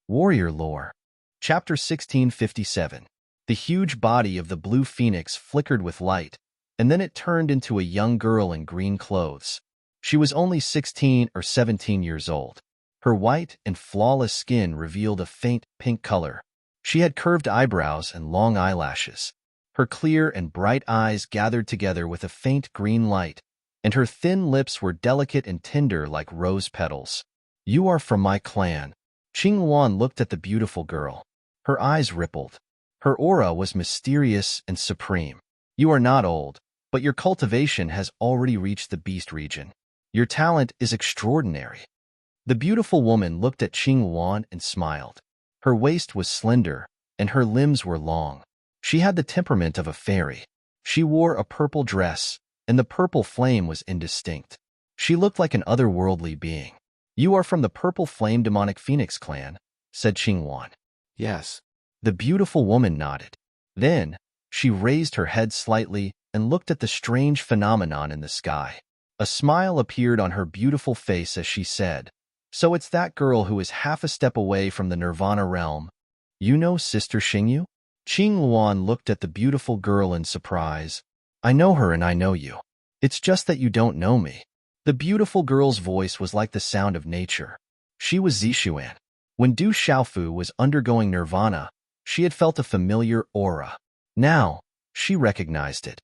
Warrior Lore. Chapter 1657. The huge body of the blue phoenix flickered with light, and then it turned into a young girl in green clothes. She was only 16 or 17 years old. Her white and flawless skin revealed a faint pink color. She had curved eyebrows and long eyelashes. Her clear and bright eyes gathered together with a faint green light, and her thin lips were delicate and tender like rose petals. "You are from my clan." Qing Luan looked at the beautiful girl. Her eyes rippled. Her aura was mysterious and supreme. "You are not old, but your cultivation has already reached the beast region. Your talent is extraordinary." The beautiful woman looked at Qing Luan and smiled. Her waist was slender, and her limbs were long. She had the temperament of a fairy. She wore a purple dress, and the purple flame was indistinct. She looked like an otherworldly being. "You are from the Purple Flame Demonic Phoenix clan," said Qing Luan. "Yes." The beautiful woman nodded. Then, she raised her head slightly and looked at the strange phenomenon in the sky. A smile appeared on her beautiful face as she said, "So it's that girl who is half a step away from the Nirvana realm. You know Sister Xingyu?" Qing Luan looked at the beautiful girl in surprise. "I know her and I know you. It's just that you don't know me." The beautiful girl's voice was like the sound of nature. She was Zixuan. When Du Xiaofu was undergoing nirvana, she had felt a familiar aura. Now, she recognized it.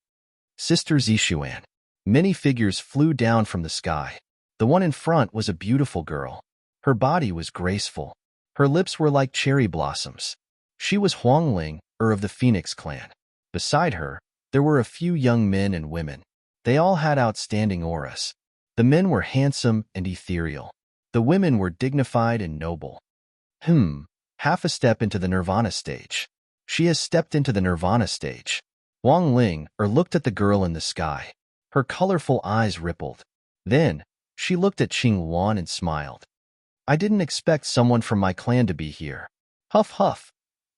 Sister Zixuan. Many figures flew down from the sky. The one in front was a beautiful girl. Her body was graceful. Her lips were like cherry blossoms. She was Huangling, of the Phoenix clan. Beside her, there were a few young men and women. They all had outstanding auras. The men were handsome and ethereal. The women were dignified and noble. Half a step into the nirvana stage. She has stepped into the nirvana stage. Wang Ling looked at the girl in the sky. Her colorful eyes rippled. Then, she looked at Qing Luan and smiled. "I didn't expect someone from my clan to be here." Huff huff.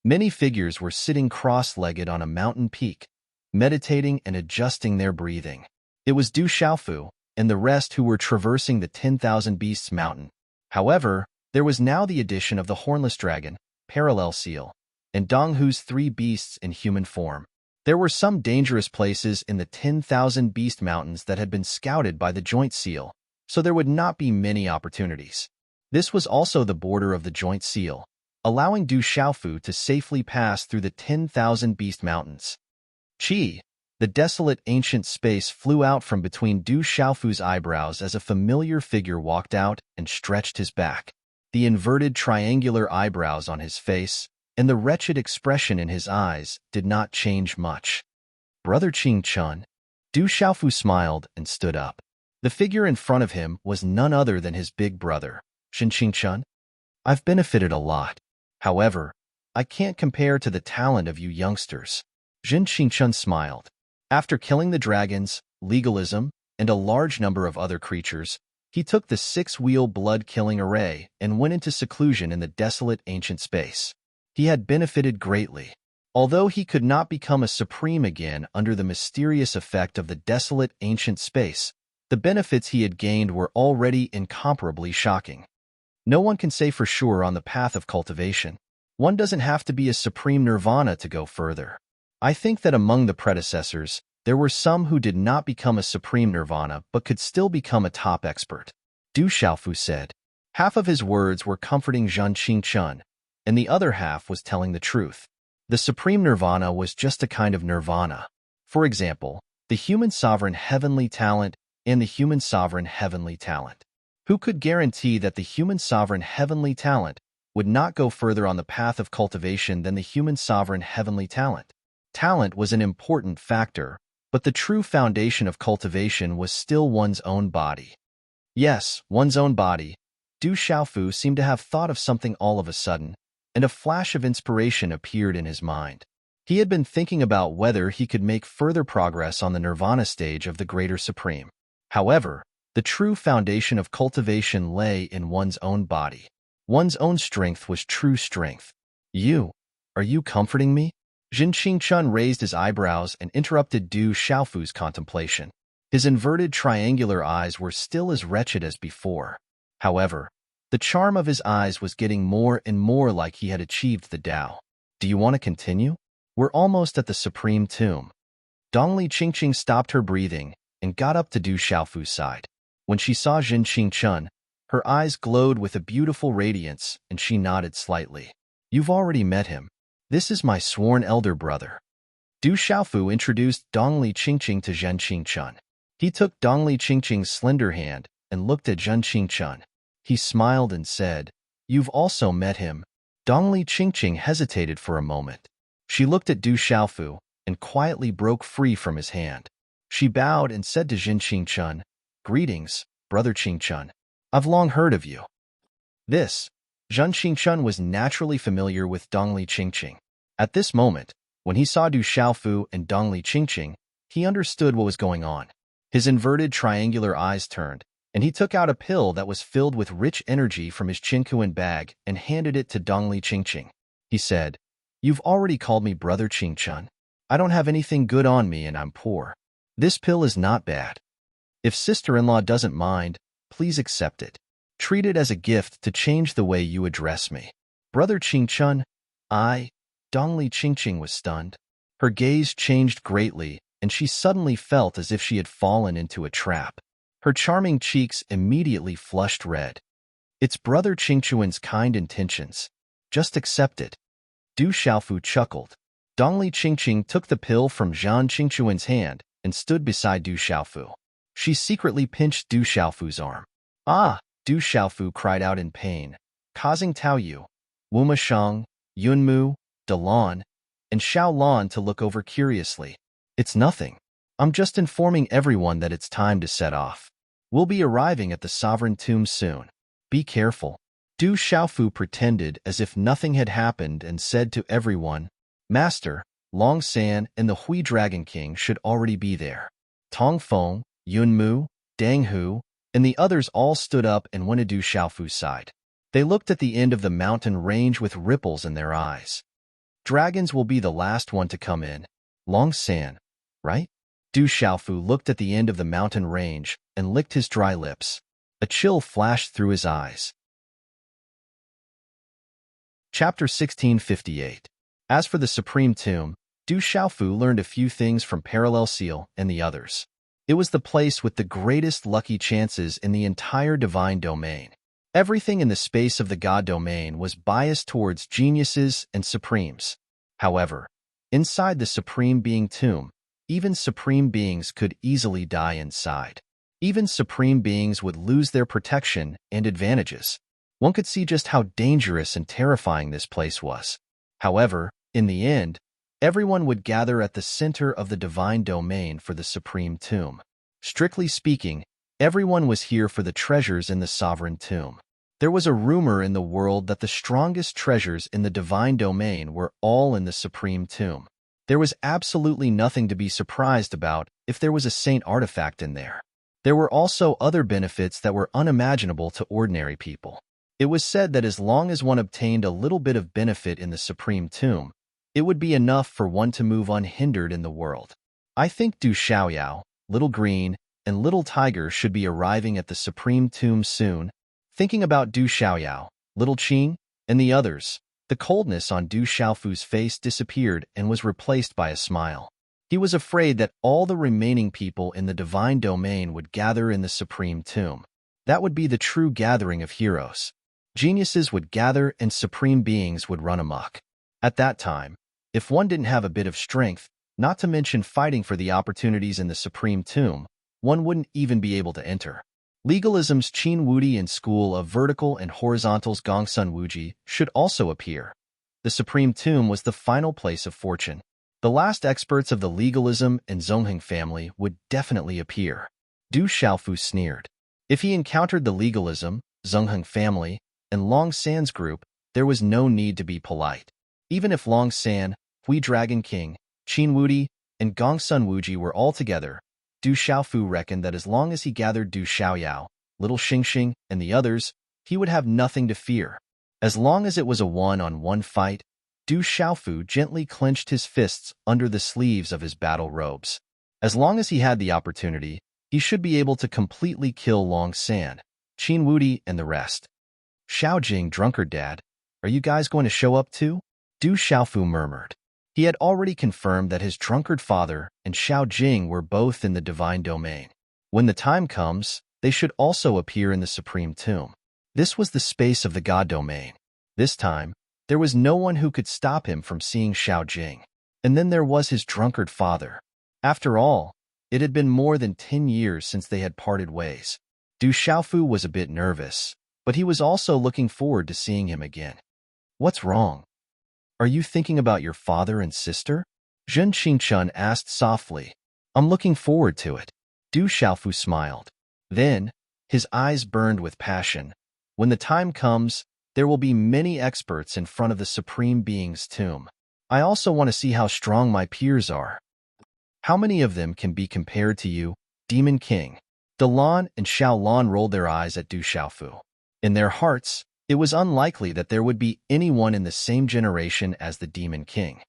Many figures were sitting cross-legged on a mountain peak, meditating and adjusting their breathing. It was Du Xiaofu and the rest who were traversing the 10,000 Beasts mountain. However, there was now the addition of the hornless dragon, parallel seal, and Donghu's 3 beasts in human form. There were some dangerous places in the 10,000 Beast Mountains that had been scouted by the joint seal, so there would not be many opportunities. This was also the border of the joint seal, allowing Du Xiaofu to safely pass through the 10,000 Beast Mountains. Qi, the desolate ancient space, flew out from between Du Xiaofu's eyebrows as a familiar figure walked out and stretched his back. The inverted triangular eyebrows on his face and the wretched expression in his eyes did not change much. "Brother Qing Chun." Du Xiaofu smiled and stood up. The figure in front of him was none other than his big brother, Qing Chun. "I've benefited a lot. However, I can't compare to the talent of you youngsters." Qing Chun smiled. After killing the dragons, legalism, and a large number of other creatures, he took the 6-wheel blood-killing array and went into seclusion in the desolate ancient space. He had benefited greatly. Although he could not become a supreme again under the mysterious effect of the desolate ancient space, the benefits he had gained were already incomparably shocking. No one can say for sure on the path of cultivation. One doesn't have to be a supreme nirvana to go further. I think that among the predecessors, there were some who did not become a supreme nirvana but could still become a top expert. Du Xiaofu said. Half of his words were comforting Qing Chun, and the other half was telling the truth. The supreme nirvana was just a kind of nirvana. For example, the human sovereign heavenly talent and the human sovereign heavenly talent. Who could guarantee that the human sovereign heavenly talent would not go further on the path of cultivation than the human sovereign heavenly talent? Talent was an important factor, but the true foundation of cultivation was still one's own body. Yes, one's own body. Du Xiaofu seemed to have thought of something all of a sudden, and a flash of inspiration appeared in his mind. He had been thinking about whether he could make further progress on the nirvana stage of the Greater Supreme. However, the true foundation of cultivation lay in one's own body. One's own strength was true strength. Are you comforting me? Qing Chun raised his eyebrows and interrupted Du Xiaofu's contemplation. His inverted triangular eyes were still as wretched as before. However, The charm of his eyes was getting more and more like he had achieved the Tao. Do you want to continue? We're almost at the Supreme Tomb. Dongli Qingqing stopped her breathing and got up to Du Xiaofu's side. When she saw Jin Qingchun, her eyes glowed with a beautiful radiance, and she nodded slightly. You've already met him. This is my sworn elder brother. Du Xiaofu introduced Dongli Qingqing to Jin Qingchun. He took Dongli Qingqing's slender hand and looked at Jin Qingchun. He smiled and said, You've also met him. Dongli Qingqing hesitated for a moment. She looked at Du Xiaofu and quietly broke free from his hand. She bowed and said to Jin Qingchun, Greetings, brother Qingchun. I've long heard of you. Jin Qingchun was naturally familiar with Dongli Qingqing. At this moment, when he saw Du Xiaofu and Dongli Qingqing, he understood what was going on. His inverted triangular eyes turned, and he took out a pill that was filled with rich energy from his Qingkuan bag and handed it to Dongli Qingqing. He said, You've already called me brother Qingchun. I don't have anything good on me and I'm poor. This pill is not bad. If sister-in-law doesn't mind, please accept it. Treat it as a gift to change the way you address me. Brother Qingchun, Dongli Qingqing was stunned. Her gaze changed greatly, and she suddenly felt as if she had fallen into a trap. Her charming cheeks immediately flushed red. It's brother Qingchuan's kind intentions. Just accept it. Du Xiaofu chuckled. Dongli Qingqing took the pill from Zhan Qingchuan's hand and stood beside Du Xiaofu. She secretly pinched Du Xiaofu's arm. Du Xiaofu cried out in pain, causing Tao Yu, Wuma Shang, Yunmu, Dalan, and Xiao Lan to look over curiously. It's nothing. I'm just informing everyone that it's time to set off. We'll be arriving at the sovereign tomb soon. Be careful. Du Xiaofu pretended as if nothing had happened and said to everyone, Master, Long San and the Hui Dragon King should already be there. Tong Feng, Yunmu, Dang Hu, and the others all stood up and went to Du Xiaofu's side. They looked at the end of the mountain range with ripples in their eyes. Dragons will be the last one to come in. Long San, right? Du Xiaofu looked at the end of the mountain range and licked his dry lips. A chill flashed through his eyes. Chapter 1658. As for the Supreme Tomb, Du Xiaofu learned a few things from Parallel Seal and the others. It was the place with the greatest lucky chances in the entire divine domain. Everything in the space of the God domain was biased towards geniuses and supremes. However, inside the Supreme Being tomb, even supreme beings could easily die inside. Even supreme beings would lose their protection and advantages. One could see just how dangerous and terrifying this place was. However, in the end, everyone would gather at the center of the divine domain for the Supreme Tomb. Strictly speaking, everyone was here for the treasures in the sovereign tomb. There was a rumor in the world that the strongest treasures in the divine domain were all in the Supreme Tomb. There was absolutely nothing to be surprised about if there was a saint artifact in there. There were also other benefits that were unimaginable to ordinary people. It was said that as long as one obtained a little bit of benefit in the Supreme Tomb, it would be enough for one to move unhindered in the world. I think Du Xiaoyao, Little Green, and Little Tiger should be arriving at the Supreme Tomb soon. Thinking about Du Xiaoyao, Little Qing, and the others, the coldness on Du Xiaofu's face disappeared and was replaced by a smile. He was afraid that all the remaining people in the divine domain would gather in the Supreme Tomb. That would be the true gathering of heroes. Geniuses would gather and supreme beings would run amok. At that time, if one didn't have a bit of strength, not to mention fighting for the opportunities in the Supreme Tomb, one wouldn't even be able to enter. Legalism's Qin Wudi and School of Vertical and Horizontal's Gongsun Wuji should also appear. The Supreme Tomb was the final place of fortune. The last experts of the legalism and Zongheng family would definitely appear. Du Xiaofu sneered. If he encountered the legalism, Zongheng family, and Long San's group, there was no need to be polite. Even if Long San, Hui Dragon King, Qin Wudi, and Gongsun Wuji were all together, Du Xiaofu reckoned that as long as he gathered Du Xiaoyao, Little Xingxing, and the others, he would have nothing to fear. As long as it was a one-on-one fight, Du Xiaofu gently clenched his fists under the sleeves of his battle robes. As long as he had the opportunity, he should be able to completely kill Long San, Qin Wudi, and the rest. Xiao Jing, drunkard dad, are you guys going to show up too? Du Xiaofu murmured. He had already confirmed that his drunkard father and Xiao Jing were both in the divine domain. When the time comes, they should also appear in the supreme tomb. This was the space of the god domain. This time, there was no one who could stop him from seeing Xiao Jing. And then there was his drunkard father. After all, it had been more than 10 years since they had parted ways. Du Xiaofu was a bit nervous, but he was also looking forward to seeing him again. What's wrong? Are you thinking about your father and sister? Zhen Qingchun asked softly. I'm looking forward to it. Du Xiaofu smiled. Then, his eyes burned with passion. When the time comes, there will be many experts in front of the Supreme Being's tomb. I also want to see how strong my peers are. How many of them can be compared to you, Demon King? Dalan and Xiaolan rolled their eyes at Du Xiaofu. In their hearts, it was unlikely that there would be anyone in the same generation as the Demon King.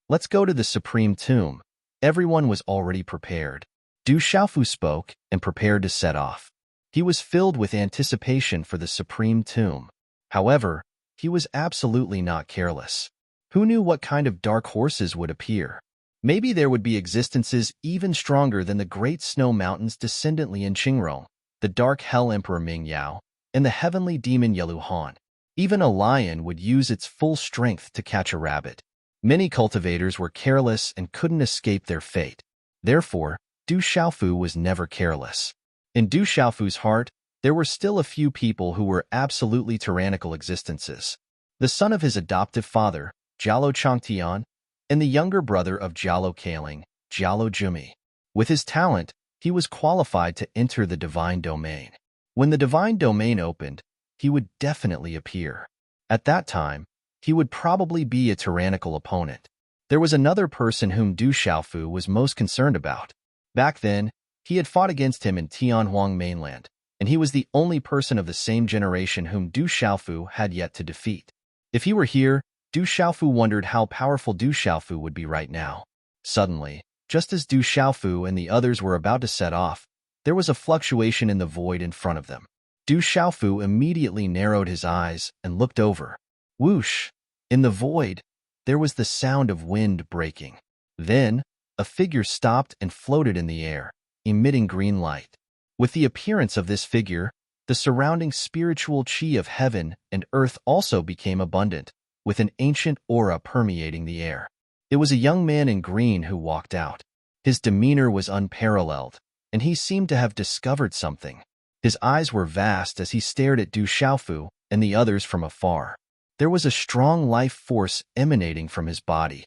Let's go to the Supreme Tomb. Everyone was already prepared. Du Xiaofu spoke and prepared to set off. He was filled with anticipation for the Supreme Tomb. However, he was absolutely not careless. Who knew what kind of dark horses would appear? Maybe there would be existences even stronger than the Great Snow Mountain's descendant Lian Qingrong, the Dark Hell Emperor Ming Yao, and the heavenly demon Yelu Han. Even a lion would use its full strength to catch a rabbit. Many cultivators were careless and couldn't escape their fate. Therefore, Du Xiaofu was never careless. In Du Xiaofu's heart, there were still a few people who were absolutely tyrannical existences. The son of his adoptive father, Jialo Changtian, and the younger brother of Jialo Kaling, Jialo Jumi. With his talent, he was qualified to enter the divine domain. When the divine domain opened, he would definitely appear. At that time, he would probably be a tyrannical opponent. There was another person whom Du Xiaofu was most concerned about. Back then, he had fought against him in Tianhuang mainland, and he was the only person of the same generation whom Du Xiaofu had yet to defeat. If he were here, Du Xiaofu wondered how powerful Du Xiaofu would be right now. Suddenly, just as Du Xiaofu and the others were about to set off, there was a fluctuation in the void in front of them. Du Xiaofu immediately narrowed his eyes and looked over. Whoosh! In the void, there was the sound of wind breaking. Then, a figure stopped and floated in the air, emitting green light. With the appearance of this figure, the surrounding spiritual chi of heaven and earth also became abundant, with an ancient aura permeating the air. It was a young man in green who walked out. His demeanor was unparalleled, and he seemed to have discovered something. His eyes were vast as he stared at Du Xiaofu and the others from afar. There was a strong life force emanating from his body.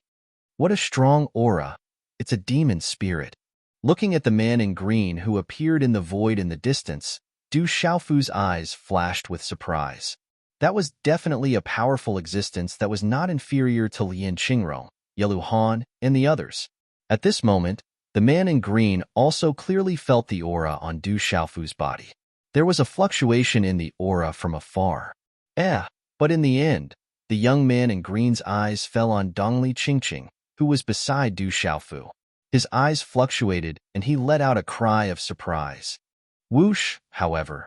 What a strong aura! It's a demon spirit. Looking at the man in green who appeared in the void in the distance, Du Xiaofu's eyes flashed with surprise. That was definitely a powerful existence that was not inferior to Lian Qingrong, Yelu Han, and the others. At this moment, the man in green also clearly felt the aura on Du Xiaofu's body. There was a fluctuation in the aura from afar. But in the end, the young man in green's eyes fell on Dongli Qingqing, who was beside Du Xiaofu. His eyes fluctuated, and he let out a cry of surprise. Whoosh, however.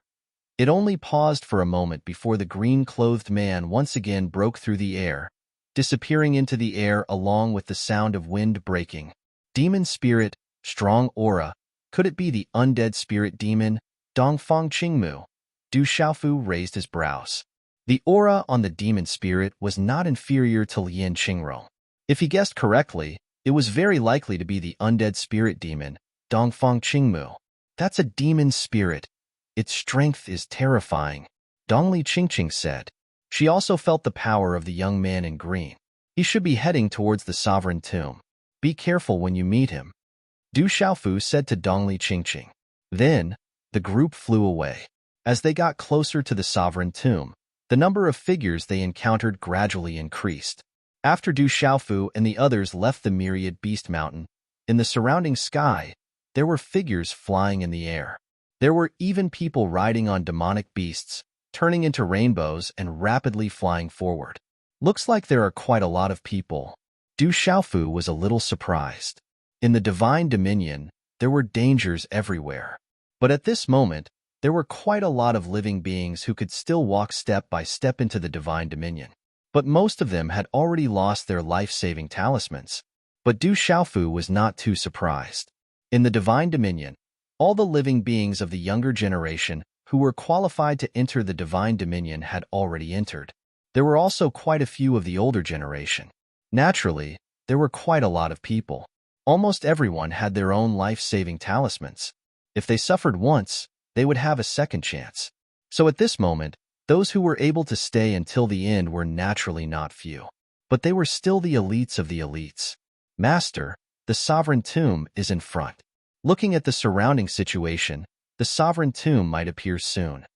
It only paused for a moment before the green-clothed man once again broke through the air, disappearing into the air along with the sound of wind breaking. Demon spirit, strong aura. Could it be the undead spirit demon, Dongfang Qingmu? Du Xiaofu raised his brows. The aura on the demon spirit was not inferior to Lian Qingrong. If he guessed correctly, it was very likely to be the undead spirit demon, Dongfang Qingmu. That's a demon spirit. Its strength is terrifying, Dongli Qingqing said. She also felt the power of the young man in green. He should be heading towards the sovereign tomb. Be careful when you meet him, Du Xiaofu said to Dongli Qingqing. Then, the group flew away. As they got closer to the sovereign tomb, the number of figures they encountered gradually increased. After Du Xiaofu and the others left the myriad beast mountain, in the surrounding sky, there were figures flying in the air. There were even people riding on demonic beasts, turning into rainbows and rapidly flying forward. Looks like there are quite a lot of people. Du Xiaofu was a little surprised. In the divine dominion, there were dangers everywhere. But at this moment, There were quite a lot of living beings who could still walk step by step into the divine dominion, but most of them had already lost their life-saving talismans. But Du Xiaofu was not too surprised. In the divine dominion, all the living beings of the younger generation who were qualified to enter the divine dominion had already entered. There were also quite a few of the older generation. Naturally, there were quite a lot of people. Almost everyone had their own life-saving talismans. If they suffered once, they would have a second chance. So at this moment, those who were able to stay until the end were naturally not few. But they were still the elites of the elites. Master, the sovereign tomb is in front. Looking at the surrounding situation, the sovereign tomb might appear soon.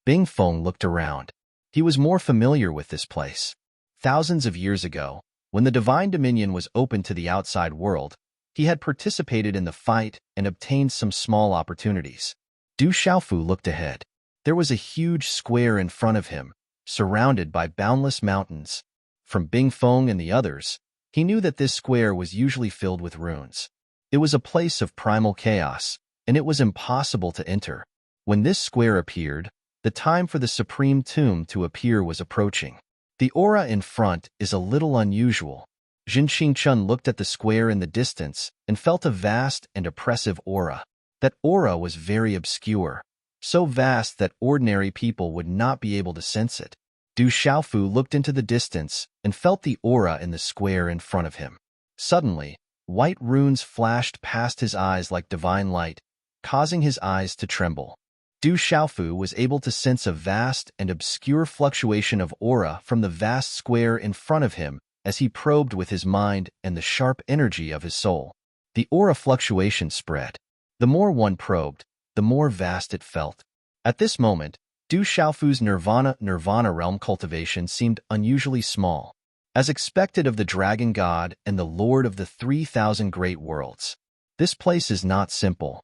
Bing Feng looked around. He was more familiar with this place. Thousands of years ago, when the divine dominion was open to the outside world, he had participated in the fight and obtained some small opportunities. Du Xiaofu looked ahead. There was a huge square in front of him, surrounded by boundless mountains. From Bing Feng and the others, he knew that this square was usually filled with ruins. It was a place of primal chaos, and it was impossible to enter. When this square appeared, the time for the supreme tomb to appear was approaching. The aura in front is a little unusual. Jin Xingchun looked at the square in the distance and felt a vast and oppressive aura. That aura was very obscure, so vast that ordinary people would not be able to sense it. Du Xiaofu looked into the distance and felt the aura in the square in front of him. Suddenly, white runes flashed past his eyes like divine light, causing his eyes to tremble. Du Xiaofu was able to sense a vast and obscure fluctuation of aura from the vast square in front of him as he probed with his mind and the sharp energy of his soul. The aura fluctuation spread. The more one probed, the more vast it felt. At this moment, Du Xiaofu's nirvana realm cultivation seemed unusually small, as expected of the Dragon God and the Lord of the 3,000 Great Worlds. This place is not simple.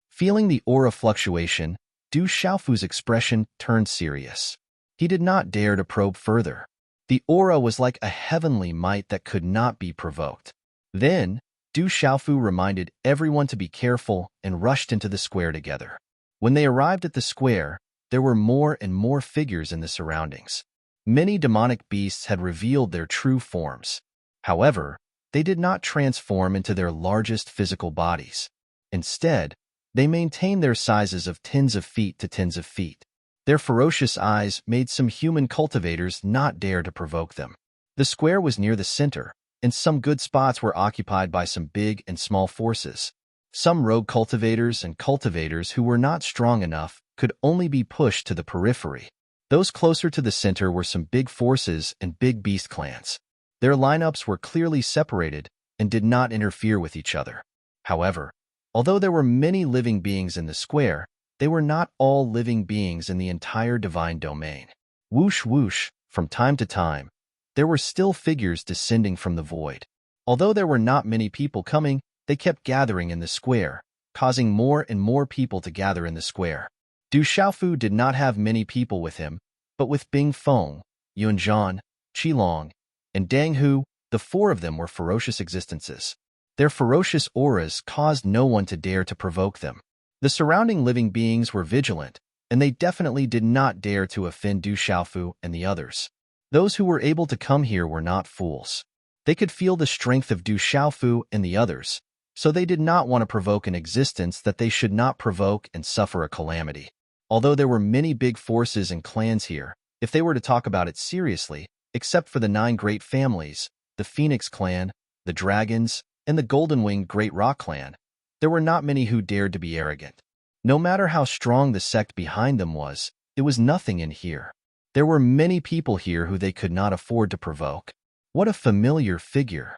Feeling the aura fluctuation, Du Xiaofu's expression turned serious. He did not dare to probe further. The aura was like a heavenly might that could not be provoked. Then, Du Xiaofu reminded everyone to be careful and rushed into the square together. When they arrived at the square, there were more and more figures in the surroundings. Many demonic beasts had revealed their true forms. However, they did not transform into their largest physical bodies. Instead, they maintained their sizes of tens of feet to tens of feet. Their ferocious eyes made some human cultivators not dare to provoke them. The square was near the center, and some good spots were occupied by some big and small forces. Some rogue cultivators and cultivators who were not strong enough could only be pushed to the periphery. Those closer to the center were some big forces and big beast clans. Their lineups were clearly separated and did not interfere with each other. However, although there were many living beings in the square, they were not all living beings in the entire divine domain. Whoosh whoosh, from time to time, there were still figures descending from the void. Although there were not many people coming, they kept gathering in the square, causing more and more people to gather in the square. Du Xiaofu did not have many people with him, but with Bing Feng, Yunzhan, Qilong, and Dang Hu, the four of them were ferocious existences. Their ferocious auras caused no one to dare to provoke them. The surrounding living beings were vigilant, and they definitely did not dare to offend Du Xiaofu and the others. Those who were able to come here were not fools. They could feel the strength of Du Xiaofu and the others, so they did not want to provoke an existence that they should not provoke and suffer a calamity. Although there were many big forces and clans here, if they were to talk about it seriously, except for the 9 great families, the Phoenix clan, the Dragons, and the Golden-Winged Great Rock clan, there were not many who dared to be arrogant. No matter how strong the sect behind them was, it was nothing in here. There were many people here who they could not afford to provoke. What a familiar figure.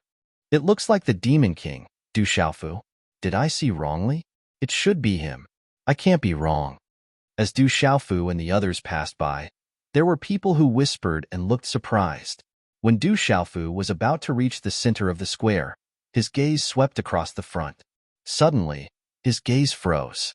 It looks like the Demon King, Du Xiaofu. Did I see wrongly? It should be him. I can't be wrong. As Du Xiaofu and the others passed by, there were people who whispered and looked surprised. When Du Xiaofu was about to reach the center of the square, his gaze swept across the front. Suddenly, his gaze froze.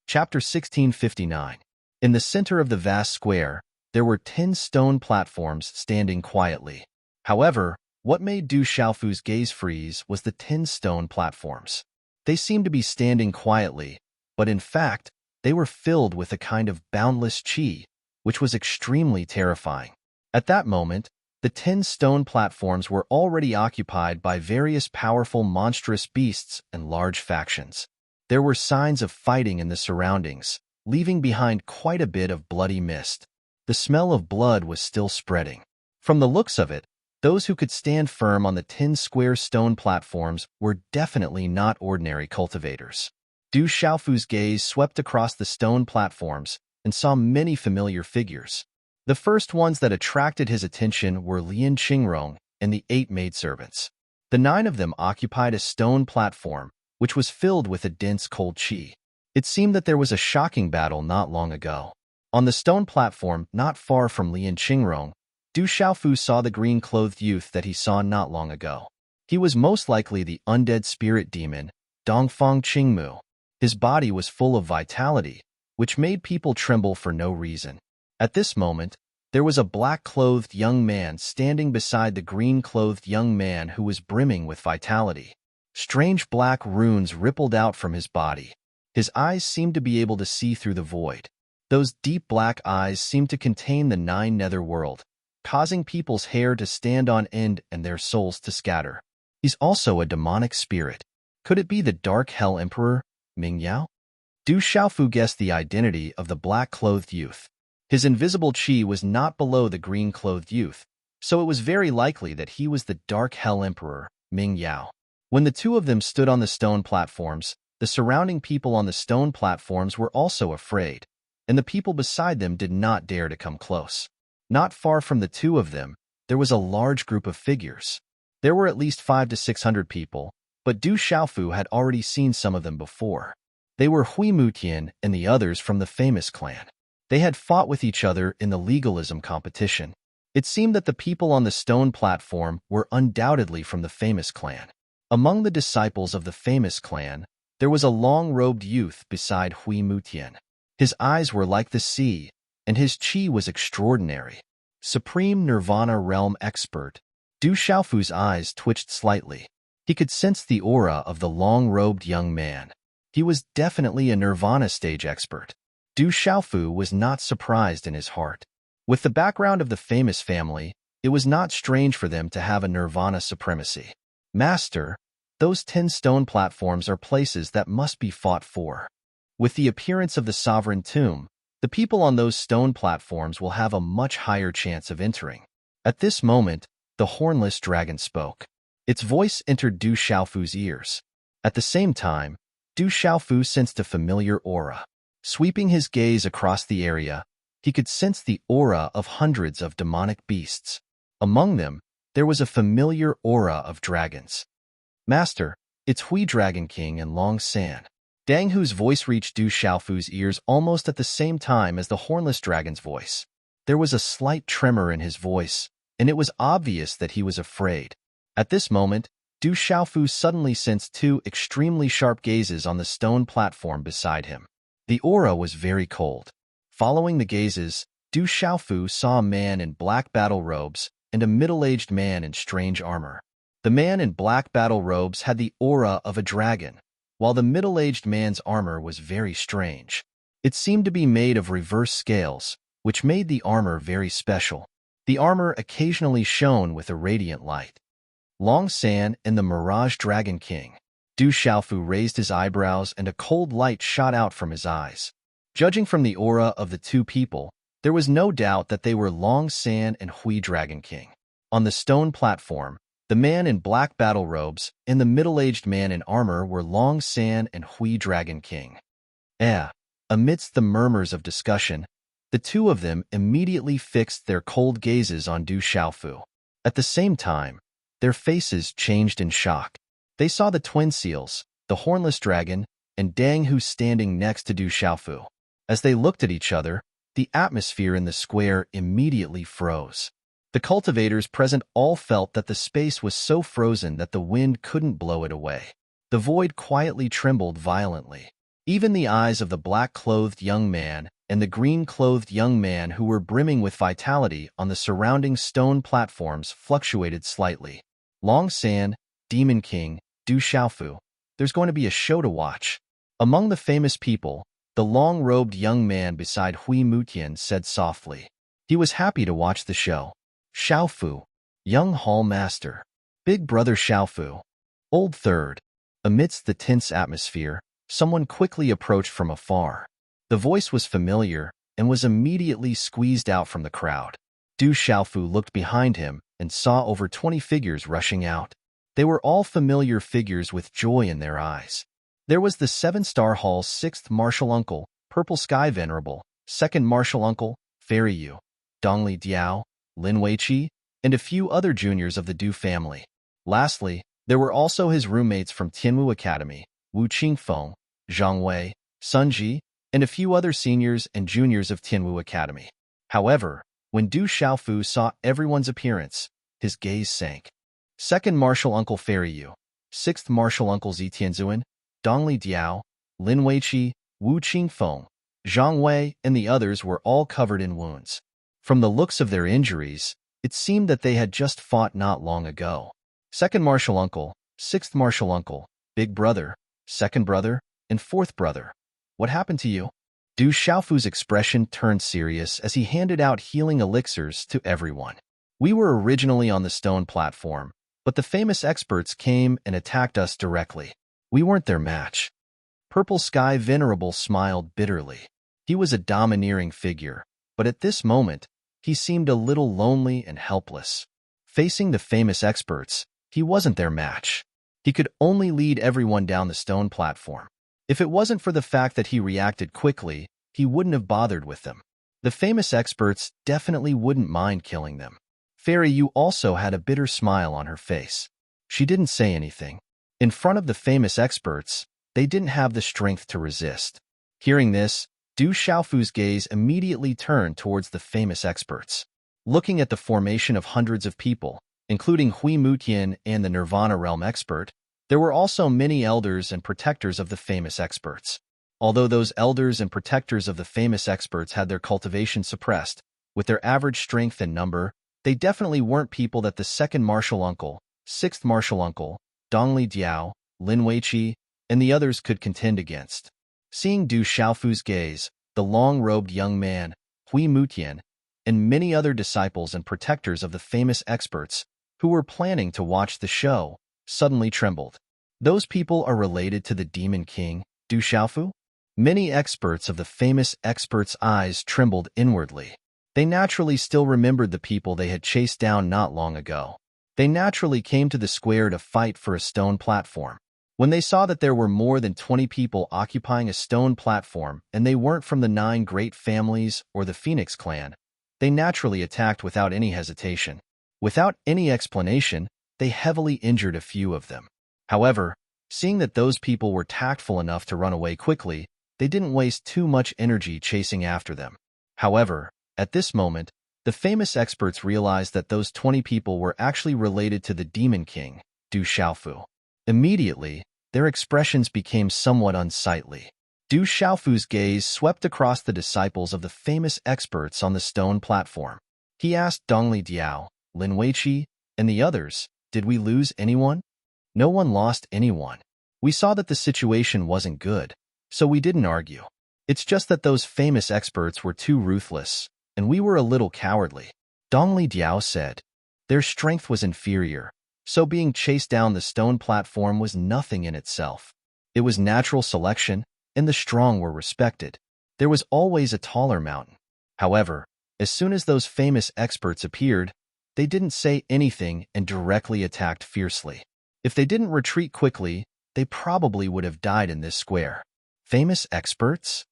Chapter 1659. In the center of the vast square, there were 10 stone platforms standing quietly. However, what made Du Xiaofu's gaze freeze was the 10 stone platforms. They seemed to be standing quietly, but in fact, they were filled with a kind of boundless qi, which was extremely terrifying. At that moment, the 10 stone platforms were already occupied by various powerful monstrous beasts and large factions. There were signs of fighting in the surroundings, leaving behind quite a bit of bloody mist. The smell of blood was still spreading. From the looks of it, those who could stand firm on the 10 square stone platforms were definitely not ordinary cultivators. Du Xiaofu's gaze swept across the stone platforms and saw many familiar figures. The first ones that attracted his attention were Lian Qingrong and the 8 maidservants. The 9 of them occupied a stone platform, which was filled with a dense cold qi. It seemed that there was a shocking battle not long ago. On the stone platform, not far from Lian Qingrong, Du Xiaofu saw the green-clothed youth that he saw not long ago. He was most likely the undead spirit demon, Dongfang Qingmu. His body was full of vitality, which made people tremble for no reason. At this moment, there was a black-clothed young man standing beside the green-clothed young man who was brimming with vitality. Strange black runes rippled out from his body. His eyes seemed to be able to see through the void. Those deep black eyes seemed to contain the 9 netherworld, causing people's hair to stand on end and their souls to scatter. He's also a demonic spirit. Could it be the Dark Hell Emperor, Ming Yao? Du Xiaofu guessed the identity of the black-clothed youth. His invisible qi was not below the green-clothed youth, so it was very likely that he was the Dark Hell Emperor, Ming Yao. When the 2 of them stood on the stone platforms, the surrounding people on the stone platforms were also afraid, and the people beside them did not dare to come close. Not far from the 2 of them, there was a large group of figures. There were at least 500 to 600 people, but Du Xiaofu had already seen some of them before. They were Hui Mutian and the others from the famous clan. They had fought with each other in the legalism competition. It seemed that the people on the stone platform were undoubtedly from the famous clan. Among the disciples of the famous clan, there was a long-robed youth beside Hui Mutian. His eyes were like the sea, and his qi was extraordinary. Supreme Nirvana realm expert. Du Xiaofu's eyes twitched slightly. He could sense the aura of the long-robed young man. He was definitely a Nirvana stage expert. Du Xiaofu was not surprised in his heart. With the background of the famous family, it was not strange for them to have a Nirvana supremacy. Master, those 10 stone platforms are places that must be fought for. With the appearance of the sovereign tomb, the people on those stone platforms will have a much higher chance of entering. At this moment, the hornless dragon spoke. Its voice entered Du Xiaofu's ears. At the same time, Du Xiaofu sensed a familiar aura. Sweeping his gaze across the area, he could sense the aura of hundreds of demonic beasts. Among them, there was a familiar aura of dragons. Master, it's Hui Dragon King and Long San. Dang Hu's voice reached Du Xiaofu's ears almost at the same time as the hornless dragon's voice. There was a slight tremor in his voice, and it was obvious that he was afraid. At this moment, Du Xiaofu suddenly sensed 2 extremely sharp gazes on the stone platform beside him. The aura was very cold. Following the gazes, Du Xiaofu saw a man in black battle robes and a middle-aged man in strange armor. The man in black battle robes had the aura of a dragon, while the middle-aged man's armor was very strange. It seemed to be made of reverse scales, which made the armor very special. The armor occasionally shone with a radiant light. Long San and the Mirage Dragon King. Du Xiaofu raised his eyebrows and a cold light shot out from his eyes. Judging from the aura of the 2 people, there was no doubt that they were Long San and Hui Dragon King. On the stone platform, the man in black battle robes and the middle-aged man in armor were Long San and Hui Dragon King. Amidst the murmurs of discussion, the 2 of them immediately fixed their cold gazes on Du Xiaofu. At the same time, their faces changed in shock. They saw the twin seals, the hornless dragon, and Dang Hu standing next to Du Xiaofu. As they looked at each other, the atmosphere in the square immediately froze. The cultivators present all felt that the space was so frozen that the wind couldn't blow it away. The void quietly trembled violently. Even the eyes of the black-clothed young man and the green-clothed young man who were brimming with vitality on the surrounding stone platforms fluctuated slightly. Long San, Demon King, Du Xiaofu, there's going to be a show to watch. Among the famous people, the long-robed young man beside Hui Mutian said softly. He was happy to watch the show. Xiaofu, young hall master. Big brother Xiaofu. Old third. Amidst the tense atmosphere, someone quickly approached from afar. The voice was familiar and was immediately squeezed out from the crowd. Du Xiaofu looked behind him and saw over 20 figures rushing out. They were all familiar figures with joy in their eyes. There was the Seven-Star Hall's 6th Martial Uncle, Purple Sky Venerable, 2nd Martial Uncle, Fairy Yu, Dongli Diao, Lin Weiqi, and a few other juniors of the Du family. Lastly, there were also his roommates from Tianwu Academy, Wu Qingfeng, Zhang Wei, Sun Ji, and a few other seniors and juniors of Tianwu Academy. However, when Du Xiaofu saw everyone's appearance, his gaze sank. 2nd Martial Uncle Fairy Yu, 6th Martial Uncle Zi Tianzuan, Dongli Diao, Lin Weiqi, Wu Qingfeng, Zhang Wei, and the others were all covered in wounds. From the looks of their injuries, it seemed that they had just fought not long ago. 2nd Martial Uncle, 6th Martial Uncle, Big Brother, 2nd Brother, and 4th Brother. What happened to you? Du Xiaofu's expression turned serious as he handed out healing elixirs to everyone. We were originally on the stone platform, but the famous experts came and attacked us directly. We weren't their match. Purple Sky Venerable smiled bitterly. He was a domineering figure, but at this moment, he seemed a little lonely and helpless. Facing the famous experts, he wasn't their match. He could only lead everyone down the stone platform. If it wasn't for the fact that he reacted quickly, he wouldn't have bothered with them. The famous experts definitely wouldn't mind killing them. Fairy Yu also had a bitter smile on her face. She didn't say anything. In front of the famous experts, they didn't have the strength to resist. Hearing this, Du Xiaofu's gaze immediately turned towards the famous experts. Looking at the formation of hundreds of people, including Hui Mutian and the Nirvana Realm expert, there were also many elders and protectors of the famous experts. Although those elders and protectors of the famous experts had their cultivation suppressed, with their average strength and number, they definitely weren't people that the 2nd Martial Uncle, 6th Martial Uncle, Dongli Diao, Lin Weiqi, and the others could contend against. Seeing Du Xiaofu's gaze, the long-robed young man, Hui Mutian, and many other disciples and protectors of the famous experts, who were planning to watch the show, suddenly trembled. Those people are related to the Demon King, Du Xiaofu? Many experts of the famous experts' eyes trembled inwardly. They naturally still remembered the people they had chased down not long ago. They naturally came to the square to fight for a stone platform. When they saw that there were more than 20 people occupying a stone platform and they weren't from the 9 great families or the Phoenix clan, they naturally attacked without any hesitation. Without any explanation, they heavily injured a few of them. However, seeing that those people were tactful enough to run away quickly, they didn't waste too much energy chasing after them. However, at this moment, the famous experts realized that those 20 people were actually related to the Demon King, Du Xiaofu. Immediately, their expressions became somewhat unsightly. Du Xiaofu's gaze swept across the disciples of the famous experts on the stone platform. He asked Dongli Diao, Lin Weiqi, and the others, "Did we lose anyone?" No one lost anyone. We saw that the situation wasn't good, so we didn't argue. It's just that those famous experts were too ruthless, and we were a little cowardly. Dongli Diao said. Their strength was inferior, so being chased down the stone platform was nothing in itself. It was natural selection, and the strong were respected. There was always a taller mountain. However, as soon as those famous experts appeared, they didn't say anything and directly attacked fiercely. If they didn't retreat quickly, they probably would have died in this square. Famous experts?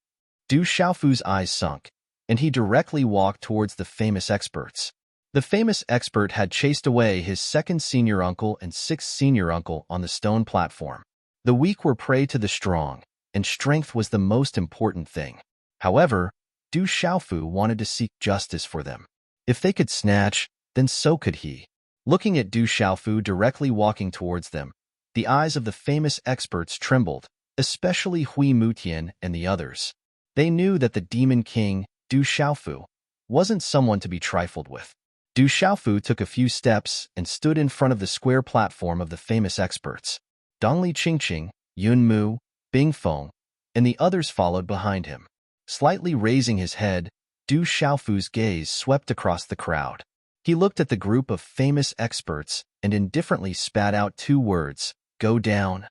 Du Xiaofu's eyes sunk, and he directly walked towards the famous experts. The famous expert had chased away his 2nd senior uncle and 6th senior uncle on the stone platform. The weak were prey to the strong, and strength was the most important thing. However, Du Xiaofu wanted to seek justice for them. If they could snatch, then so could he. Looking at Du Xiaofu directly walking towards them, the eyes of the famous experts trembled, especially Hui Mutian and the others. They knew that the Demon King, Du Xiaofu, wasn't someone to be trifled with. Du Xiaofu took a few steps and stood in front of the square platform of the famous experts. Dongli Qingqing, Yun Mu, Bing Feng, and the others followed behind him. Slightly raising his head, Du Xiaofu's gaze swept across the crowd. He looked at the group of famous experts and indifferently spat out 2 words, "Go down."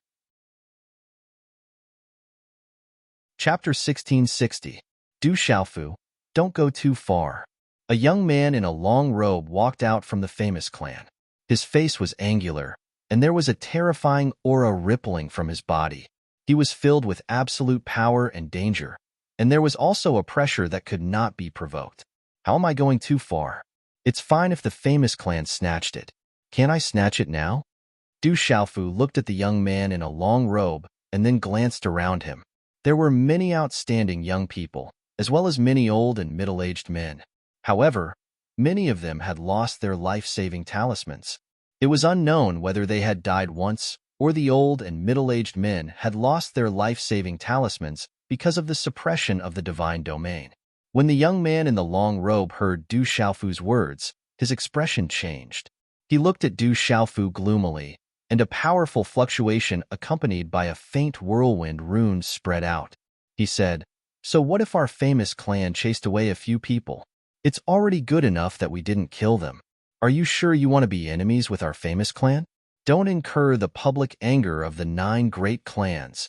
Chapter 1660. Du Xiaofu, don't go too far. A young man in a long robe walked out from the famous clan. His face was angular, and there was a terrifying aura rippling from his body. He was filled with absolute power and danger, and there was also a pressure that could not be provoked. How am I going too far? It's fine if the famous clan snatched it. Can't I snatch it now? Du Xiaofu looked at the young man in a long robe and then glanced around him. There were many outstanding young people, as well as many old and middle-aged men. However, many of them had lost their life-saving talismans. It was unknown whether they had died once or the old and middle-aged men had lost their life-saving talismans because of the suppression of the divine domain. When the young man in the long robe heard Du Xiaofu's words, his expression changed. He looked at Du Xiaofu gloomily, and a powerful fluctuation accompanied by a faint whirlwind rune spread out. He said, "So what if our famous clan chased away a few people? It's already good enough that we didn't kill them. Are you sure you want to be enemies with our famous clan? Don't incur the public anger of the 9 great clans."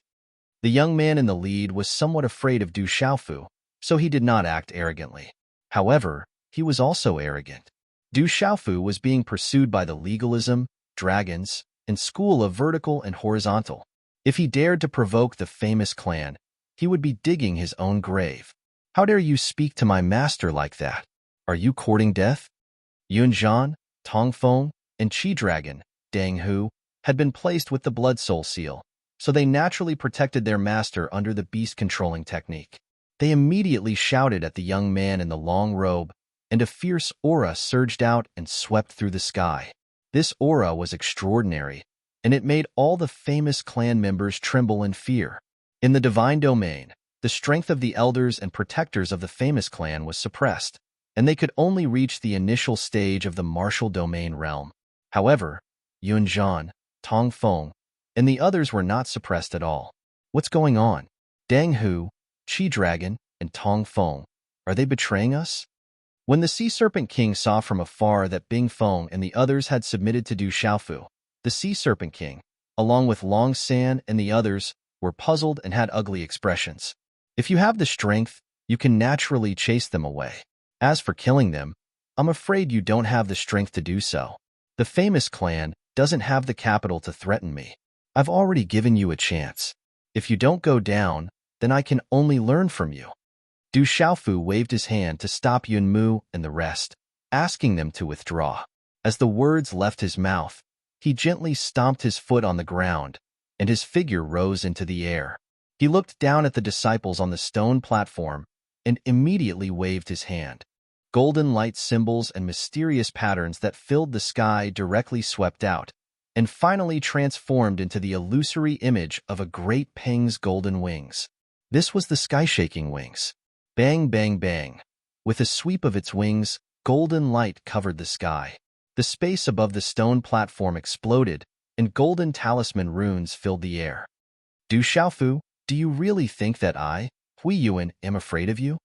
The young man in the lead was somewhat afraid of Du Xiaofu, so he did not act arrogantly. However, he was also arrogant. Du Xiaofu was being pursued by the legalism, dragons, and school of vertical and horizontal. If he dared to provoke the famous clan, he would be digging his own grave. "How dare you speak to my master like that? Are you courting death?" Yunzhan, Tongfeng, and Qi Dragon, Dang Hu, had been placed with the Blood Soul seal, so they naturally protected their master under the beast-controlling technique. They immediately shouted at the young man in the long robe, and a fierce aura surged out and swept through the sky. This aura was extraordinary, and it made all the famous clan members tremble in fear. In the divine domain, the strength of the elders and protectors of the famous clan was suppressed, and they could only reach the initial stage of the martial domain realm. However, Yunzhan, Tongfeng, and the others were not suppressed at all. What's going on? Dang Hu, Qi Dragon, and Tongfeng, are they betraying us? When the Sea Serpent King saw from afar that Bing Feng and the others had submitted to Du Xiaofu, the Sea Serpent King, along with Long San and the others, were puzzled and had ugly expressions. If you have the strength, you can naturally chase them away. As for killing them, I'm afraid you don't have the strength to do so. The famous clan doesn't have the capital to threaten me. I've already given you a chance. If you don't go down, then I can only learn from you." Du Xiaofu waved his hand to stop Yun Mu and the rest, asking them to withdraw. As the words left his mouth, he gently stomped his foot on the ground, and his figure rose into the air. He looked down at the disciples on the stone platform and immediately waved his hand. Golden light symbols and mysterious patterns that filled the sky directly swept out, and finally transformed into the illusory image of a great peng's golden wings. This was the sky-shaking wings. Bang, bang, bang. With a sweep of its wings, golden light covered the sky. The space above the stone platform exploded, and golden talisman runes filled the air. Du Xiaofu, do you really think that I, Hui Yuan, am afraid of you?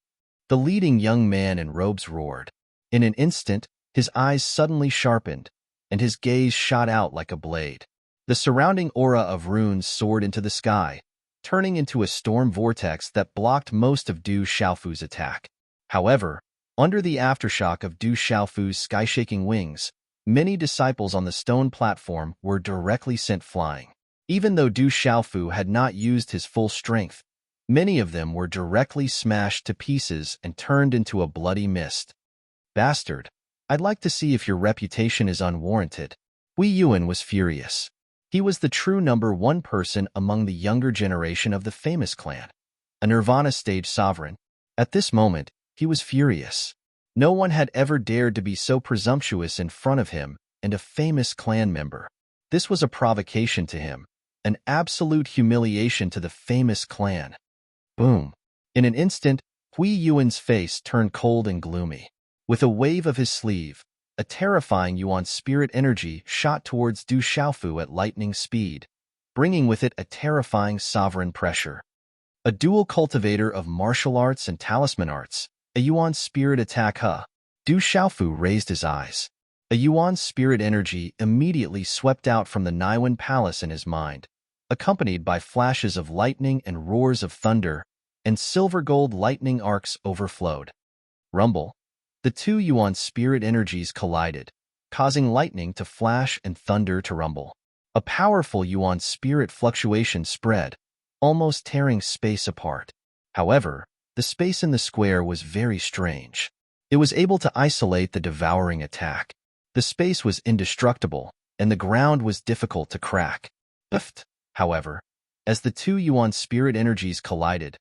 The leading young man in robes roared. In an instant, his eyes suddenly sharpened, and his gaze shot out like a blade. The surrounding aura of runes soared into the sky, turning into a storm vortex that blocked most of Du Xiaofu's attack. However, under the aftershock of Du Xiaofu's sky-shaking wings, many disciples on the stone platform were directly sent flying. Even though Du Xiaofu had not used his full strength, many of them were directly smashed to pieces and turned into a bloody mist. "Bastard, I'd like to see if your reputation is unwarranted." Hui Yuan was furious. He was the true #1 person among the younger generation of the famous clan, a Nirvana stage sovereign. At this moment, he was furious. No one had ever dared to be so presumptuous in front of him and a famous clan member. This was a provocation to him, an absolute humiliation to the famous clan. Boom. In an instant, Hui Yuan's face turned cold and gloomy. With a wave of his sleeve, a terrifying Yuan spirit energy shot towards Du Xiaofu at lightning speed, bringing with it a terrifying sovereign pressure. A dual cultivator of martial arts and talisman arts. A Yuan spirit attack. Du Xiaofu raised his eyes. A Yuan spirit energy immediately swept out from the Niwen Palace in his mind, accompanied by flashes of lightning and roars of thunder, and silver-gold lightning arcs overflowed. Rumble. The two Yuan spirit energies collided, causing lightning to flash and thunder to rumble. A powerful Yuan spirit fluctuation spread, almost tearing space apart. However, the space in the square was very strange. It was able to isolate the devouring attack. The space was indestructible, and the ground was difficult to crack. Biffed, however, as the two Yuan spirit energies collided,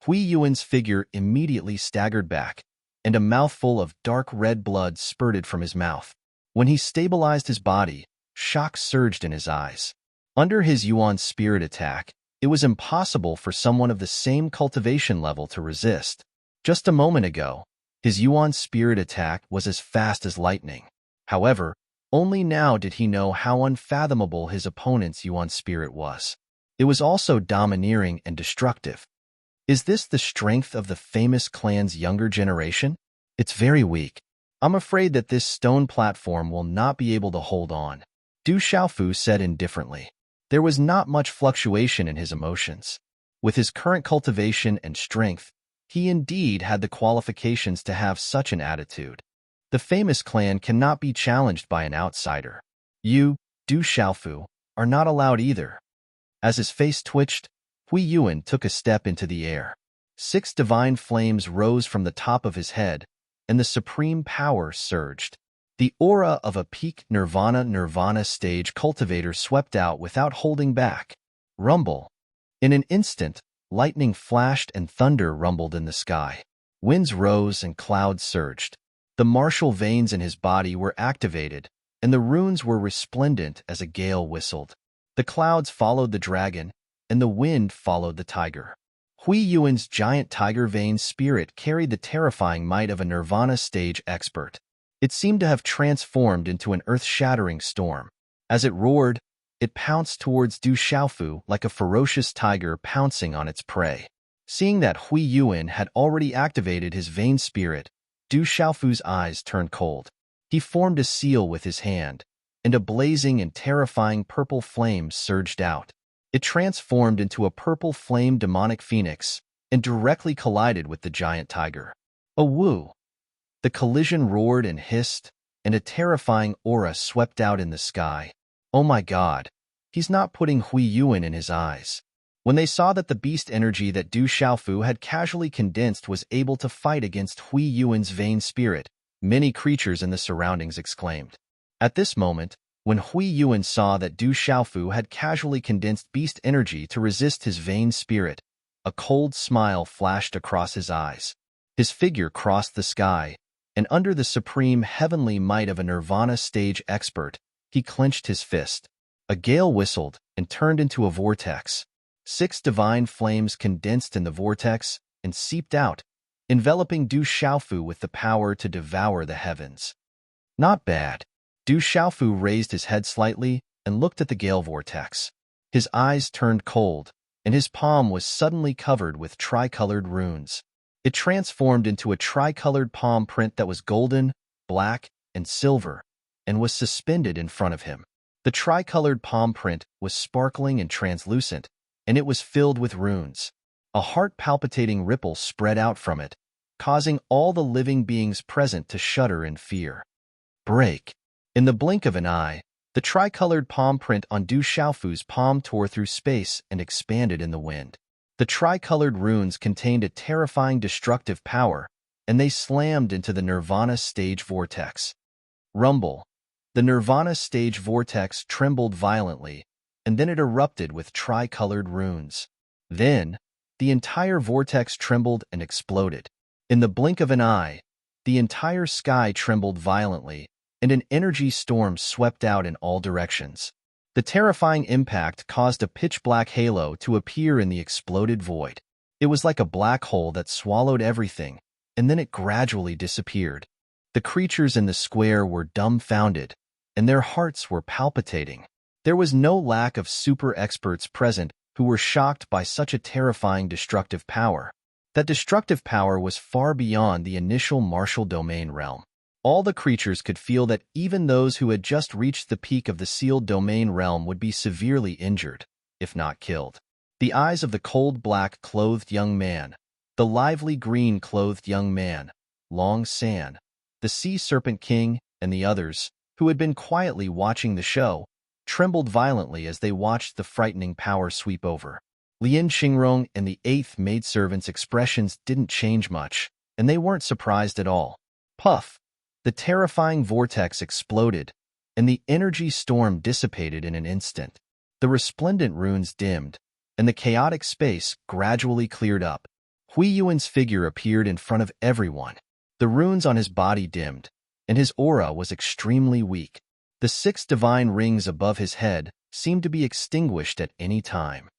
Hui Yuan's figure immediately staggered back, and a mouthful of dark red blood spurted from his mouth. When he stabilized his body, shock surged in his eyes. Under his Yuan spirit attack, it was impossible for someone of the same cultivation level to resist. Just a moment ago, his Yuan spirit attack was as fast as lightning. However, only now did he know how unfathomable his opponent's Yuan spirit was. It was also domineering and destructive. Is this the strength of the famous clan's younger generation? It's very weak. I'm afraid that this stone platform will not be able to hold on, Du Xiaofu said indifferently. There was not much fluctuation in his emotions. With his current cultivation and strength, he indeed had the qualifications to have such an attitude. The famous clan cannot be challenged by an outsider. You, Du Xiaofu, are not allowed either. As his face twitched, Hui Yuan took a step into the air. 6 divine flames rose from the top of his head, and the supreme power surged. The aura of a peak nirvana stage cultivator swept out without holding back. Rumble. In an instant, lightning flashed and thunder rumbled in the sky. Winds rose and clouds surged. The martial veins in his body were activated, and the runes were resplendent as a gale whistled. The clouds followed the dragon, and the wind followed the tiger. Hui Yuan's giant tiger vein spirit carried the terrifying might of a nirvana stage expert. It seemed to have transformed into an earth-shattering storm. As it roared, it pounced towards Du Xiaofu like a ferocious tiger pouncing on its prey. Seeing that Hui Yuan had already activated his vein spirit, Du Xiaofu's eyes turned cold. He formed a seal with his hand, and a blazing and terrifying purple flame surged out. It transformed into a purple flame demonic phoenix and directly collided with the giant tiger. A woo! The collision roared and hissed, and a terrifying aura swept out in the sky. Oh my god, he's not putting Hui Yuan in his eyes. When they saw that the beast energy that Du Xiaofu had casually condensed was able to fight against Hui Yuan's vain spirit, many creatures in the surroundings exclaimed. At this moment, when Hui Yuan saw that Du Xiaofu had casually condensed beast energy to resist his vain spirit, a cold smile flashed across his eyes. His figure crossed the sky, and under the supreme heavenly might of a nirvana stage expert, he clenched his fist. A gale whistled and turned into a vortex. 6 divine flames condensed in the vortex and seeped out, enveloping Du Xiaofu with the power to devour the heavens. Not bad. Du Xiaofu raised his head slightly and looked at the gale vortex. His eyes turned cold, and his palm was suddenly covered with tricolored runes. It transformed into a tricolored palm print that was golden, black, and silver, and was suspended in front of him. The tricolored palm print was sparkling and translucent, and it was filled with runes. A heart-palpitating ripple spread out from it, causing all the living beings present to shudder in fear. Break. In the blink of an eye, the tricolored palm print on Du Xiaofu's palm tore through space and expanded in the wind. The tricolored runes contained a terrifying destructive power, and they slammed into the Nirvana stage vortex. Rumble. The Nirvana stage vortex trembled violently, and then it erupted with tricolored runes. Then, the entire vortex trembled and exploded. In the blink of an eye, the entire sky trembled violently, and an energy storm swept out in all directions. The terrifying impact caused a pitch-black halo to appear in the exploded void. It was like a black hole that swallowed everything, and then it gradually disappeared. The creatures in the square were dumbfounded, and their hearts were palpitating. There was no lack of super experts present who were shocked by such a terrifying destructive power. That destructive power was far beyond the initial martial domain realm. All the creatures could feel that even those who had just reached the peak of the sealed domain realm would be severely injured, if not killed. The eyes of the cold black-clothed young man, the lively green-clothed young man, Long San, the Sea Serpent King, and the others, who had been quietly watching the show, trembled violently as they watched the frightening power sweep over. Lin Qingrong and the 8th maidservant's expressions didn't change much, and they weren't surprised at all. Puff! The terrifying vortex exploded, and the energy storm dissipated in an instant. The resplendent runes dimmed, and the chaotic space gradually cleared up. Hui Yuan's figure appeared in front of everyone. The runes on his body dimmed, and his aura was extremely weak. The 6 divine rings above his head seemed to be extinguished at any time.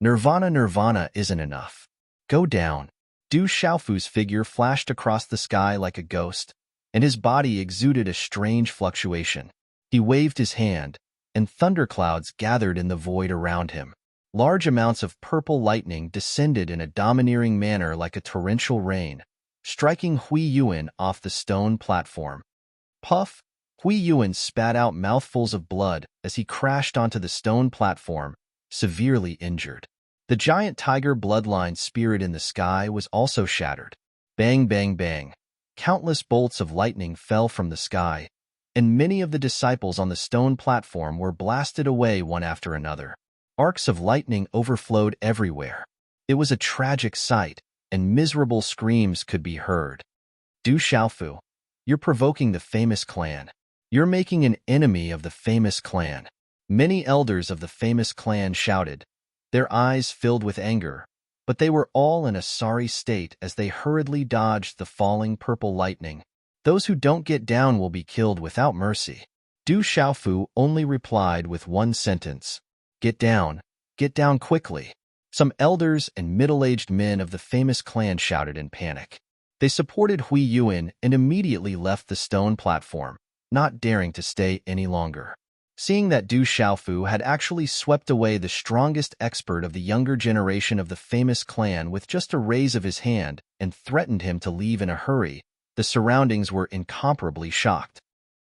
Nirvana isn't enough. Go down. Du Xiaofu's figure flashed across the sky like a ghost, and his body exuded a strange fluctuation. He waved his hand, and thunderclouds gathered in the void around him. Large amounts of purple lightning descended in a domineering manner like a torrential rain, striking Hui Yuan off the stone platform. Puff! Hui Yuan spat out mouthfuls of blood as he crashed onto the stone platform, severely injured. The giant tiger bloodline spirit in the sky was also shattered. Bang, bang, bang. Countless bolts of lightning fell from the sky, and many of the disciples on the stone platform were blasted away one after another. Arcs of lightning overflowed everywhere. It was a tragic sight, and miserable screams could be heard. Du Xiaofu, you're provoking the famous clan. You're making an enemy of the famous clan. Many elders of the famous clan shouted, their eyes filled with anger, but they were all in a sorry state as they hurriedly dodged the falling purple lightning. Those who don't get down will be killed without mercy. Du Xiaofu only replied with one sentence, get down quickly. Some elders and middle-aged men of the famous clan shouted in panic. They supported Hui Yuan and immediately left the stone platform, not daring to stay any longer. Seeing that Du Xiaofu had actually swept away the strongest expert of the younger generation of the famous clan with just a raise of his hand and threatened him to leave in a hurry, the surroundings were incomparably shocked.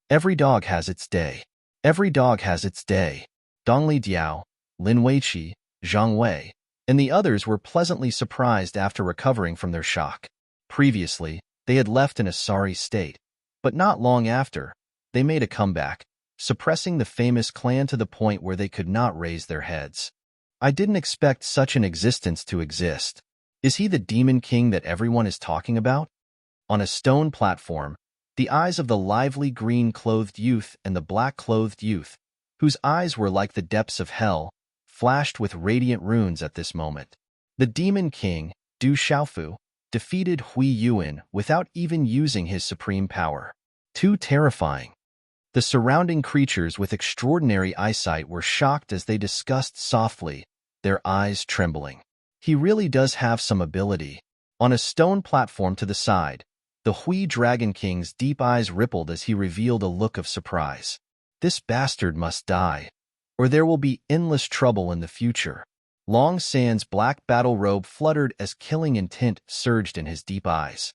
Every dog has its day. Every dog has its day. Dongli Diao, Lin Weiqi, Zhang Wei, and the others were pleasantly surprised after recovering from their shock. Previously, they had left in a sorry state, but not long after, they made a comeback, suppressing the famous clan to the point where they could not raise their heads. I didn't expect such an existence to exist. Is he the demon king that everyone is talking about? On a stone platform, the eyes of the lively green-clothed youth and the black-clothed youth, whose eyes were like the depths of hell, flashed with radiant runes at this moment. The demon king, Du Xiaofu, defeated Hui Yuan without even using his supreme power. Too terrifying. The surrounding creatures with extraordinary eyesight were shocked as they discussed softly, their eyes trembling. He really does have some ability. On a stone platform to the side, the Hui Dragon King's deep eyes rippled as he revealed a look of surprise. This bastard must die, or there will be endless trouble in the future. Long San's black battle robe fluttered as killing intent surged in his deep eyes.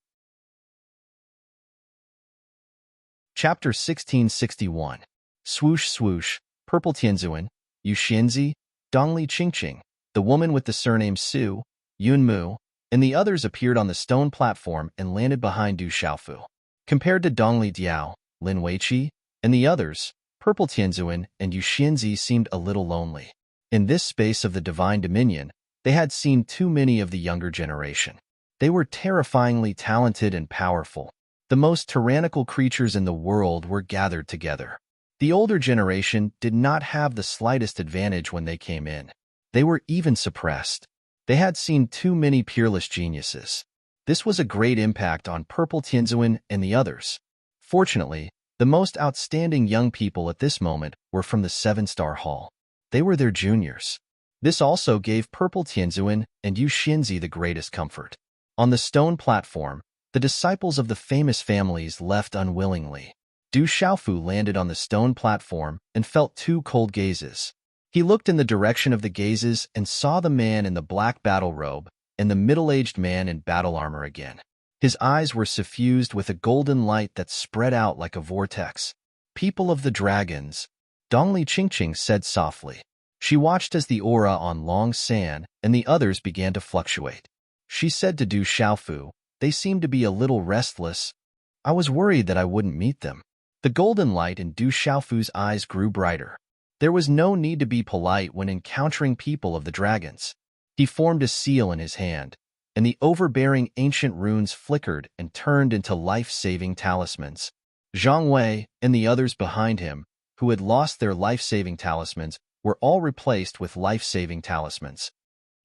Chapter 1661. Swoosh swoosh, Purple Tianzuan, Yu Xianzi, Dongli Qingqing, the woman with the surname Su, Yun Mu, and the others appeared on the stone platform and landed behind Du Xiaofu. Compared to Dongli Diao, Lin Weiqi, and the others, Purple Tianzuan and Yu Xianzi seemed a little lonely. In this space of the divine dominion, they had seen too many of the younger generation. They were terrifyingly talented and powerful. The most tyrannical creatures in the world were gathered together. The older generation did not have the slightest advantage when they came in. They were even suppressed. They had seen too many peerless geniuses. This was a great impact on Purple Tianzuan and the others. Fortunately, the most outstanding young people at this moment were from the 7-star hall. They were their juniors. This also gave Purple Tianzuan and Yu Xianzi the greatest comfort. On the stone platform, the disciples of the famous families left unwillingly. Du Xiaofu landed on the stone platform and felt 2 cold gazes. He looked in the direction of the gazes and saw the man in the black battle robe and the middle-aged man in battle armor again. His eyes were suffused with a golden light that spread out like a vortex. "People of the dragons," Dongli Qingqing said softly. She watched as the aura on Long San and the others began to fluctuate. She said to Du Xiaofu, "They seem to be a little restless. I was worried that I wouldn't meet them." The golden light in Du Xiaofu's eyes grew brighter. There was no need to be polite when encountering people of the dragons. He formed a seal in his hand, and the overbearing ancient runes flickered and turned into life-saving talismans. Zhang Wei and the others behind him, who had lost their life-saving talismans, were all replaced with life-saving talismans.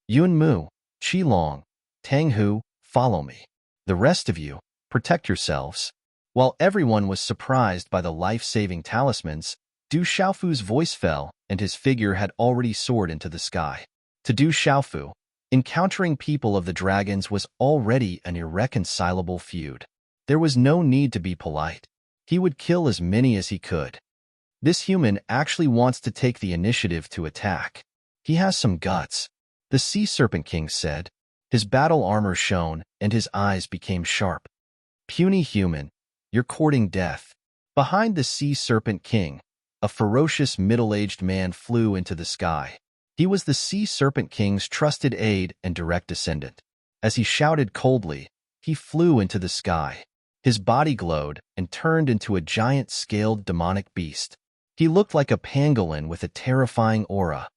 "Yun Mu, Qi Long, Tang Hu, follow me. The rest of you, protect yourselves." While everyone was surprised by the life-saving talismans, Du Xiaofu's voice fell and his figure had already soared into the sky. To Du Xiaofu, encountering people of the dragons was already an irreconcilable feud. There was no need to be polite. He would kill as many as he could. This human actually wants to take the initiative to attack. He has some guts, the Sea Serpent King said. His battle armor shone and his eyes became sharp. "Puny human, you're courting death." Behind the Sea Serpent King, a ferocious middle-aged man flew into the sky. He was the Sea Serpent King's trusted aide and direct descendant. As he shouted coldly, he flew into the sky. His body glowed and turned into a giant scaled demonic beast. He looked like a pangolin with a terrifying aura.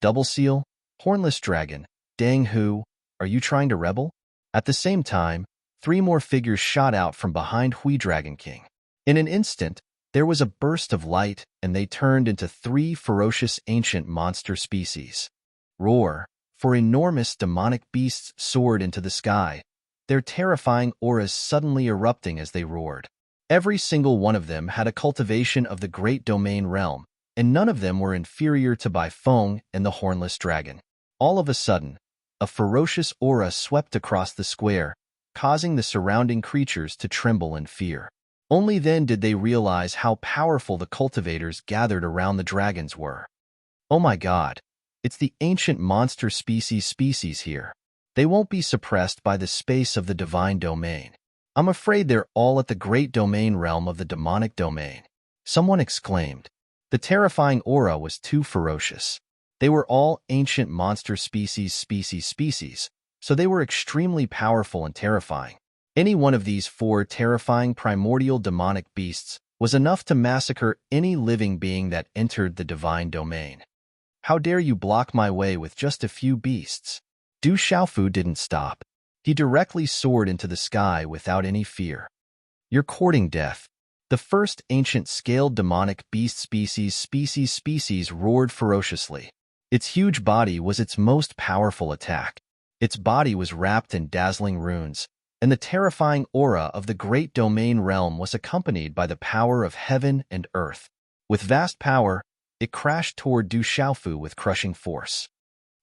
"Double Seal, Hornless Dragon, Dang Hu, are you trying to rebel?" At the same time, 3 more figures shot out from behind Hui Dragon King. In an instant, there was a burst of light and they turned into 3 ferocious ancient monster species. Roar, for enormous demonic beasts soared into the sky, their terrifying auras suddenly erupting as they roared. Every single one of them had a cultivation of the Great Domain Realm, and none of them were inferior to Bai Feng and the Hornless Dragon. All of a sudden, a ferocious aura swept across the square, causing the surrounding creatures to tremble in fear. Only then did they realize how powerful the cultivators gathered around the dragons were. "Oh my God, it's the ancient monster species here. They won't be suppressed by the space of the divine domain. I'm afraid they're all at the great domain realm of the demonic domain," someone exclaimed. The terrifying aura was too ferocious. They were all ancient monster species, so they were extremely powerful and terrifying. Any one of these 4 terrifying primordial demonic beasts was enough to massacre any living being that entered the divine domain. "How dare you block my way with just a few beasts?" Du Xiaofu didn't stop. He directly soared into the sky without any fear. "You're courting death." The first ancient scaled demonic beast species roared ferociously. Its huge body was its most powerful attack. Its body was wrapped in dazzling runes, and the terrifying aura of the great domain realm was accompanied by the power of heaven and earth. With vast power, it crashed toward Du Xiaofu with crushing force.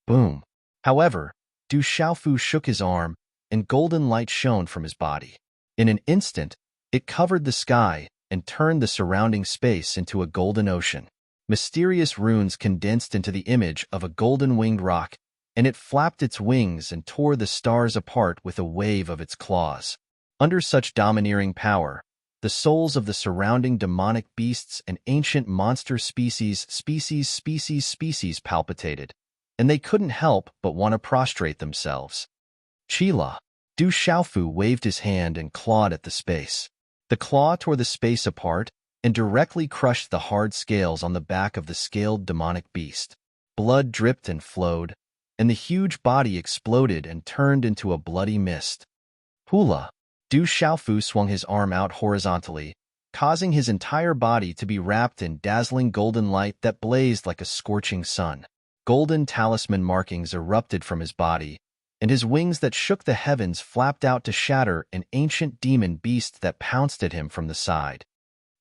Boom! However, Du Xiaofu shook his arm, and golden light shone from his body. In an instant, it covered the sky and turned the surrounding space into a golden ocean. Mysterious runes condensed into the image of a golden-winged rock, and it flapped its wings and tore the stars apart with a wave of its claws. Under such domineering power, the souls of the surrounding demonic beasts and ancient monster species palpitated, and they couldn't help but want to prostrate themselves. "Chila." Du Xiaofu waved his hand and clawed at the space. The claw tore the space apart and directly crushed the hard scales on the back of the scaled demonic beast. Blood dripped and flowed, and the huge body exploded and turned into a bloody mist. "Hula." Du Xiaofu swung his arm out horizontally, causing his entire body to be wrapped in dazzling golden light that blazed like a scorching sun. Golden talisman markings erupted from his body, and his wings that shook the heavens flapped out to shatter an ancient demon beast that pounced at him from the side.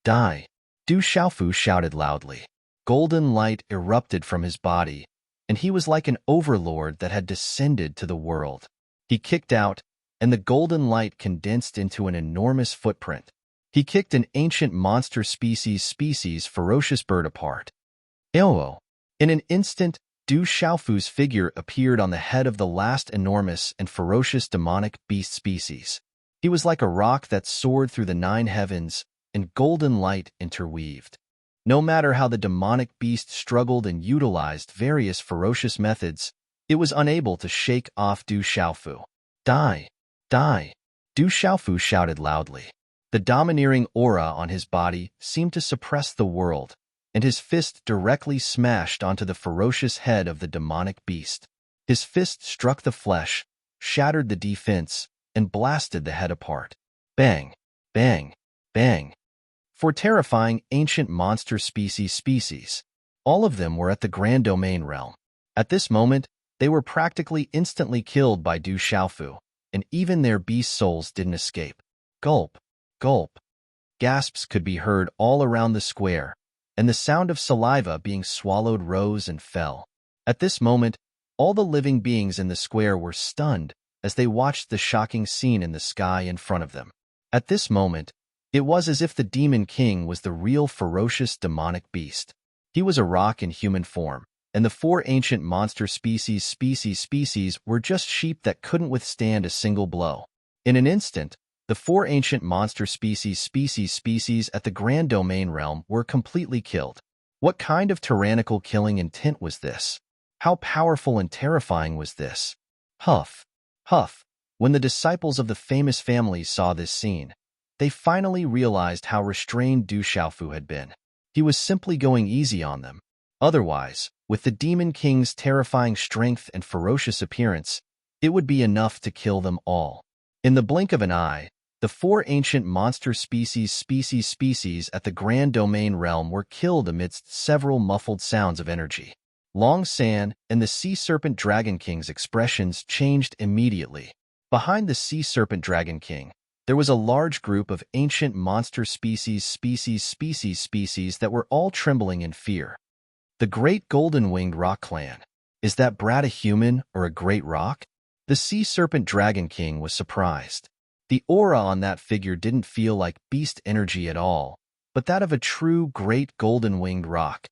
"Die!" Du Xiaofu shouted loudly. Golden light erupted from his body, and he was like an overlord that had descended to the world. He kicked out, and the golden light condensed into an enormous footprint. He kicked an ancient monster species ferocious bird apart. "Eowao!" In an instant, Du Xiaofu's figure appeared on the head of the last enormous and ferocious demonic beast species. He was like a rock that soared through the 9 heavens, and golden light interweaved. No matter how the demonic beast struggled and utilized various ferocious methods, it was unable to shake off Du Xiaofu. Die! Die! Du Xiaofu shouted loudly. The domineering aura on his body seemed to suppress the world, and his fist directly smashed onto the ferocious head of the demonic beast. His fist struck the flesh, shattered the defense, and blasted the head apart. Bang! Bang! Bang! For terrifying ancient monster species. All of them were at the Grand Domain realm. At this moment, they were practically instantly killed by Du Xiaofu, and even their beast souls didn't escape. Gulp! Gulp! Gasps could be heard all around the square, and the sound of saliva being swallowed rose and fell. At this moment, all the living beings in the square were stunned as they watched the shocking scene in the sky in front of them. At this moment, it was as if the Demon King was the real ferocious demonic beast. He was a rock in human form, and the 4 ancient monster species were just sheep that couldn't withstand a single blow. In an instant, the 4 ancient monster species at the Grand Domain realm were completely killed. What kind of tyrannical killing intent was this? How powerful and terrifying was this? Huff! Huff! When the disciples of the famous families saw this scene, they finally realized how restrained Du Xiaofu had been. He was simply going easy on them. Otherwise, with the Demon King's terrifying strength and ferocious appearance, it would be enough to kill them all. In the blink of an eye, the 4 ancient monster species at the Grand Domain realm were killed amidst several muffled sounds of energy. Long San and the Sea Serpent Dragon King's expressions changed immediately. Behind the Sea Serpent Dragon King, there was a large group of ancient monster species that were all trembling in fear. The Great Golden-Winged Rock Clan. Is that brat a human or a great rock? The Sea Serpent Dragon King was surprised. The aura on that figure didn't feel like beast energy at all, but that of a true great golden-winged rock.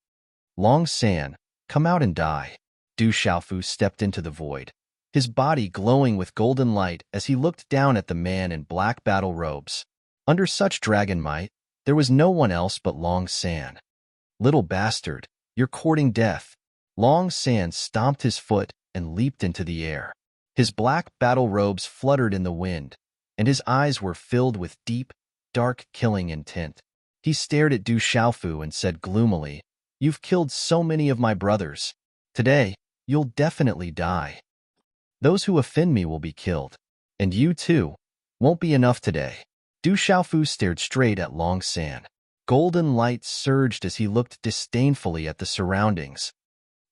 Long San, come out and die. Du Xiaofu stepped into the void, his body glowing with golden light as he looked down at the man in black battle robes. Under such dragon might, there was no one else but Long San. Little bastard, you're courting death. Long San stomped his foot and leaped into the air. His black battle robes fluttered in the wind, and his eyes were filled with deep, dark killing intent. He stared at Du Xiaofu and said gloomily, "You've killed so many of my brothers. Today, you'll definitely die. Those who offend me will be killed. And you, too, won't be enough today." Du Xiaofu stared straight at Long San. Golden light surged as he looked disdainfully at the surroundings.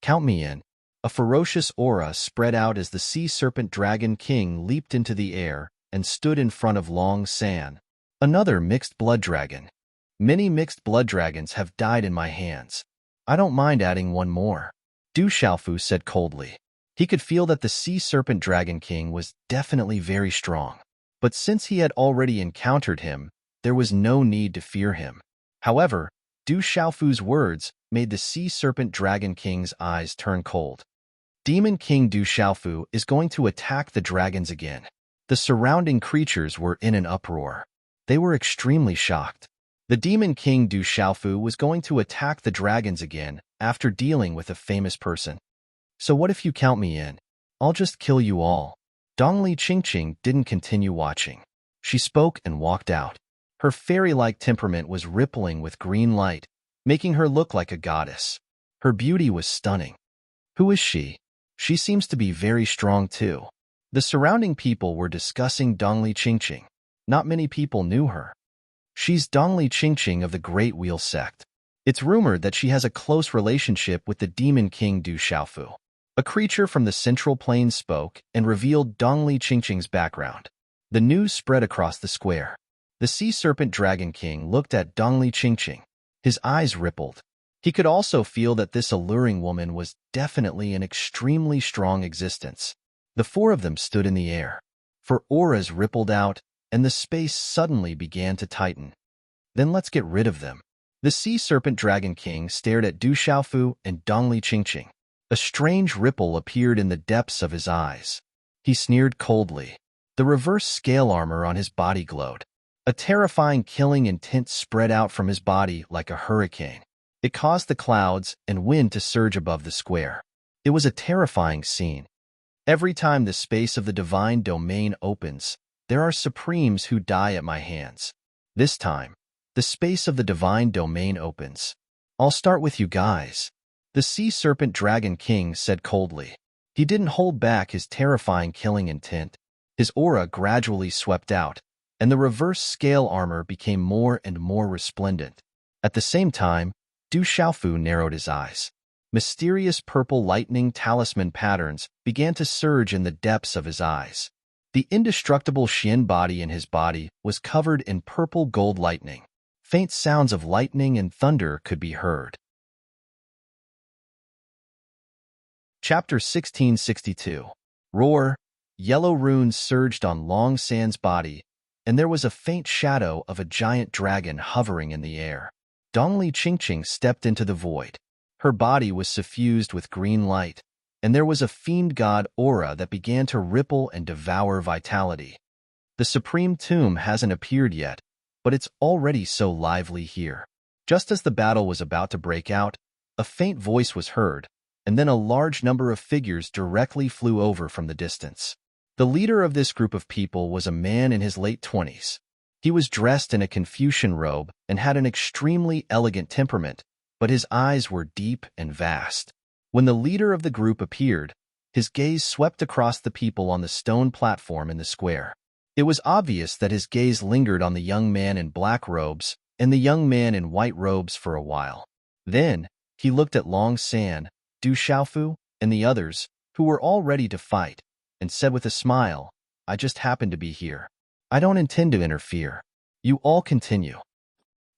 "Count me in." A ferocious aura spread out as the Sea Serpent Dragon King leaped into the air and stood in front of Long San. "Another mixed blood dragon. Many mixed blood dragons have died in my hands. I don't mind adding one more," Du Xiaofu said coldly. He could feel that the Sea Serpent Dragon King was definitely very strong. But since he had already encountered him, there was no need to fear him. However, Du Xiaofu's words made the Sea Serpent Dragon King's eyes turn cold. Demon King Du Xiaofu is going to attack the dragons again. The surrounding creatures were in an uproar. They were extremely shocked. The Demon King Du Xiaofu was going to attack the dragons again after dealing with a famous person. "So what if you count me in? I'll just kill you all." Dongli Qingqing didn't continue watching. She spoke and walked out. Her fairy-like temperament was rippling with green light, making her look like a goddess. Her beauty was stunning. Who is she? She seems to be very strong too. The surrounding people were discussing Dongli Qingqing. Not many people knew her. She's Dongli Qingqing of the Great Wheel sect. It's rumored that she has a close relationship with the Demon King Du Xiaofu. A creature from the Central Plains spoke and revealed Dongli Qingqing's background. The news spread across the square. The Sea Serpent Dragon King looked at Dongli Qingqing. His eyes rippled. He could also feel that this alluring woman was definitely an extremely strong existence. The 4 of them stood in the air, for auras rippled out, and the space suddenly began to tighten. "Then let's get rid of them." The sea serpent dragon king stared at Du Xiaofu and Dongli Qingqing. A strange ripple appeared in the depths of his eyes. He sneered coldly. The reverse scale armor on his body glowed. A terrifying killing intent spread out from his body like a hurricane. It caused the clouds and wind to surge above the square. It was a terrifying scene. Every time the space of the divine domain opens, there are supremes who die at my hands. This time, the space of the divine domain opens. I'll start with you guys. The sea serpent dragon king said coldly. He didn't hold back his terrifying killing intent. His aura gradually swept out, and the reverse scale armor became more and more resplendent. At the same time, Du Xiaofu narrowed his eyes. Mysterious purple lightning talisman patterns began to surge in the depths of his eyes. The indestructible Xian body in his body was covered in purple gold lightning. Faint sounds of lightning and thunder could be heard. Chapter 1662. Roar. Yellow runes surged on Long San's body, and there was a faint shadow of a giant dragon hovering in the air. Dongli Qingqing stepped into the void. Her body was suffused with green light, and there was a fiend god aura that began to ripple and devour vitality. The supreme tomb hasn't appeared yet, but it's already so lively here. Just as the battle was about to break out, a faint voice was heard, and then a large number of figures directly flew over from the distance. The leader of this group of people was a man in his late 20s. He was dressed in a Confucian robe and had an extremely elegant temperament, but his eyes were deep and vast. When the leader of the group appeared, his gaze swept across the people on the stone platform in the square. It was obvious that his gaze lingered on the young man in black robes and the young man in white robes for a while. Then, he looked at Long San, Du Xiaofu, and the others, who were all ready to fight, and said with a smile, "I just happened to be here. I don't intend to interfere. You all continue."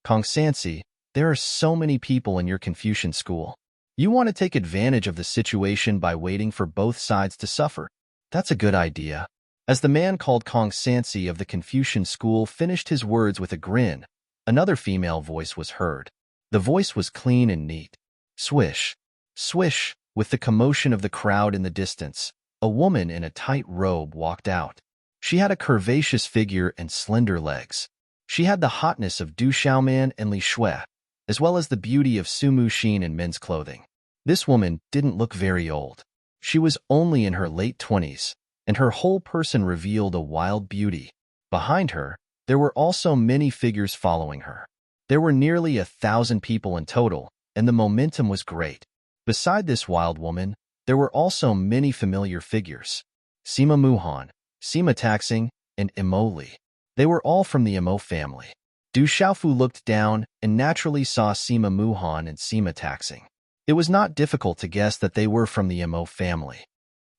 Constancy, there are so many people in your Confucian school. You want to take advantage of the situation by waiting for both sides to suffer. That's a good idea. As the man called Constancy of the Confucian school finished his words with a grin, another female voice was heard. The voice was clean and neat. Swish, swish, with the commotion of the crowd in the distance, a woman in a tight robe walked out. She had a curvaceous figure and slender legs. She had the hotness of Du Xiaoman and Li Shui, as well as the beauty of Sumu Xin in men's clothing. This woman didn't look very old. She was only in her late 20s, and her whole person revealed a wild beauty. Behind her, there were also many figures following her. There were nearly 1,000 people in total, and the momentum was great. Beside this wild woman, there were also many familiar figures. Sima Muhan, Sima Taxing, and Imo Li. They were all from the Imo family. Du Xiaofu looked down and naturally saw Sima Muhan and Sima Taxing. It was not difficult to guess that they were from the Imo family.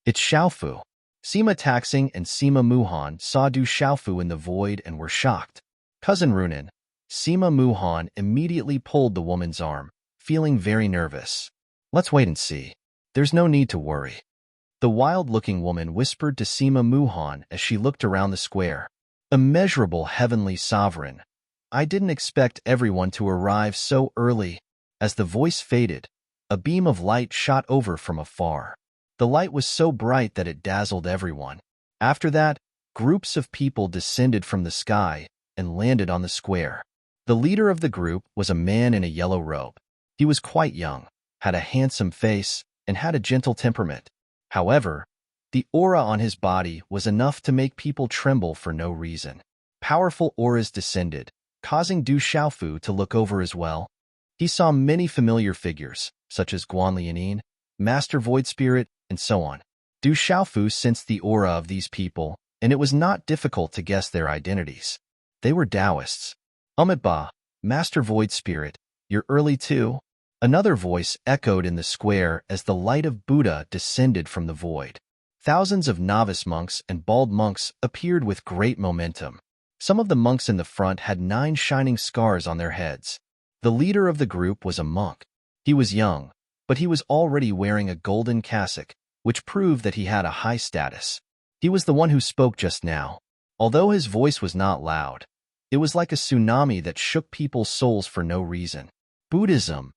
It's Xiaofu. Sima Taxing and Sima Muhan saw Du Xiaofu in the void and were shocked. Cousin Runan, Sima Muhan immediately pulled the woman's arm, feeling very nervous. Let's wait and see. There's no need to worry. The wild-looking woman whispered to Sima Muhan as she looked around the square. Immeasurable heavenly sovereign. I didn't expect everyone to arrive so early. As the voice faded, a beam of light shot over from afar. The light was so bright that it dazzled everyone. After that, groups of people descended from the sky and landed on the square. The leader of the group was a man in a yellow robe. He was quite young, had a handsome face, and had a gentle temperament. However, the aura on his body was enough to make people tremble for no reason. Powerful auras descended, causing Du Xiaofu to look over as well. He saw many familiar figures, such as Guan Lianin, Master Void Spirit, and so on. Du Xiaofu sensed the aura of these people, and it was not difficult to guess their identities. They were Taoists. Ba, Master Void Spirit, you're early too? Another voice echoed in the square as the light of Buddha descended from the void. Thousands of novice monks and bald monks appeared with great momentum. Some of the monks in the front had 9 shining scars on their heads. The leader of the group was a monk. He was young, but he was already wearing a golden cassock, which proved that he had a high status. He was the one who spoke just now. Although his voice was not loud, It was like a tsunami that shook people's souls for no reason. Buddhism.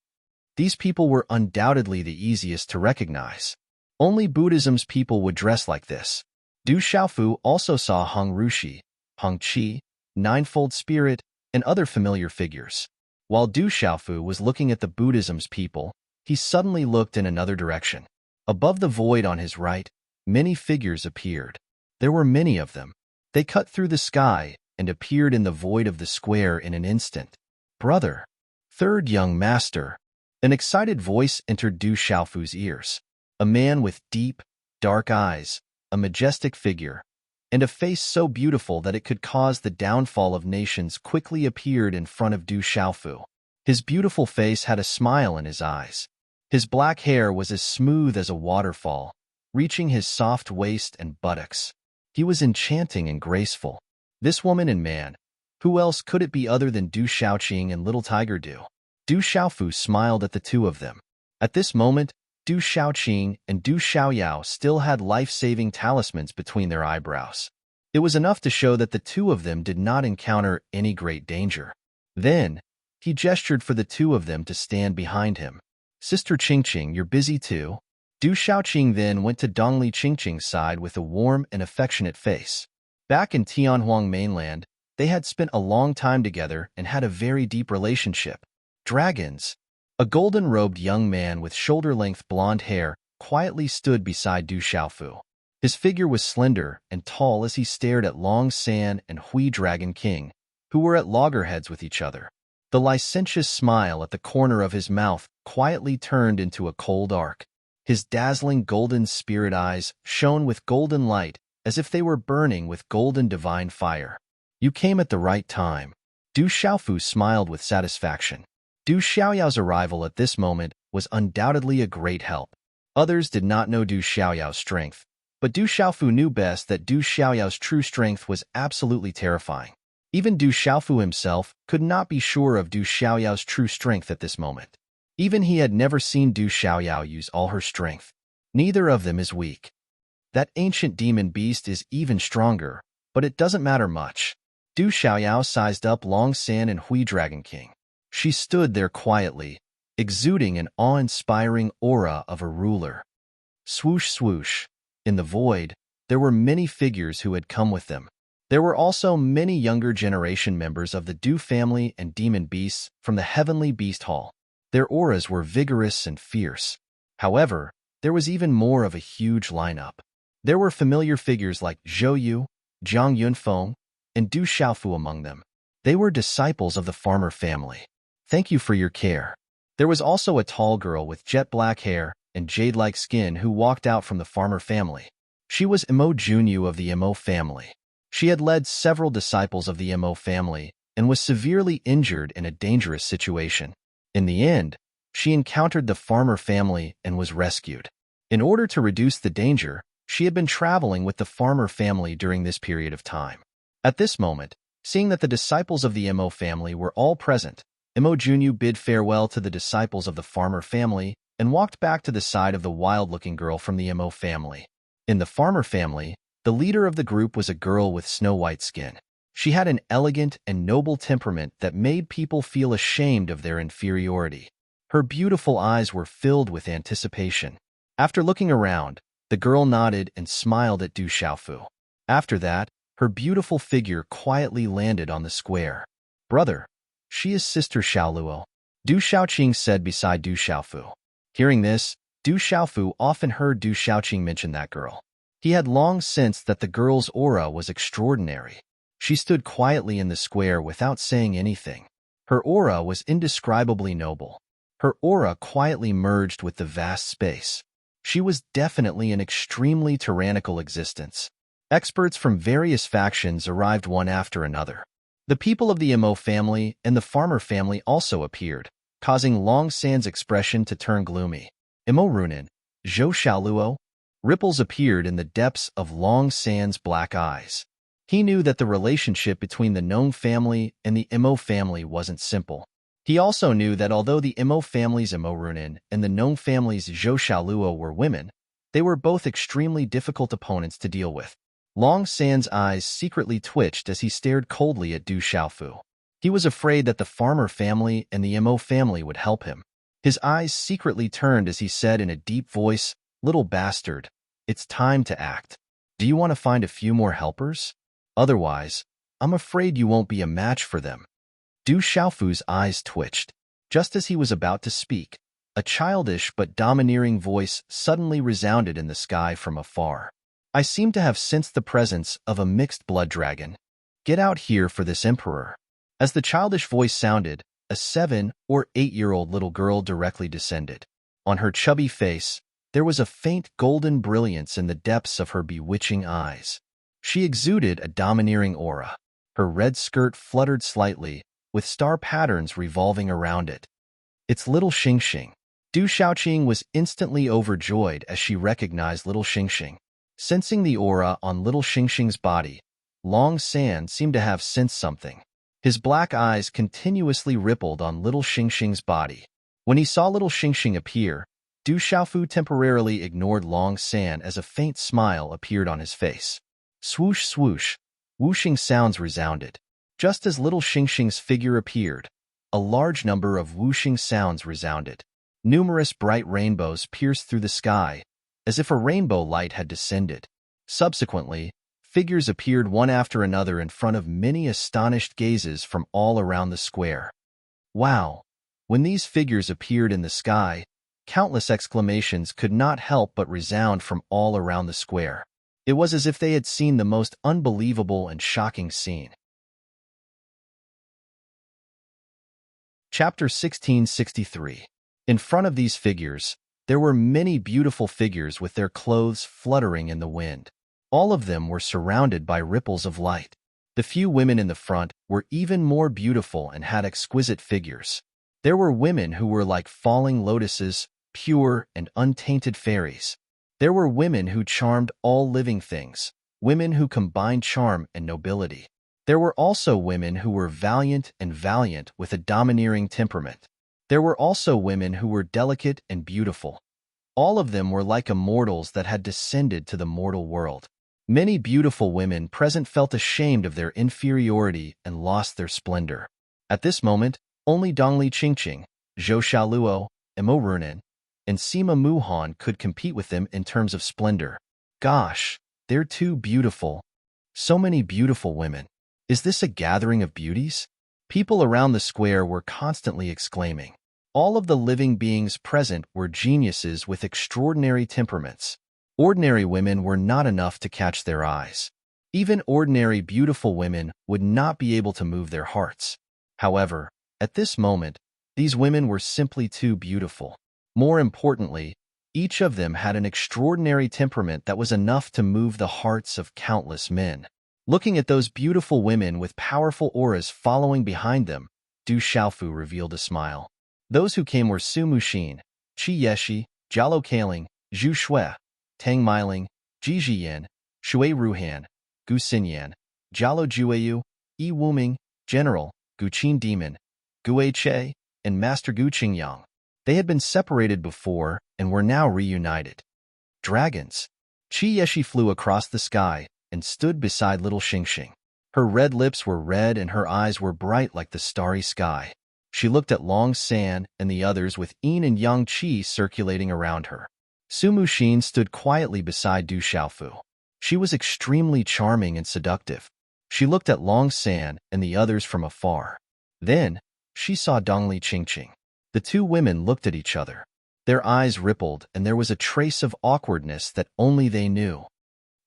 These people were undoubtedly the easiest to recognize. Only Buddhism's people would dress like this. Du Xiaofu also saw Heng Rushi, Heng Qi, Ninefold Spirit, and other familiar figures. While Du Xiaofu was looking at the Buddhism's people, he suddenly looked in another direction. Above the void on his right, many figures appeared. There were many of them. They cut through the sky and appeared in the void of the square in an instant. Brother, third young master. An excited voice entered Du Xiaofu's ears. A man with deep, dark eyes, a majestic figure, and a face so beautiful that it could cause the downfall of nations quickly appeared in front of Du Xiaofu. His beautiful face had a smile in his eyes. His black hair was as smooth as a waterfall, reaching his soft waist and buttocks. He was enchanting and graceful. This woman and man, who else could it be other than Du Xiaoqing and little Tiger Du? Du Xiaofu smiled at the two of them. At this moment, Du Xiaoqing and Du Xiaoyao still had life-saving talismans between their eyebrows. It was enough to show that the two of them did not encounter any great danger. Then, he gestured for the two of them to stand behind him. Sister Qingqing, you're busy too? Du Xiaoqing then went to Dongli Qingqing's side with a warm and affectionate face. Back in Tianhuang mainland, they had spent a long time together and had a very deep relationship. Dragons. A golden-robed young man with shoulder-length blonde hair quietly stood beside Du Xiaofu. His figure was slender and tall as he stared at Long San and Hui Dragon King, who were at loggerheads with each other. The licentious smile at the corner of his mouth quietly turned into a cold arc. His dazzling golden spirit eyes shone with golden light as if they were burning with golden divine fire. You came at the right time. Du Xiaofu smiled with satisfaction. Du Xiaoyao's arrival at this moment was undoubtedly a great help. Others did not know Du Xiaoyao's strength, but Du Xiaofu knew best that Du Xiaoyao's true strength was absolutely terrifying. Even Du Xiaofu himself could not be sure of Du Xiaoyao's true strength at this moment. Even he had never seen Du Xiaoyao use all her strength. Neither of them is weak. That ancient demon beast is even stronger, but it doesn't matter much. Du Xiaoyao sized up Long San and Hui Dragon King. She stood there quietly, exuding an awe-inspiring aura of a ruler. Swoosh, swoosh. In the void, there were many figures who had come with them. There were also many younger generation members of the Du family and demon beasts from the Heavenly Beast Hall. Their auras were vigorous and fierce. However, there was even more of a huge lineup. There were familiar figures like Zhou Yu, Jiang Yunfeng, and Du Xiaofu among them. They were disciples of the farmer family. Thank you for your care. There was also a tall girl with jet black hair and jade-like skin who walked out from the farmer family. She was Imo Junyu of the Imo family. She had led several disciples of the Imo family and was severely injured in a dangerous situation. In the end, she encountered the farmer family and was rescued. In order to reduce the danger, she had been traveling with the farmer family during this period of time. At this moment, seeing that the disciples of the Imo family were all present, Imo Junyu bid farewell to the disciples of the farmer family and walked back to the side of the wild-looking girl from the Imo family. In the farmer family, the leader of the group was a girl with snow-white skin. She had an elegant and noble temperament that made people feel ashamed of their inferiority. Her beautiful eyes were filled with anticipation. After looking around, the girl nodded and smiled at Du Xiaofu. After that, her beautiful figure quietly landed on the square. Brother, she is Sister Xiaoluo, Du Xiaoqing said beside Du Xiaofu. Hearing this, Du Xiaofu often heard Du Xiaoqing mention that girl. He had long sensed that the girl's aura was extraordinary. She stood quietly in the square without saying anything. Her aura was indescribably noble. Her aura quietly merged with the vast space. She was definitely an extremely tyrannical existence. Experts from various factions arrived one after another. The people of the Imo family and the farmer family also appeared, causing Long San's expression to turn gloomy. Imo Runin, Zhou Xiaoluo. Ripples appeared in the depths of Long San's black eyes. He knew that the relationship between the Nong family and the Imo family wasn't simple. He also knew that although the Imo family's Imo Runin and the Nong family's Zhou Xiaoluo were women, they were both extremely difficult opponents to deal with. Long San's eyes secretly twitched as he stared coldly at Du Xiaofu. He was afraid that the farmer family and the Mo family would help him. His eyes secretly turned as he said in a deep voice, "Little bastard, it's time to act. Do you want to find a few more helpers? Otherwise, I'm afraid you won't be a match for them." Du Xiaofu's eyes twitched. Just as he was about to speak, a childish but domineering voice suddenly resounded in the sky from afar. "I seem to have sensed the presence of a mixed blood dragon. Get out here for this emperor." As the childish voice sounded, a 7 or 8-year-old little girl directly descended. On her chubby face, there was a faint golden brilliance in the depths of her bewitching eyes. She exuded a domineering aura. Her red skirt fluttered slightly, with star patterns revolving around it. "It's little Xingxing." Du Xiaoqing was instantly overjoyed as she recognized little Xingxing. Sensing the aura on little Xingxing's body, Long San seemed to have sensed something. His black eyes continuously rippled on little Xingxing's body. When he saw little Xingxing appear, Du Xiaofu temporarily ignored Long San as a faint smile appeared on his face. Swoosh swoosh, whooshing sounds resounded. Just as little Xingxing's figure appeared, a large number of whooshing sounds resounded. Numerous bright rainbows pierced through the sky, as if a rainbow light had descended. Subsequently, figures appeared one after another in front of many astonished gazes from all around the square. "Wow!" When these figures appeared in the sky, countless exclamations could not help but resound from all around the square. It was as if they had seen the most unbelievable and shocking scene. Chapter 1663. In front of these figures, there were many beautiful figures with their clothes fluttering in the wind. All of them were surrounded by ripples of light. The few women in the front were even more beautiful and had exquisite figures. There were women who were like falling lotuses, pure and untainted fairies. There were women who charmed all living things, women who combined charm and nobility. There were also women who were valiant with a domineering temperament. There were also women who were delicate and beautiful. All of them were like immortals that had descended to the mortal world. Many beautiful women present felt ashamed of their inferiority and lost their splendor. At this moment, only Dongli Qingqing, Zhou Xiaoluo, Mo Runan, and Sima Muhan could compete with them in terms of splendor. Gosh, they're too beautiful. So many beautiful women. Is this a gathering of beauties? People around the square were constantly exclaiming. All of the living beings present were geniuses with extraordinary temperaments. Ordinary women were not enough to catch their eyes. Even ordinary beautiful women would not be able to move their hearts. However, at this moment, these women were simply too beautiful. More importantly, each of them had an extraordinary temperament that was enough to move the hearts of countless men. Looking at those beautiful women with powerful auras following behind them, Du Xiaofu revealed a smile. Those who came were Su Muxin, Qi Yeshi, Jialo Kaling, Zhu Shui, Tang Miling, Ji Jiyan, Shui Ruhan, Gu Xinyan, Jialo Jueyu, Yi Wuming, General, Gu Qin Demon, Gu Che, and Master Gu Qingyang. They had been separated before and were now reunited. Dragons. Qi Yeshi flew across the sky and stood beside little Xingxing. Her red lips were red and her eyes were bright like the starry sky. She looked at Long San and the others with yin and yang qi circulating around her. Su Muxin stood quietly beside Du Xiaofu. She was extremely charming and seductive. She looked at Long San and the others from afar. Then, she saw Dongli Qingqing. The two women looked at each other. Their eyes rippled and there was a trace of awkwardness that only they knew.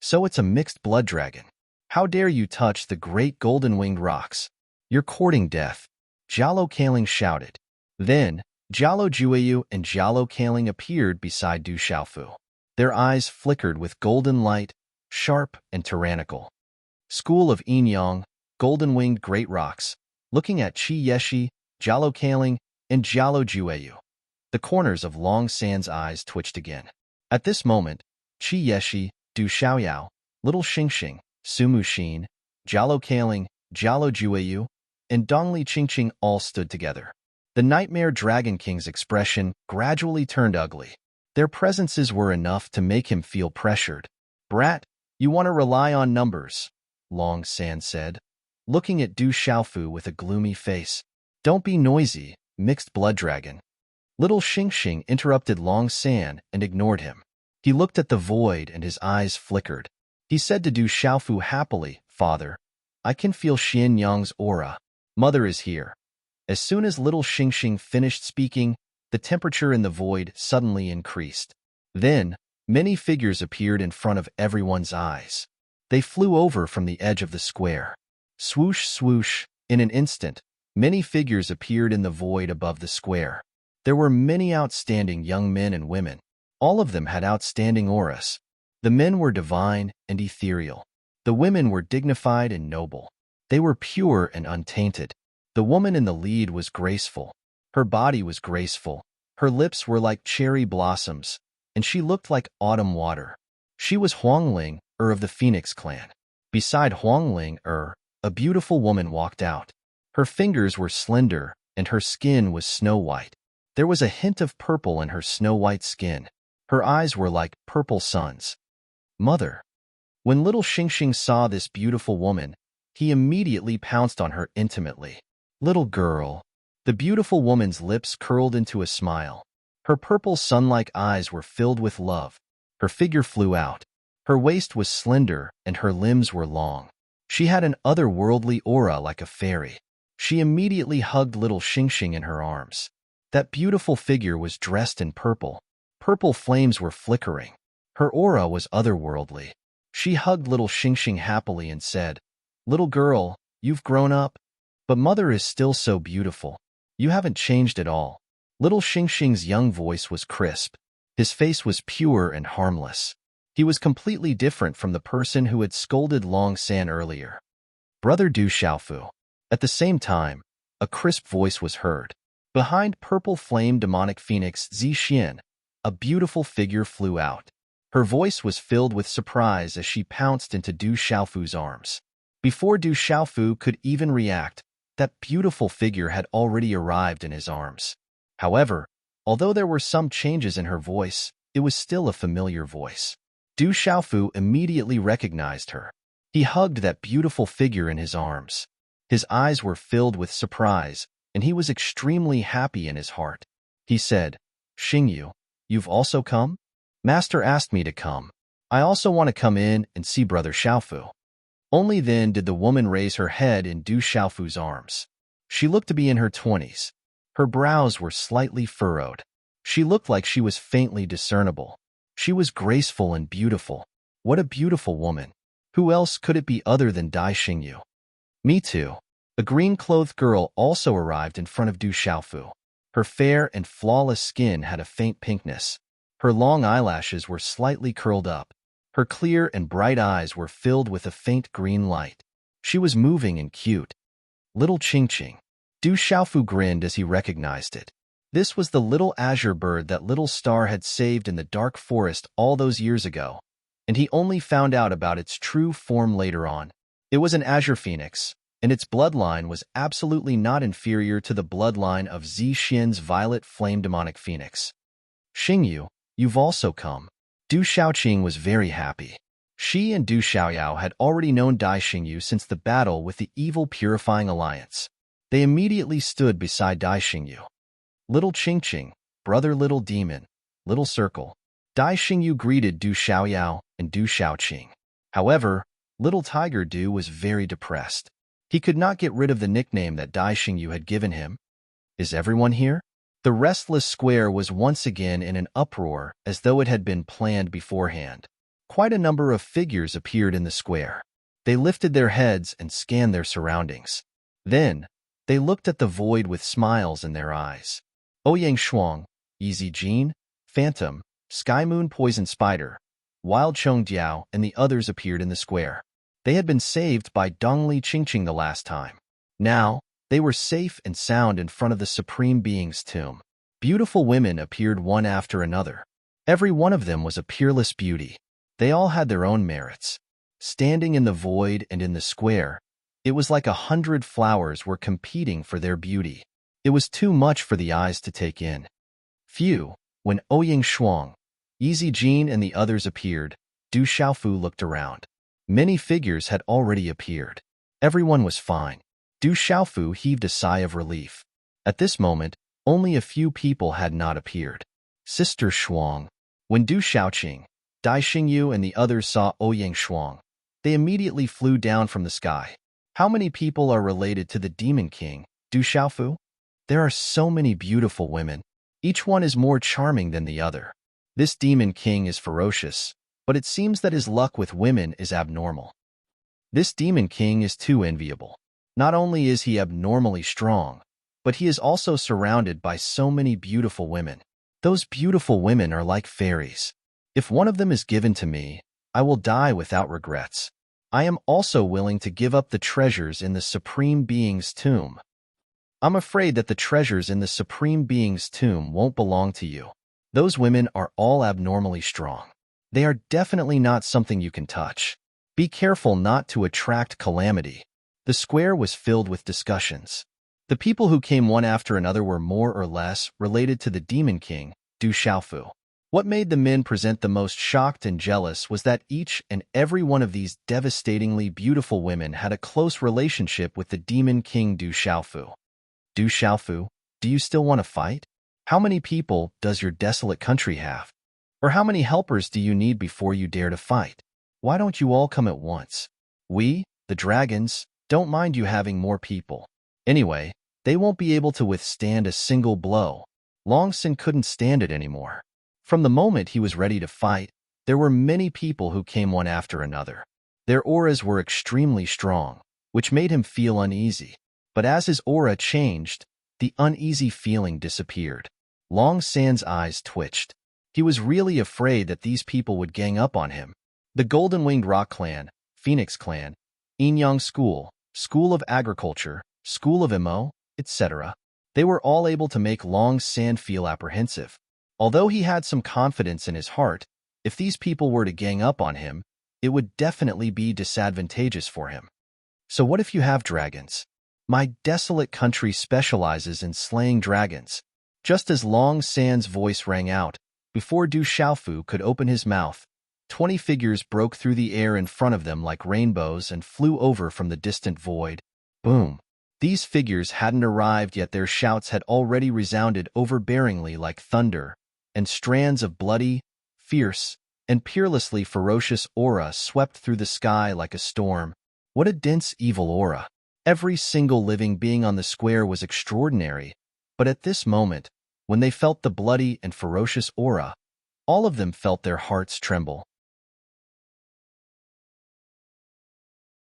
So it's a mixed blood dragon. How dare you touch the great golden-winged rocks? You're courting death. Jialo Kaling shouted. Then, Jialo Jueyu and Jialo Kaling appeared beside Du Xiaofu. Their eyes flickered with golden light, sharp and tyrannical. School of Yin Yang, golden-winged great rocks, looking at Qi Yeshi, Jialo Kaling, and Jialo Jueyu. The corners of Long San's eyes twitched again. At this moment, Qi Yeshi, Du Xiaoyao, little Xingxing, Su Muxin, Jialo Kaling, Jialo Jueyu, and Dongli Qingqing all stood together. The Nightmare Dragon King's expression gradually turned ugly. Their presences were enough to make him feel pressured. Brat, You want to rely on numbers, Long San said, looking at Du Xiaofu with a gloomy face. Don't be noisy, mixed blood dragon. Little Xingxing interrupted Long San and ignored him. He looked at the void and his eyes flickered. He said to Du Xiaofu happily, Father, I can feel Xian Yang's aura. Mother is here. As soon as little Xingxing finished speaking, the temperature in the void suddenly increased. Then, many figures appeared in front of everyone's eyes. They flew over from the edge of the square. Swoosh, swoosh, in an instant, many figures appeared in the void above the square. There were many outstanding young men and women. All of them had outstanding auras. The men were divine and ethereal. The women were dignified and noble. They were pure and untainted. The woman in the lead was graceful. Her body was graceful. Her lips were like cherry blossoms, and she looked like autumn water. She was Huangling, of the Phoenix clan. Beside Huangling, a beautiful woman walked out. Her fingers were slender, and her skin was snow-white. There was a hint of purple in her snow-white skin. Her eyes were like purple suns. Mother. When little Xingxing saw this beautiful woman, he immediately pounced on her intimately. Little girl. The beautiful woman's lips curled into a smile. Her purple sun-like eyes were filled with love. Her figure flew out. Her waist was slender, and her limbs were long. She had an otherworldly aura like a fairy. She immediately hugged little Xingxing in her arms. That beautiful figure was dressed in purple. Purple flames were flickering. Her aura was otherworldly. She hugged little Xingxing happily and said, Little girl, you've grown up. But mother is still so beautiful. You haven't changed at all. Little Xingxing's young voice was crisp. His face was pure and harmless. He was completely different from the person who had scolded Long San earlier. Brother Du Xiaofu. At the same time, a crisp voice was heard. Behind purple flame demonic phoenix Zi Xian, a beautiful figure flew out. Her voice was filled with surprise as she pounced into Du Xiaofu's arms. Before Du Xiaofu could even react, that beautiful figure had already arrived in his arms. However, although there were some changes in her voice, it was still a familiar voice. Du Xiaofu immediately recognized her. He hugged that beautiful figure in his arms. His eyes were filled with surprise, and he was extremely happy in his heart. He said, Xingyu, you've also come? Master asked me to come. I also want to come in and see Brother Xiaofu. Only then did the woman raise her head in Du Xiaofu's arms. She looked to be in her 20s. Her brows were slightly furrowed. She looked like she was faintly discernible. She was graceful and beautiful. What a beautiful woman. Who else could it be other than Dai Xingyu? Me too. A green-clothed girl also arrived in front of Du Xiaofu. Her fair and flawless skin had a faint pinkness. Her long eyelashes were slightly curled up. Her clear and bright eyes were filled with a faint green light. She was moving and cute. Little Qingqing. Du Xiaofu grinned as he recognized it. This was the little azure bird that Little Star had saved in the dark forest all those years ago, and he only found out about its true form later on. It was an azure phoenix, and its bloodline was absolutely not inferior to the bloodline of Zi Xian's violet flame demonic phoenix. Xingyu, you've also come. Du Xiaoqing was very happy. She and Du Xiaoyao had already known Dai Xingyu since the battle with the evil purifying alliance. They immediately stood beside Dai Xingyu. Little Qingqing, brother little demon, little circle. Dai Xingyu greeted Du Xiaoyao and Du Xiaoqing. However, little Tiger Du was very depressed. He could not get rid of the nickname that Dai Xingyu had given him. Is everyone here? The restless square was once again in an uproar as though it had been planned beforehand. Quite a number of figures appeared in the square. They lifted their heads and scanned their surroundings. Then, they looked at the void with smiles in their eyes. Ouyang Shuang, Easy Jean, Phantom, Sky Moon Poison Spider, Wild Chong Diao, and the others appeared in the square. They had been saved by Dongli Qingqing the last time. Now, they were safe and sound in front of the Supreme Being's tomb. Beautiful women appeared one after another. Every one of them was a peerless beauty. They all had their own merits. Standing in the void and in the square, it was like 100 flowers were competing for their beauty. It was too much for the eyes to take in. When Ouyang Shuang, Easy Jean and the others appeared, Du Xiaofu looked around. Many figures had already appeared. Everyone was fine. Du Xiaofu heaved a sigh of relief. At this moment, only a few people had not appeared. Sister Shuang. When Du Xiaoqing, Dai Xingyu and the others saw Ouyang Shuang, they immediately flew down from the sky. How many people are related to the Demon King, Du Xiaofu? There are so many beautiful women. Each one is more charming than the other. This Demon King is ferocious, but it seems that his luck with women is abnormal. This Demon King is too enviable. Not only is he abnormally strong, but he is also surrounded by so many beautiful women. Those beautiful women are like fairies. If one of them is given to me, I will die without regrets. I am also willing to give up the treasures in the Supreme Being's tomb. I'm afraid that the treasures in the Supreme Being's tomb won't belong to you. Those women are all abnormally strong. They are definitely not something you can touch. Be careful not to attract calamity. The square was filled with discussions. The people who came one after another were more or less related to the Demon King, Du Xiaofu. What made the men present the most shocked and jealous was that each and every one of these devastatingly beautiful women had a close relationship with the Demon King Du Xiaofu. Du Xiaofu, do you still want to fight? How many people does your desolate country have? Or how many helpers do you need before you dare to fight? Why don't you all come at once? We, the dragons, don't mind you having more people. Anyway, they won't be able to withstand a single blow. Long Sin couldn't stand it anymore. From the moment he was ready to fight, there were many people who came one after another. Their auras were extremely strong, which made him feel uneasy. But as his aura changed, the uneasy feeling disappeared. Long San's eyes twitched. He was really afraid that these people would gang up on him. The Golden-Winged Rock Clan, Phoenix Clan, Inyang School, School of Agriculture, School of Mo, etc. They were all able to make Long San feel apprehensive. Although he had some confidence in his heart, if these people were to gang up on him, it would definitely be disadvantageous for him. So what if you have dragons? My desolate country specializes in slaying dragons. Just as Long San's voice rang out, before Du Xiaofu could open his mouth, 20 figures broke through the air in front of them like rainbows and flew over from the distant void. Boom! These figures hadn't arrived yet their shouts had already resounded overbearingly like thunder, and strands of bloody, fierce, and peerlessly ferocious aura swept through the sky like a storm. What a dense evil aura! Every single living being on the square was extraordinary, but at this moment, when they felt the bloody and ferocious aura, all of them felt their hearts tremble.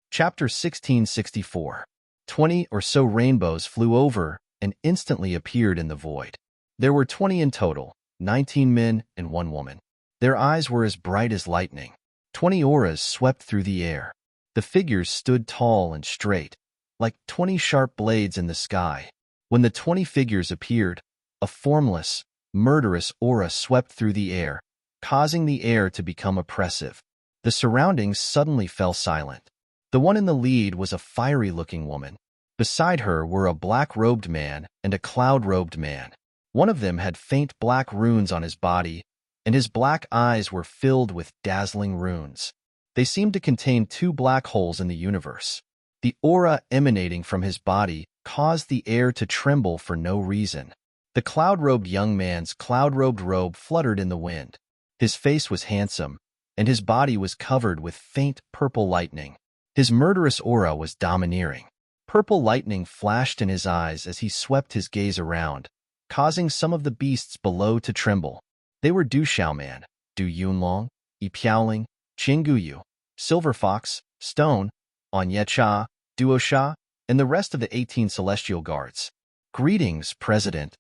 Chapter 1664. 20 or so rainbows flew over and instantly appeared in the void. There were 20 in total, 19 men and 1 woman. Their eyes were as bright as lightning. 20 auras swept through the air. The figures stood tall and straight, like 20 sharp blades in the sky. When the 20 figures appeared, a formless, murderous aura swept through the air, causing the air to become oppressive. The surroundings suddenly fell silent. The one in the lead was a fiery-looking woman. Beside her were a black-robed man and a cloud-robed man. One of them had faint black runes on his body, and his black eyes were filled with dazzling runes. They seemed to contain 2 black holes in the universe. The aura emanating from his body caused the air to tremble for no reason. The cloud-robed young man's cloud-robed robe fluttered in the wind. His face was handsome, and his body was covered with faint purple lightning. His murderous aura was domineering. Purple lightning flashed in his eyes as he swept his gaze around, causing some of the beasts below to tremble. They were Du Xiaoman, Du Yunlong, Yi Piaoling, Qingguyu, Silver Fox, Stone, Onyecha, Duosha, and the rest of the 18 Celestial Guards. Greetings, President.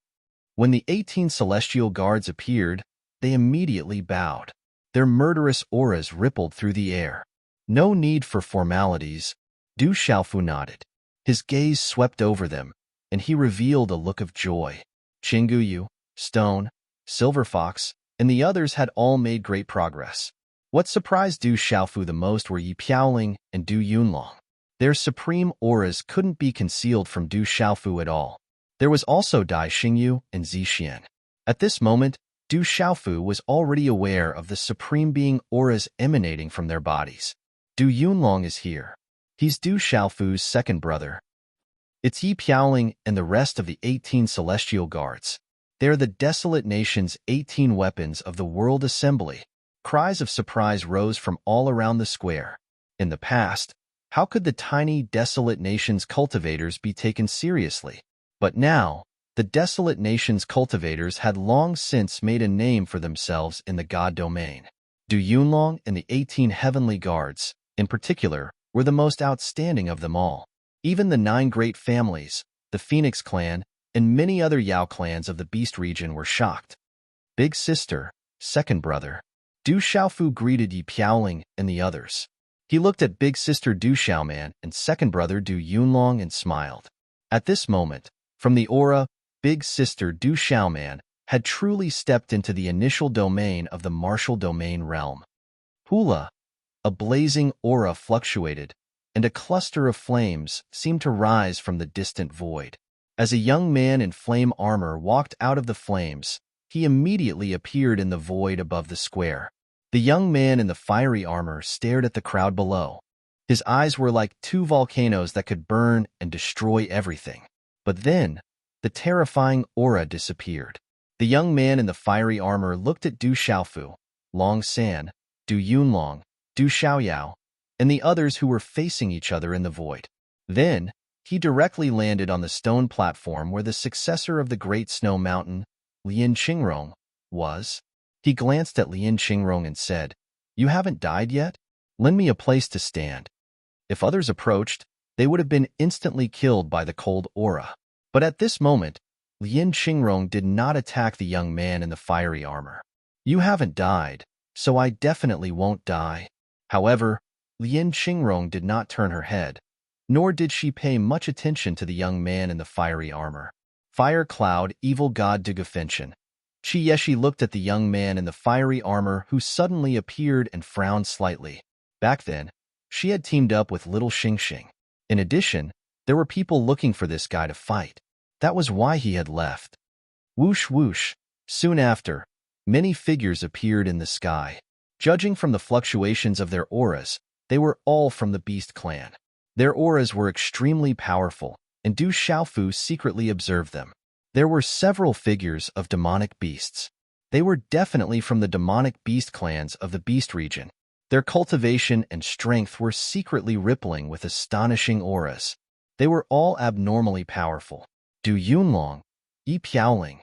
When the 18 Celestial Guards appeared, they immediately bowed. Their murderous auras rippled through the air. No need for formalities. Du Xiaofu nodded. His gaze swept over them, and he revealed a look of joy. Qingguyu, Stone, Silver Fox, and the others had all made great progress. What surprised Du Xiaofu the most were Yi Piaoling and Du Yunlong. Their supreme auras couldn't be concealed from Du Xiaofu at all. There was also Dai Xingyu and Zixian. At this moment, Du Xiaofu was already aware of the supreme being auras emanating from their bodies. Du Yunlong is here. He's Du Xiaofu's second brother. It's Yi Piaoling and the rest of the 18 celestial guards. They are the desolate nation's 18 weapons of the World Assembly. Cries of surprise rose from all around the square. In the past, how could the tiny, desolate nation's cultivators be taken seriously? But now, the desolate nation's cultivators had long since made a name for themselves in the god domain. Du Yunlong and the 18 heavenly guards, in particular, were the most outstanding of them all. Even the 9 great families, the Phoenix clan, and many other Yao clans of the Beast region were shocked. Big sister, second brother. Du Xiaofu greeted Yi Piaoling and the others. He looked at big sister Du Xiaoman and second brother Du Yunlong and smiled. At this moment, from the aura, big sister Du Xiaoman had truly stepped into the initial domain of the martial domain realm. Hula, a blazing aura fluctuated, and a cluster of flames seemed to rise from the distant void. As a young man in flame armor walked out of the flames, he immediately appeared in the void above the square. The young man in the fiery armor stared at the crowd below. His eyes were like 2 volcanoes that could burn and destroy everything. But then, the terrifying aura disappeared. The young man in the fiery armor looked at Du Xiaofu, Long San, Du Yunlong, Du Xiaoyao, and the others who were facing each other in the void. Then, he directly landed on the stone platform where the successor of the Great Snow Mountain, Lian Qingrong, was. He glanced at Lian Qingrong and said, "You haven't died yet? Lend me a place to stand." If others approached, they would have been instantly killed by the cold aura. But at this moment, Lian Qingrong did not attack the young man in the fiery armor. "You haven't died, so I definitely won't die." However, Lian Qingrong did not turn her head, nor did she pay much attention to the young man in the fiery armor. Fire Cloud, evil god Dugafenshin. Qi Yeshi looked at the young man in the fiery armor who suddenly appeared and frowned slightly. Back then, she had teamed up with little Xingxing. In addition, there were people looking for this guy to fight. That was why he had left. Whoosh whoosh. Soon after, many figures appeared in the sky. Judging from the fluctuations of their auras, they were all from the Beast clan. Their auras were extremely powerful, and Du Xiaofu secretly observed them. There were several figures of demonic beasts. They were definitely from the demonic beast clans of the Beast region. Their cultivation and strength were secretly rippling with astonishing auras. They were all abnormally powerful. Du Yunlong, Yi Piaoling.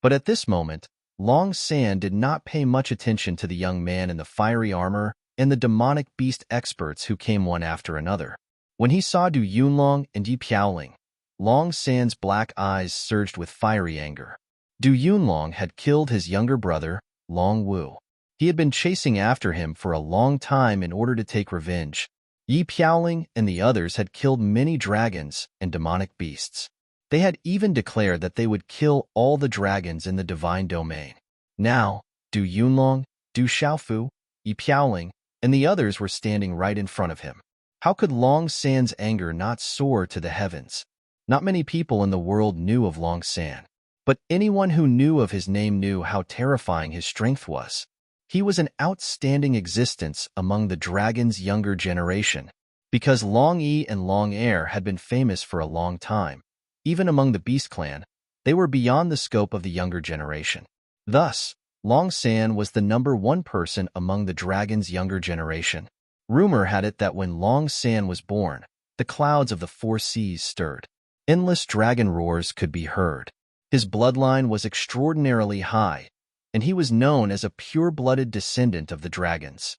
But at this moment, Long San did not pay much attention to the young man in the fiery armor and the demonic beast experts who came one after another. When he saw Du Yunlong and Yi Piaoling, Long San's black eyes surged with fiery anger. Du Yunlong had killed his younger brother, Long Wu. He had been chasing after him for a long time in order to take revenge. Yi Piaoling and the others had killed many dragons and demonic beasts. They had even declared that they would kill all the dragons in the divine domain. Now, Du Yunlong, Du Xiaofu, Yi Piaoling, and the others were standing right in front of him. How could Long San's anger not soar to the heavens? Not many people in the world knew of Long San, but anyone who knew of his name knew how terrifying his strength was. He was an outstanding existence among the dragon's younger generation, because Long Yi and Long Air had been famous for a long time. Even among the Beast clan, they were beyond the scope of the younger generation. Thus, Long San was the #1 person among the dragon's younger generation. Rumor had it that when Long San was born, the clouds of the 4 seas stirred. Endless dragon roars could be heard. His bloodline was extraordinarily high, and he was known as a pure-blooded descendant of the dragons.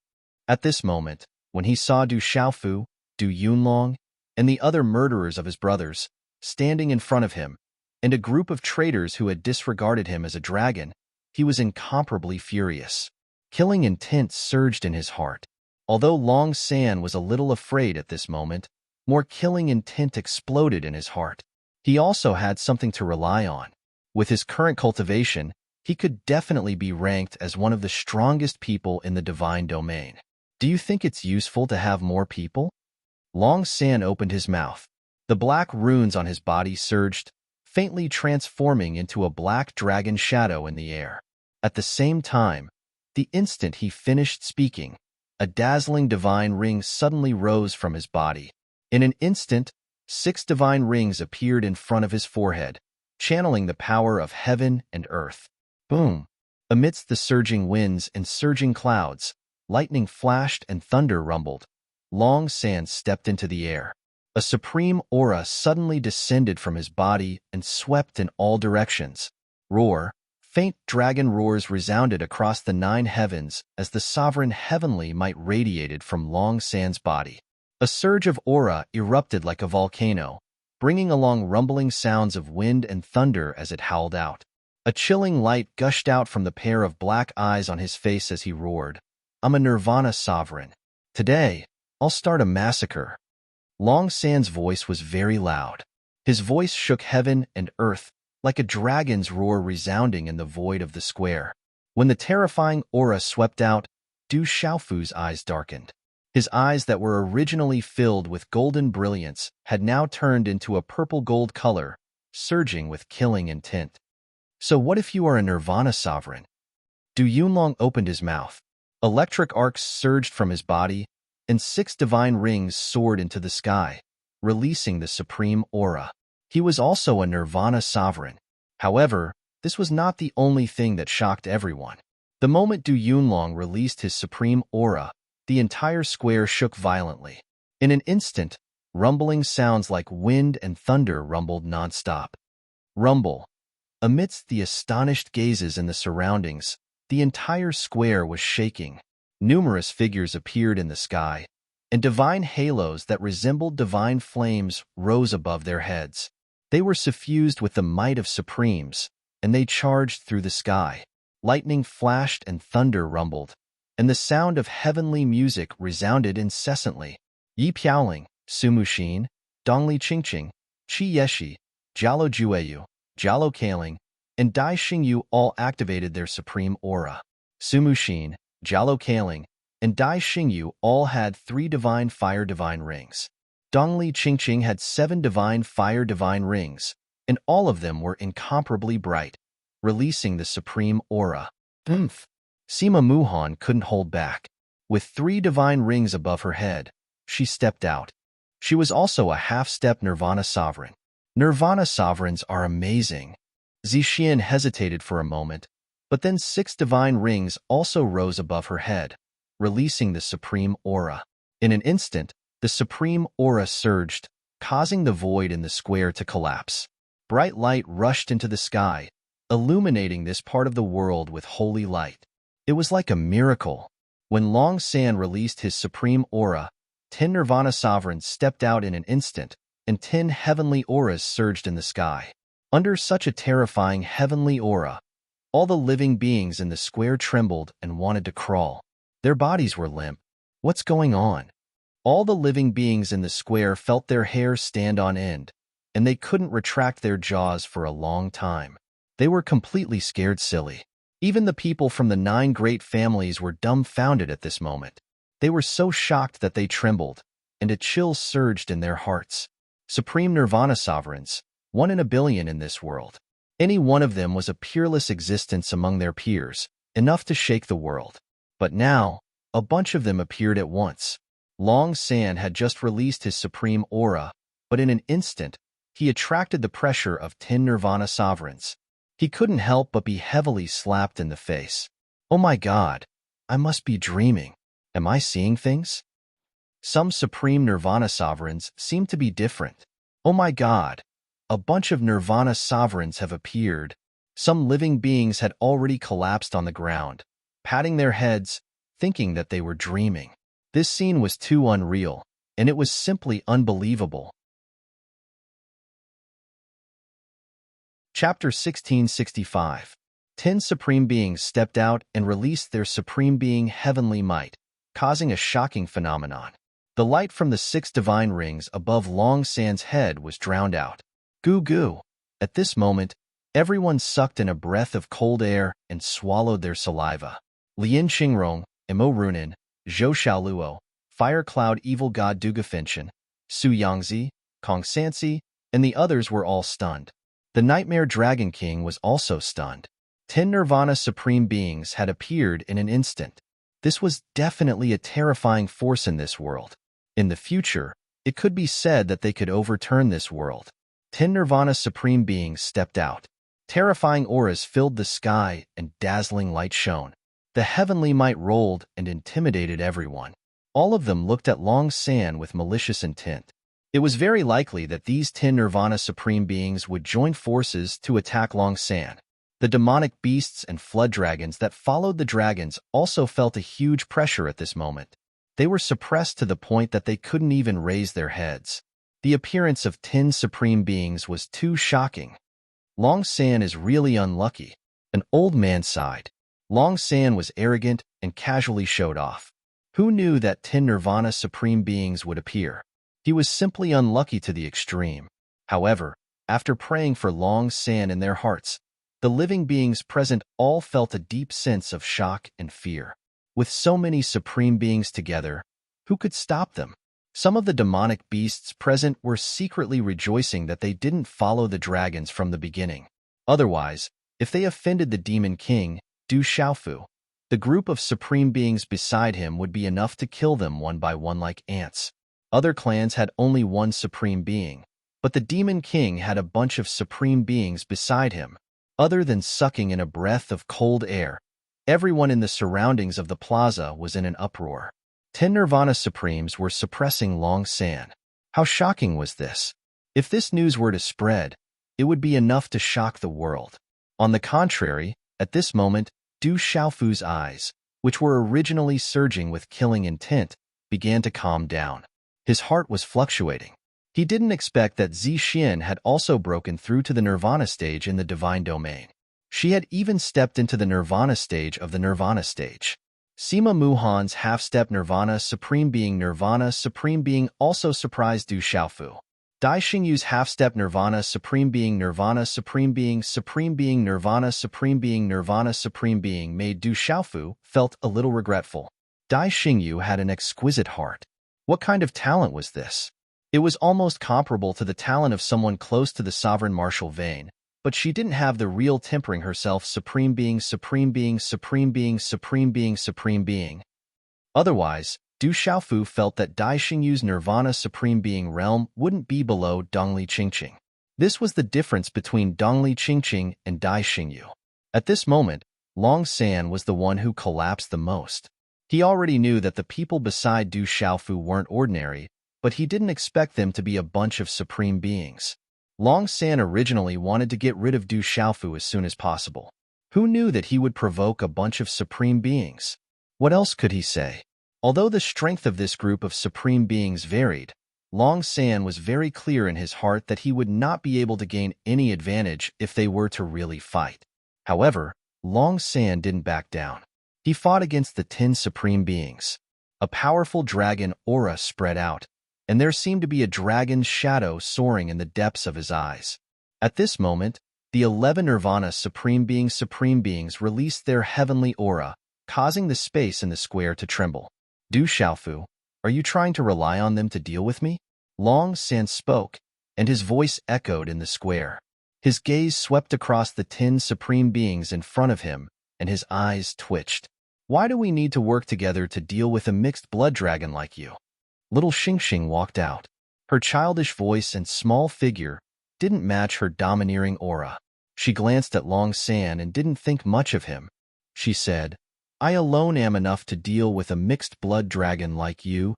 At this moment, when he saw Du Xiaofu, Du Yunlong, and the other murderers of his brothers standing in front of him, and a group of traitors who had disregarded him as a dragon, he was incomparably furious. Killing intent surged in his heart. Although Long San was a little afraid at this moment, more killing intent exploded in his heart. He also had something to rely on. With his current cultivation, he could definitely be ranked as one of the strongest people in the divine domain. Do you think it's useful to have more people? Long San opened his mouth. The black runes on his body surged, faintly transforming into a black dragon shadow in the air. At the same time, the instant he finished speaking, a dazzling divine ring suddenly rose from his body. In an instant, 6 divine rings appeared in front of his forehead, channeling the power of heaven and earth. Boom! Amidst the surging winds and surging clouds, lightning flashed and thunder rumbled. Long San stepped into the air. A supreme aura suddenly descended from his body and swept in all directions. Roar! Faint dragon roars resounded across the 9 heavens as the sovereign heavenly might radiated from Long San's body. A surge of aura erupted like a volcano, bringing along rumbling sounds of wind and thunder as it howled out. A chilling light gushed out from the pair of black eyes on his face as he roared, "I'm a Nirvana sovereign. Today, I'll start a massacre." Long San's voice was very loud. His voice shook heaven and earth, like a dragon's roar resounding in the void of the square. When the terrifying aura swept out, Du Xiaofu's eyes darkened. His eyes that were originally filled with golden brilliance had now turned into a purple-gold color, surging with killing intent. "So what if you are a Nirvana sovereign?" Du Yunlong opened his mouth. Electric arcs surged from his body, and 6 divine rings soared into the sky, releasing the supreme aura. He was also a Nirvana sovereign. However, this was not the only thing that shocked everyone. The moment Du Yunlong released his supreme aura, the entire square shook violently. In an instant, rumbling sounds like wind and thunder rumbled nonstop. Rumble. Amidst the astonished gazes in the surroundings, the entire square was shaking. Numerous figures appeared in the sky, and divine halos that resembled divine flames rose above their heads. They were suffused with the might of supremes, and they charged through the sky. Lightning flashed and thunder rumbled, and the sound of heavenly music resounded incessantly. Yi Piaoling, Sumushin, Dongli Qingqing, Qi Yeshi, Jialo Jueyu, Jialo Kaling, and Dai Xingyu all activated their supreme aura. Sumushin, Jialo Kaling, and Dai Xingyu all had 3 divine fire divine rings. Dongli Qingqing had 7 divine fire divine rings, and all of them were incomparably bright, releasing the supreme aura. Sima Muhan couldn't hold back. With 3 divine rings above her head, she stepped out. She was also a half-step Nirvana sovereign. Nirvana sovereigns are amazing. Zixian hesitated for a moment, but then 6 divine rings also rose above her head, releasing the supreme aura. In an instant, the supreme aura surged, causing the void in the square to collapse. Bright light rushed into the sky, illuminating this part of the world with holy light. It was like a miracle. When Long San released his supreme aura, 10 Nirvana sovereigns stepped out in an instant, and 10 heavenly auras surged in the sky. Under such a terrifying heavenly aura, all the living beings in the square trembled and wanted to crawl. Their bodies were limp. What's going on? All the living beings in the square felt their hair stand on end, and they couldn't retract their jaws for a long time. They were completely scared silly. Even the people from the 9 great families were dumbfounded at this moment. They were so shocked that they trembled, and a chill surged in their hearts. Supreme Nirvana sovereigns, 1 in a billion in this world. Any one of them was a peerless existence among their peers, enough to shake the world. But now, a bunch of them appeared at once. Long San had just released his supreme aura, but in an instant, he attracted the pressure of 10 Nirvana sovereigns. He couldn't help but be heavily slapped in the face. Oh my God, I must be dreaming. Am I seeing things? Some supreme Nirvana sovereigns seem to be different. Oh my God, a bunch of Nirvana sovereigns have appeared. Some living beings had already collapsed on the ground, patting their heads, thinking that they were dreaming. This scene was too unreal, and it was simply unbelievable. Chapter 1665. 10 supreme beings stepped out and released their supreme being heavenly might, causing a shocking phenomenon. The light from the 6 divine rings above Long San's head was drowned out. Goo goo. At this moment, everyone sucked in a breath of cold air and swallowed their saliva. Lian Qingrong, Emo Runin, Zhou Xiaoluo, Fire Cloud Evil God Dugafinchen, Su Yangzi, Kong Sansi, and the others were all stunned. The Nightmare Dragon King was also stunned. 10 Nirvana Supreme Beings had appeared in an instant. This was definitely a terrifying force in this world. In the future, it could be said that they could overturn this world. 10 Nirvana Supreme Beings stepped out. Terrifying auras filled the sky and dazzling light shone. The heavenly might rolled and intimidated everyone. All of them looked at Long San with malicious intent. It was very likely that these 10 Nirvana Supreme Beings would join forces to attack Long San. The demonic beasts and flood dragons that followed the dragons also felt a huge pressure at this moment. They were suppressed to the point that they couldn't even raise their heads. The appearance of 10 Supreme Beings was too shocking. Long San is really unlucky. An old man sighed. Long San was arrogant and casually showed off. Who knew that 10 Nirvana Supreme Beings would appear? He was simply unlucky to the extreme. However, after praying for Long San in their hearts, the living beings present all felt a deep sense of shock and fear. With so many Supreme Beings together, who could stop them? Some of the demonic beasts present were secretly rejoicing that they didn't follow the dragons from the beginning. Otherwise, if they offended the Demon King, Du Xiaofu, the group of Supreme Beings beside him would be enough to kill them one by one like ants. Other clans had only one Supreme Being, but the Demon King had a bunch of Supreme Beings beside him. Other than sucking in a breath of cold air, everyone in the surroundings of the plaza was in an uproar. 10 Nirvana Supremes were suppressing Long San. How shocking was this? If this news were to spread, it would be enough to shock the world. On the contrary, at this moment, Du Xiaofu's eyes, which were originally surging with killing intent, began to calm down. His heart was fluctuating. He didn't expect that Zixin had also broken through to the Nirvana stage in the Divine Domain. She had even stepped into the Nirvana stage of the Nirvana stage. Sima Muhan's half-step Nirvana Supreme Being also surprised Du Xiaofu. Dai Xingyu's half-step Nirvana Supreme Being Nirvana Supreme Being Nirvana Supreme Being made Du Xiaofu felt a little regretful. Dai Xingyu had an exquisite heart. What kind of talent was this? It was almost comparable to the talent of someone close to the sovereign martial vein, but she didn't have the real tempering herself Supreme Being. Otherwise, Du Xiaofu felt that Dai Xingyu's Nirvana Supreme Being realm wouldn't be below Dongli Qingqing. This was the difference between Dongli Qingqing and Dai Xingyu. At this moment, Long San was the one who collapsed the most. He already knew that the people beside Du Xiaofu weren't ordinary, but he didn't expect them to be a bunch of Supreme Beings. Long San originally wanted to get rid of Du Xiaofu as soon as possible. Who knew that he would provoke a bunch of Supreme Beings? What else could he say? Although the strength of this group of Supreme Beings varied, Long San was very clear in his heart that he would not be able to gain any advantage if they were to really fight. However, Long San didn't back down. He fought against the 10 Supreme Beings. A powerful dragon aura spread out, and there seemed to be a dragon's shadow soaring in the depths of his eyes. At this moment, the 11 Nirvana Supreme Beings released their heavenly aura, causing the space in the square to tremble. Du Xiaofu, are you trying to rely on them to deal with me? Long San spoke, and his voice echoed in the square. His gaze swept across the 10 Supreme Beings in front of him, and his eyes twitched. Why do we need to work together to deal with a mixed blood dragon like you? Little Xingxing walked out. Her childish voice and small figure didn't match her domineering aura. She glanced at Long San and didn't think much of him. She said, I alone am enough to deal with a mixed blood dragon like you.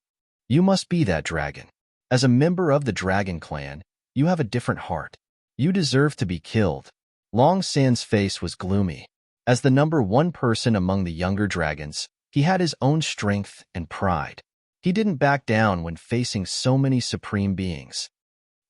You must be that dragon. As a member of the dragon clan, you have a different heart. You deserve to be killed. Long San's face was gloomy. As the number one person among the younger dragons, he had his own strength and pride. He didn't back down when facing so many Supreme Beings.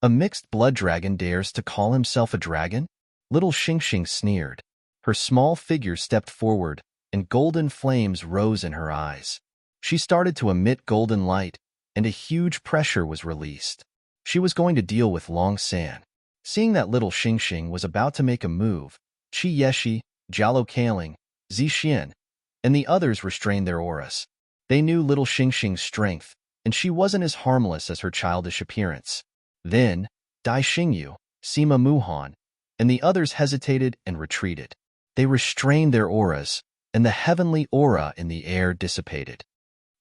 A mixed blood dragon dares to call himself a dragon? Little Xingxing sneered. Her small figure stepped forward, and golden flames rose in her eyes. She started to emit golden light, and a huge pressure was released. She was going to deal with Long San. Seeing that little Xingxing was about to make a move, Qi Yeshi, Jialo Kaling, Zixin, and the others restrained their auras. They knew little Xingxing's strength, and she wasn't as harmless as her childish appearance. Then, Dai Xingyu, Sima Muhan, and the others hesitated and retreated. They restrained their auras, and the heavenly aura in the air dissipated.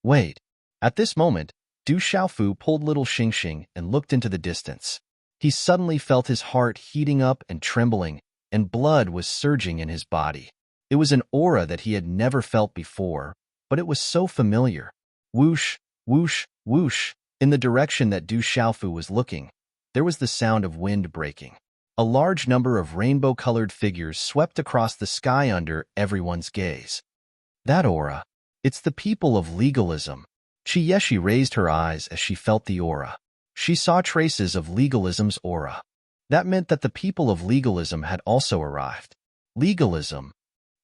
Wait. At this moment, Du Xiaofu pulled little Xingxing and looked into the distance. He suddenly felt his heart heating up and trembling, and blood was surging in his body. It was an aura that he had never felt before, but it was so familiar. Whoosh, whoosh, whoosh. In the direction that Du Xiaofu was looking, there was the sound of wind breaking. A large number of rainbow-colored figures swept across the sky under everyone's gaze. That aura. It's the people of legalism. Qi Yeshi raised her eyes as she felt the aura. She saw traces of legalism's aura. That meant that the people of legalism had also arrived. Legalism.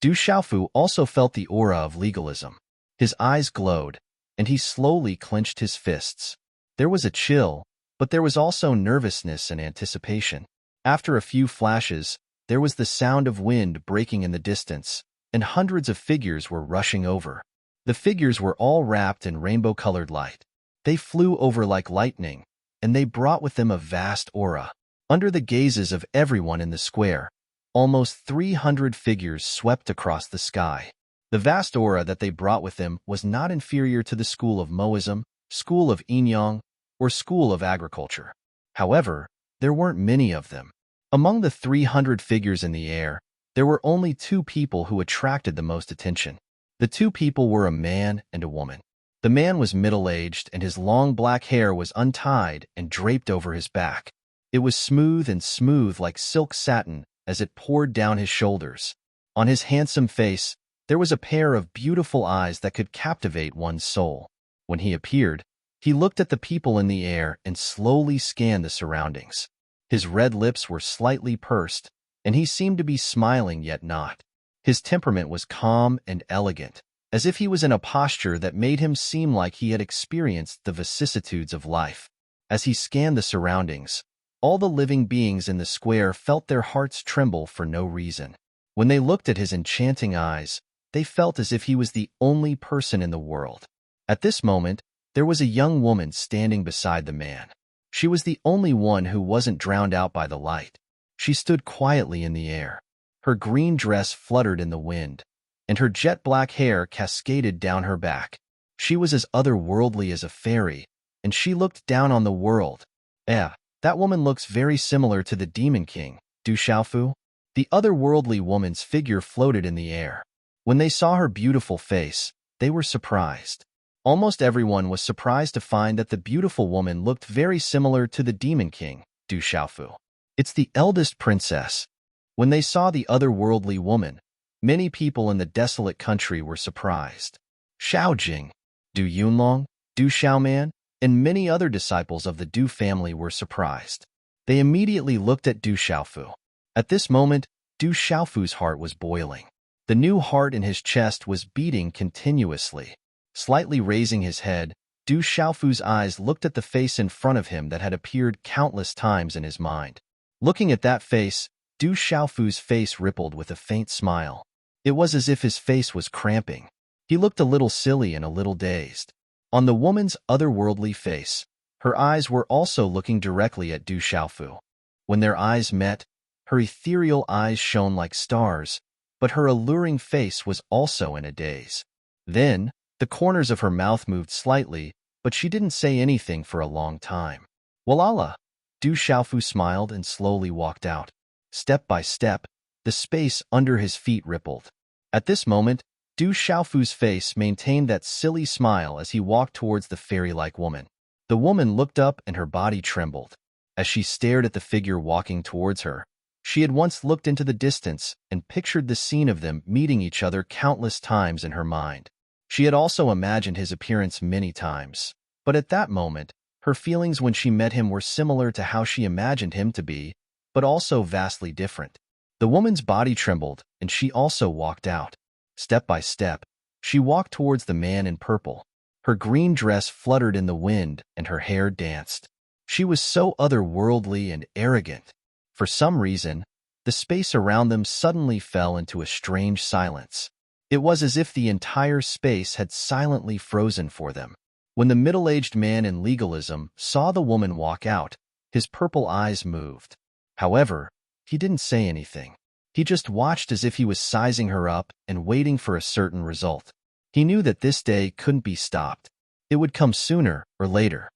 Du Xiaofu also felt the aura of legalism. His eyes glowed, and he slowly clenched his fists. There was a chill, but there was also nervousness and anticipation. After a few flashes, there was the sound of wind breaking in the distance, and hundreds of figures were rushing over. The figures were all wrapped in rainbow-colored light. They flew over like lightning, and they brought with them a vast aura. Under the gazes of everyone in the square, almost 300 figures swept across the sky. The vast aura that they brought with them was not inferior to the school of Moism, school of Yinyang, or school of agriculture. However, there weren't many of them. Among the 300 figures in the air, there were only two people who attracted the most attention. The two people were a man and a woman. The man was middle-aged, and his long black hair was untied and draped over his back. It was smooth and smooth like silk satin as it poured down his shoulders. On his handsome face, there was a pair of beautiful eyes that could captivate one's soul. When he appeared, he looked at the people in the air and slowly scanned the surroundings. His red lips were slightly pursed, and he seemed to be smiling yet not. His temperament was calm and elegant, as if he was in a posture that made him seem like he had experienced the vicissitudes of life. As he scanned the surroundings, all the living beings in the square felt their hearts tremble for no reason. When they looked at his enchanting eyes, they felt as if he was the only person in the world. At this moment, there was a young woman standing beside the man. She was the only one who wasn't drowned out by the light. She stood quietly in the air. Her green dress fluttered in the wind, and her jet-black hair cascaded down her back. She was as otherworldly as a fairy, and she looked down on the world. That woman looks very similar to the Demon King, Du Xiaofu. The otherworldly woman's figure floated in the air. When they saw her beautiful face, they were surprised. Almost everyone was surprised to find that the beautiful woman looked very similar to the Demon King, Du Xiaofu. It's the eldest princess. When they saw the otherworldly woman, many people in the desolate country were surprised. Xiao Jing, Du Yunlong, Du Xiaoman, and many other disciples of the Du family were surprised. They immediately looked at Du Xiaofu. At this moment, Du Xiaofu's heart was boiling. The new heart in his chest was beating continuously. Slightly raising his head, Du Xiaofu's eyes looked at the face in front of him that had appeared countless times in his mind. Looking at that face, Du Xiaofu's face rippled with a faint smile. It was as if his face was cramping. He looked a little silly and a little dazed. On the woman's otherworldly face, her eyes were also looking directly at Du Xiaofu. When their eyes met, her ethereal eyes shone like stars, but her alluring face was also in a daze. Then, the corners of her mouth moved slightly, but she didn't say anything for a long time. Walala! Du Xiaofu smiled and slowly walked out. Step by step, the space under his feet rippled. At this moment, Du Xiaofu's face maintained that silly smile as he walked towards the fairy-like woman. The woman looked up and her body trembled. As she stared at the figure walking towards her, she had once looked into the distance and pictured the scene of them meeting each other countless times in her mind. She had also imagined his appearance many times, but at that moment, her feelings when she met him were similar to how she imagined him to be, but also vastly different. The woman's body trembled, and she also walked out. Step by step, she walked towards the man in purple. Her green dress fluttered in the wind, and her hair danced. She was so otherworldly and arrogant. For some reason, the space around them suddenly fell into a strange silence. It was as if the entire space had silently frozen for them. When the middle-aged man in legalism saw the woman walk out, his purple eyes moved. However, he didn't say anything. He just watched as if he was sizing her up and waiting for a certain result. He knew that this day couldn't be stopped. It would come sooner or later.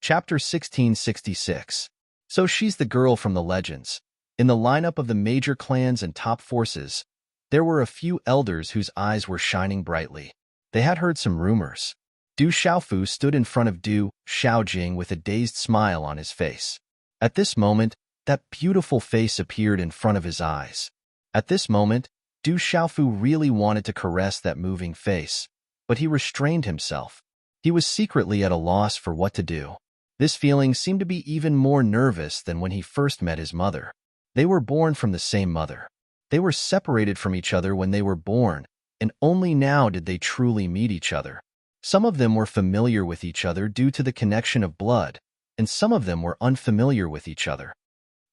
Chapter 1666. So she's the girl from the legends. In the lineup of the major clans and top forces, there were a few elders whose eyes were shining brightly. They had heard some rumors. Du Xiaofu stood in front of Du Xiaojing with a dazed smile on his face. At this moment, that beautiful face appeared in front of his eyes. At this moment, Du Xiaofu really wanted to caress that moving face, but he restrained himself. He was secretly at a loss for what to do. This feeling seemed to be even more nervous than when he first met his mother. They were born from the same mother. They were separated from each other when they were born, and only now did they truly meet each other. Some of them were familiar with each other due to the connection of blood, and some of them were unfamiliar with each other.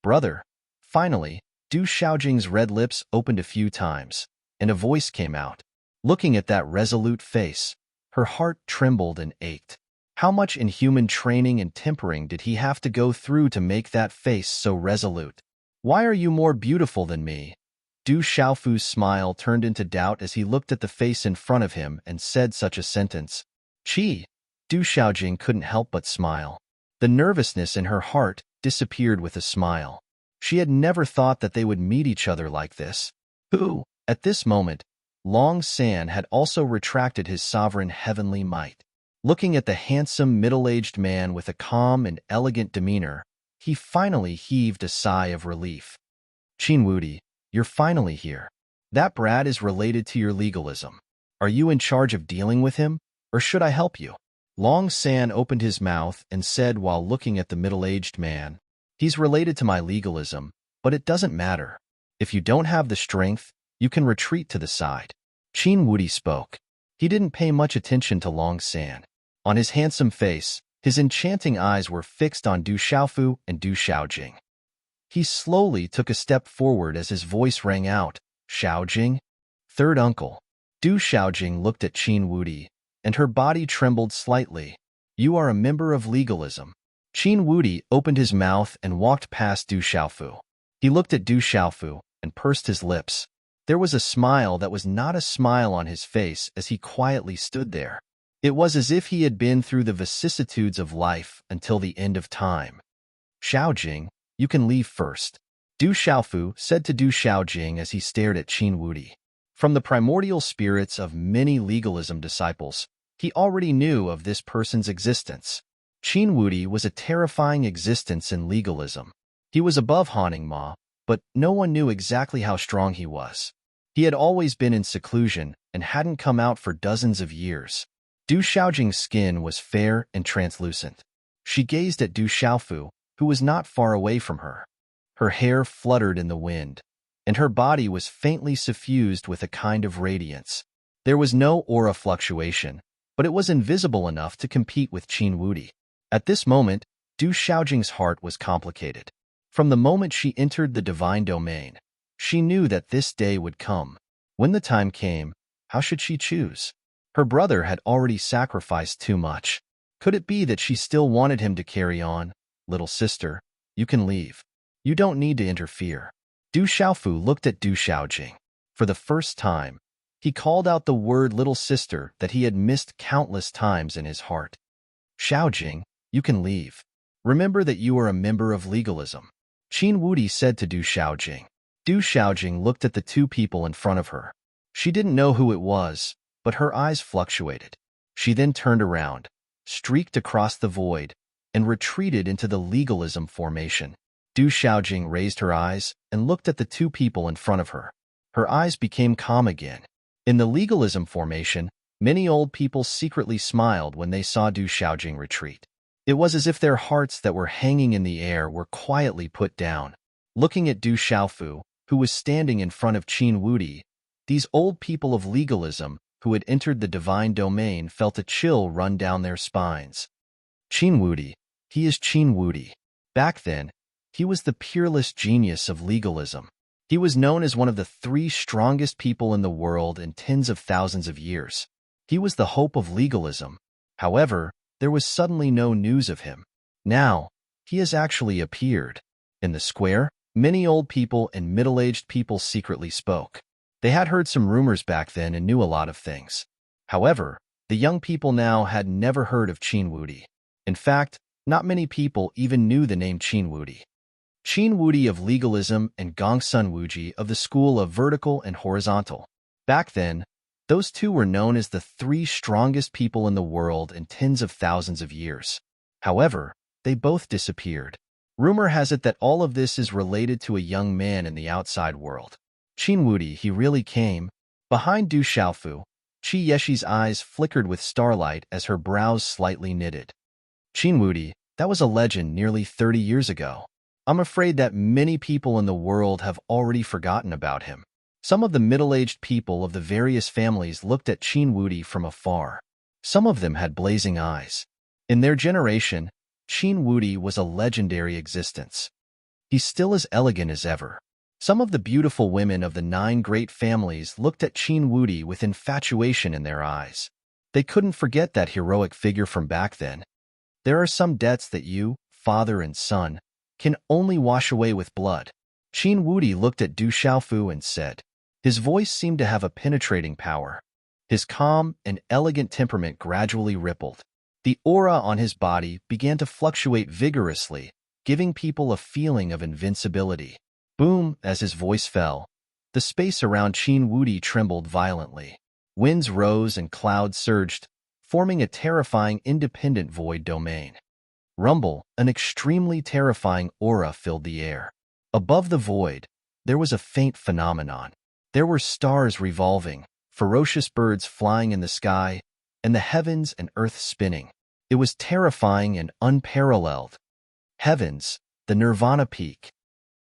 Brother. Finally, Du Xiaojing's red lips opened a few times, and a voice came out. Looking at that resolute face, her heart trembled and ached. How much inhuman training and tempering did he have to go through to make that face so resolute? Why are you more beautiful than me? Du Xiaofu's smile turned into doubt as he looked at the face in front of him and said such a sentence. Qi. Du Xiaojing couldn't help but smile. The nervousness in her heart disappeared with a smile. She had never thought that they would meet each other like this. Who? At this moment, Long San had also retracted his sovereign heavenly might. Looking at the handsome middle-aged man with a calm and elegant demeanor, he finally heaved a sigh of relief. Qin Wudi, you're finally here. That brat is related to your legalism. Are you in charge of dealing with him, or should I help you? Long San opened his mouth and said while looking at the middle-aged man, he's related to my legalism, but it doesn't matter. If you don't have the strength, you can retreat to the side. Qin Wudi spoke. He didn't pay much attention to Long San. On his handsome face, his enchanting eyes were fixed on Du Xiaofu and Du Xiaojing. He slowly took a step forward as his voice rang out, Xiaojing? Third uncle. Du Xiaojing looked at Qin Wudi, and her body trembled slightly. You are a member of legalism. Qin Wudi opened his mouth and walked past Du Xiaofu. He looked at Du Xiaofu and pursed his lips. There was a smile that was not a smile on his face as he quietly stood there. It was as if he had been through the vicissitudes of life until the end of time. Xiaojing, you can leave first. Du Xiaofu said to Du Xiaojing as he stared at Qin Wudi. From the primordial spirits of many legalism disciples, he already knew of this person's existence. Qin Wudi was a terrifying existence in legalism. He was above Haunting Ma, but no one knew exactly how strong he was. He had always been in seclusion and hadn't come out for dozens of years. Du Xiaojing's skin was fair and translucent. She gazed at Du Xiaofu, who was not far away from her. Her hair fluttered in the wind, and her body was faintly suffused with a kind of radiance. There was no aura fluctuation, but it was invisible enough to compete with Qin Wudi. At this moment, Du Xiaojing's heart was complicated. From the moment she entered the divine domain, she knew that this day would come. When the time came, how should she choose? Her brother had already sacrificed too much. Could it be that she still wanted him to carry on? Little sister, you can leave. You don't need to interfere. Du Xiaofu looked at Du Xiaojing. For the first time, he called out the word little sister that he had missed countless times in his heart. Xiaojing, you can leave. Remember that you are a member of legalism. Qin Wudi said to Du Xiaojing. Du Xiaojing looked at the two people in front of her. She didn't know who it was, but her eyes fluctuated. She then turned around, streaked across the void, and retreated into the legalism formation. Du Xiaojing raised her eyes and looked at the two people in front of her. Her eyes became calm again. In the legalism formation, many old people secretly smiled when they saw Du Xiaojing retreat. It was as if their hearts that were hanging in the air were quietly put down. Looking at Du Xiaofu, who was standing in front of Qin Wudi, these old people of legalism who had entered the divine domain felt a chill run down their spines. Qin Wudi, he is Qin Wudi. Back then, he was the peerless genius of legalism. He was known as one of the 3 strongest people in the world in tens of thousands of years. He was the hope of legalism. However, there was suddenly no news of him. Now, he has actually appeared. In the square, many old people and middle-aged people secretly spoke. They had heard some rumors back then and knew a lot of things. However, the young people now had never heard of Qin Wudi. In fact, not many people even knew the name Qin Wudi. Qin Wudi of legalism and Gongsun Wuji of the school of vertical and horizontal. Back then, those two were known as the three strongest people in the world in tens of thousands of years. However, they both disappeared. Rumor has it that all of this is related to a young man in the outside world. Qin Wudi, he really came. Behind Du Xiaofu, Qi Yeshi's eyes flickered with starlight as her brows slightly knitted. Qin Wudi, that was a legend nearly 30 years ago. I'm afraid that many people in the world have already forgotten about him. Some of the middle-aged people of the various families looked at Qin Wudi from afar. Some of them had blazing eyes. In their generation, Qin Wudi was a legendary existence. He's still as elegant as ever. Some of the beautiful women of the 9 great families looked at Qin Wudi with infatuation in their eyes. They couldn't forget that heroic figure from back then. There are some debts that you, father and son, can only wash away with blood. Qin Wudi looked at Du Xiaofu and said. His voice seemed to have a penetrating power. His calm and elegant temperament gradually rippled. The aura on his body began to fluctuate vigorously, giving people a feeling of invincibility. Boom, as his voice fell. The space around Qin Wudi trembled violently. Winds rose and clouds surged, forming a terrifying independent void domain. Rumble, an extremely terrifying aura filled the air. Above the void, there was a faint phenomenon. There were stars revolving, ferocious birds flying in the sky, and the heavens and earth spinning. It was terrifying and unparalleled. Heavens, the Nirvana peak.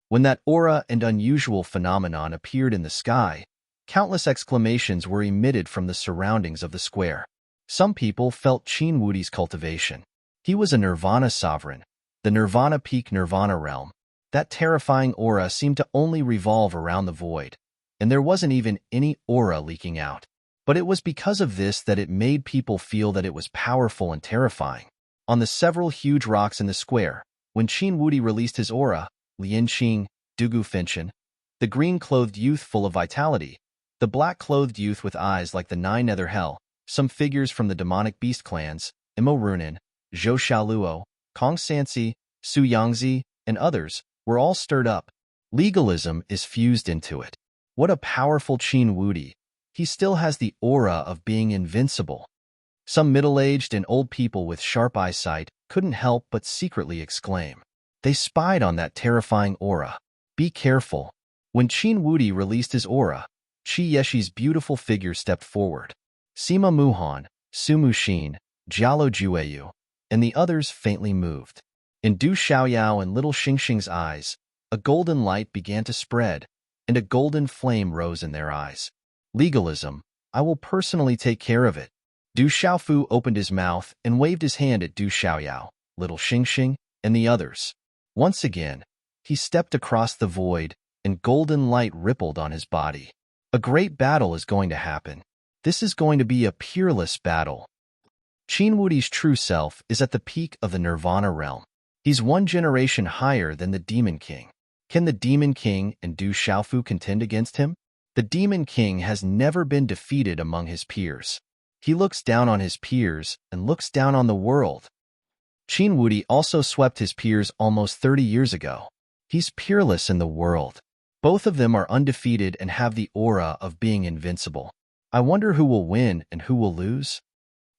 When that aura and unusual phenomenon appeared in the sky, countless exclamations were emitted from the surroundings of the square. Some people felt Qin Wudi's cultivation. He was a Nirvana sovereign, the Nirvana peak Nirvana realm. That terrifying aura seemed to only revolve around the void, and there wasn't even any aura leaking out. But it was because of this that it made people feel that it was powerful and terrifying. On the several huge rocks in the square, when Qin Wudi released his aura, Lian Qing, Dugu Finchen, the green-clothed youth full of vitality, the black-clothed youth with eyes like the 9 nether hell, some figures from the demonic beast clans, Imo Runin, Zhou Xiaoluo, Kong Sansi, Su Yangzi, and others, were all stirred up. Legalism is fused into it. What a powerful Qin Wudi. He still has the aura of being invincible. Some middle-aged and old people with sharp eyesight couldn't help but secretly exclaim. They spied on that terrifying aura. Be careful. When Qin Wudi released his aura, Qi Yeshi's beautiful figure stepped forward. Sima Muhan, Su Muxin, Jialo Jueyu, and the others faintly moved. In Du Xiaoyao and little Xingxing's eyes, a golden light began to spread, and a golden flame rose in their eyes. Legalism, I will personally take care of it. Du Xiaofu opened his mouth and waved his hand at Du Xiaoyao, little Xingxing, and the others. Once again, he stepped across the void, and golden light rippled on his body. A great battle is going to happen. This is going to be a peerless battle. Qin Wudi's true self is at the peak of the Nirvana realm. He's 1 generation higher than the Demon King. Can the Demon King and Du Xiaofu contend against him? The Demon King has never been defeated among his peers. He looks down on his peers and looks down on the world. Qin Wudi also swept his peers almost 30 years ago. He's peerless in the world. Both of them are undefeated and have the aura of being invincible. I wonder who will win and who will lose?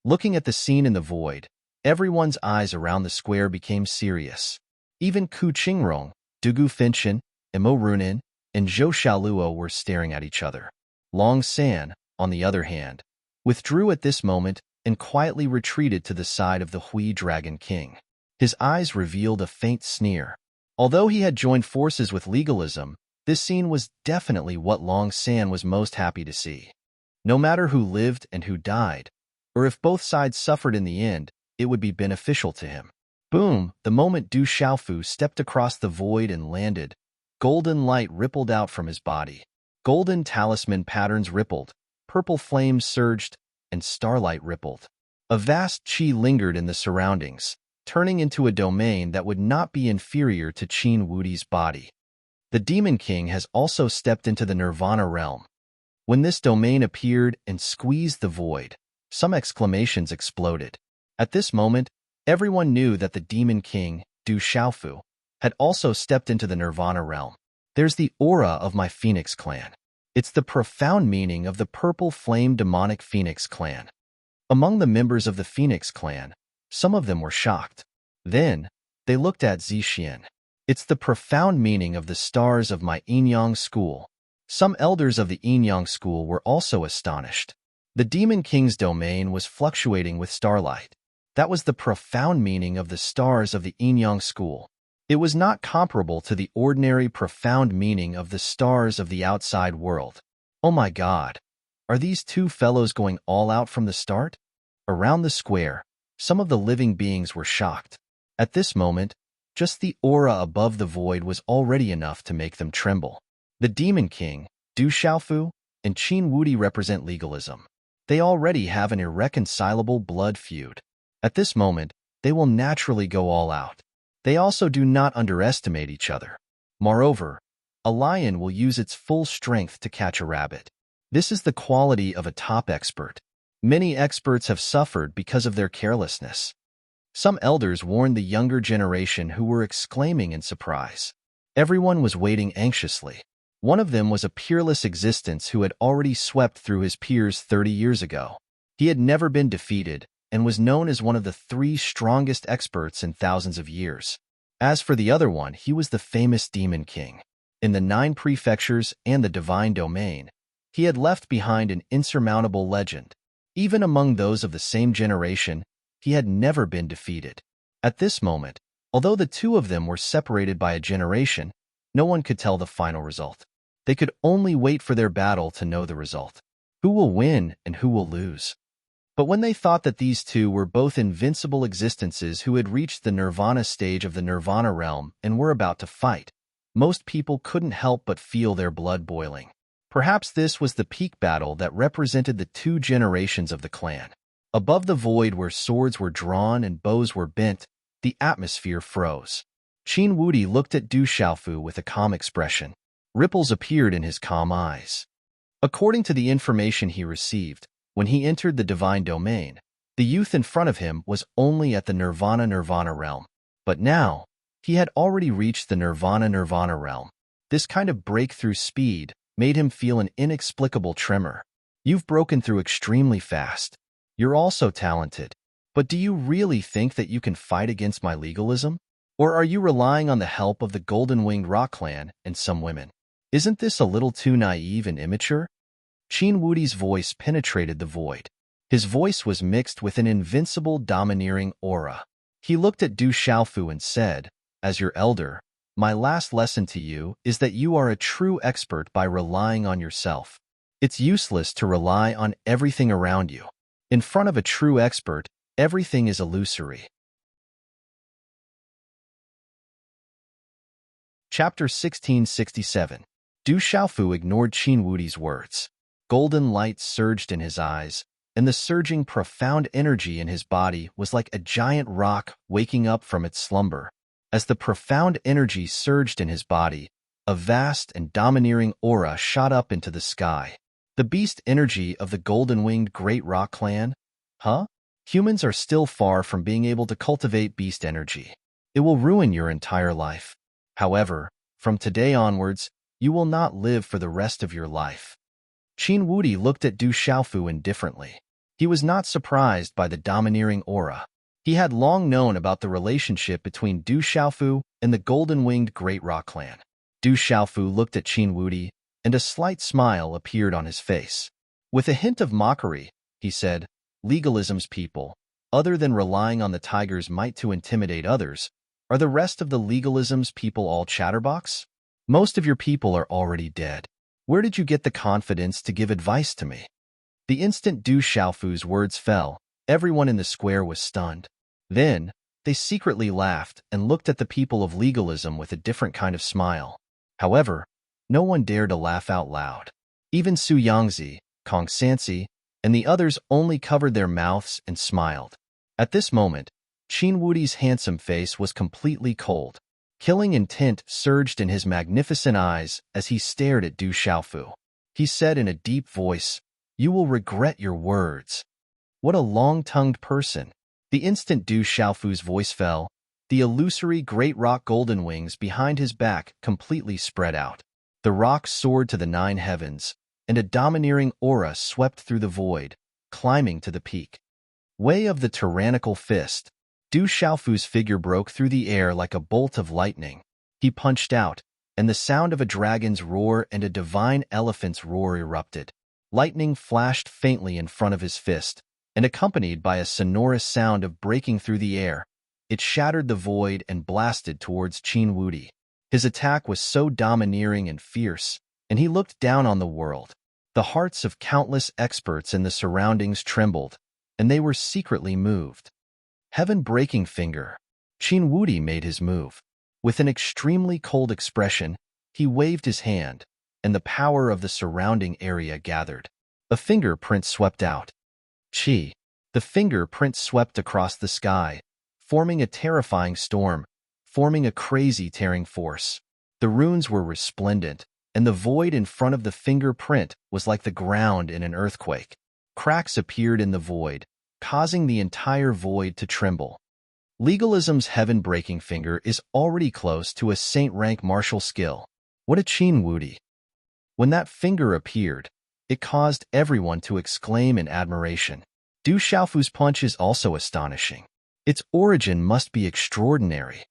Looking at the scene in the void, everyone's eyes around the square became serious. Even Ku Qingrong, Dugu Finchen, Imo Runin, and Zhou Xiaoluo were staring at each other. Long San, on the other hand, withdrew at this moment and quietly retreated to the side of the Hui Dragon King. His eyes revealed a faint sneer. Although he had joined forces with legalism, this scene was definitely what Long San was most happy to see. No matter who lived and who died, or if both sides suffered in the end, it would be beneficial to him. Boom! The moment Du Xiaofu stepped across the void and landed, golden light rippled out from his body. Golden talisman patterns rippled, purple flames surged, and starlight rippled. A vast qi lingered in the surroundings, turning into a domain that would not be inferior to Qin Wudi's body. The Demon King has also stepped into the Nirvana realm. When this domain appeared and squeezed the void, some exclamations exploded. At this moment, everyone knew that the Demon King, Du Xiaofu, had also stepped into the Nirvana realm. There's the aura of my Phoenix clan. It's the profound meaning of the purple flame demonic Phoenix clan. Among the members of the Phoenix clan, some of them were shocked. Then, they looked at Zixian. It's the profound meaning of the stars of my Yinyang school. Some elders of the Yinyang school were also astonished. The Demon King's domain was fluctuating with starlight. That was the profound meaning of the stars of the Yinyang school. It was not comparable to the ordinary profound meaning of the stars of the outside world. Oh my God! Are these two fellows going all out from the start? Around the square, some of the living beings were shocked. At this moment, just the aura above the void was already enough to make them tremble. The Demon King, Du Xiaofu, and Qin Wudi represent legalism. They already have an irreconcilable blood feud. At this moment, they will naturally go all out. They also do not underestimate each other. Moreover, a lion will use its full strength to catch a rabbit. This is the quality of a top expert. Many experts have suffered because of their carelessness. Some elders warned the younger generation who were exclaiming in surprise. Everyone was waiting anxiously. One of them was a peerless existence who had already swept through his peers 30 years ago. He had never been defeated and was known as one of the 3 strongest experts in thousands of years. As for the other one, he was the famous Demon King. In the 9 prefectures and the divine domain, he had left behind an insurmountable legend. Even among those of the same generation, he had never been defeated. At this moment, although the two of them were separated by a generation, no one could tell the final result. They could only wait for their battle to know the result. Who will win and who will lose? But when they thought that these two were both invincible existences who had reached the nirvana stage of the nirvana realm and were about to fight, most people couldn't help but feel their blood boiling. Perhaps this was the peak battle that represented the 2 generations of the clan. Above the void where swords were drawn and bows were bent, the atmosphere froze. Qin Wudi looked at Du Xiaofu with a calm expression. Ripples appeared in his calm eyes. According to the information he received, when he entered the divine domain, the youth in front of him was only at the nirvana realm. But now, he had already reached the nirvana realm. This kind of breakthrough speed made him feel an inexplicable tremor. You've broken through extremely fast. You're also talented. But do you really think that you can fight against my legalism? Or are you relying on the help of the golden-winged rock clan and some women? Isn't this a little too naive and immature? Qin Wudi's voice penetrated the void. His voice was mixed with an invincible, domineering aura. He looked at Du Xiaofu and said, "As your elder, my last lesson to you is that you are a true expert by relying on yourself. It's useless to rely on everything around you. In front of a true expert, everything is illusory." Chapter 1667. Du Xiaofu ignored Qin Wudi's words. Golden light surged in his eyes, and the surging profound energy in his body was like a giant rock waking up from its slumber. As the profound energy surged in his body, a vast and domineering aura shot up into the sky. The beast energy of the golden-winged great rock clan? Huh? Humans are still far from being able to cultivate beast energy. It will ruin your entire life. However, from today onwards, you will not live for the rest of your life. Qin Wudi looked at Du Xiaofu indifferently. He was not surprised by the domineering aura. He had long known about the relationship between Du Xiaofu and the golden-winged great rock clan. Du Xiaofu looked at Qin Wudi, and a slight smile appeared on his face. With a hint of mockery, he said, "Legalism's people, other than relying on the tiger's might to intimidate others, are the rest of the legalism's people all chatterbox? Most of your people are already dead. Where did you get the confidence to give advice to me?" The instant Du Xiaofu's words fell, everyone in the square was stunned. Then, they secretly laughed and looked at the people of legalism with a different kind of smile. However, no one dared to laugh out loud. Even Su Yangzi, Kong Sansi, and the others only covered their mouths and smiled. At this moment, Qin Wudi's handsome face was completely cold. Killing intent surged in his magnificent eyes as he stared at Du Xiaofu. He said in a deep voice, "You will regret your words." What a long-tongued person. The instant Du Xiaofu's voice fell, the illusory great rock golden wings behind his back completely spread out. The rock soared to the 9 heavens, and a domineering aura swept through the void, climbing to the peak. Way of the tyrannical fist. Du Xiaofu's figure broke through the air like a bolt of lightning. He punched out, and the sound of a dragon's roar and a divine elephant's roar erupted. Lightning flashed faintly in front of his fist, and accompanied by a sonorous sound of breaking through the air, it shattered the void and blasted towards Qin Wudi. His attack was so domineering and fierce, and he looked down on the world. The hearts of countless experts in the surroundings trembled, and they were secretly moved. Heaven-breaking finger. Qin Wudi made his move. With an extremely cold expression, he waved his hand, and the power of the surrounding area gathered. A fingerprint swept out. Chi. The fingerprint swept across the sky, forming a terrifying storm, forming a crazy tearing force. The runes were resplendent, and the void in front of the fingerprint was like the ground in an earthquake. Cracks appeared in the void, causing the entire void to tremble. Legalism's heaven-breaking finger is already close to a saint-rank martial skill. What a Qin Wudi! When that finger appeared, it caused everyone to exclaim in admiration. Du Xiaofu's punch is also astonishing. Its origin must be extraordinary.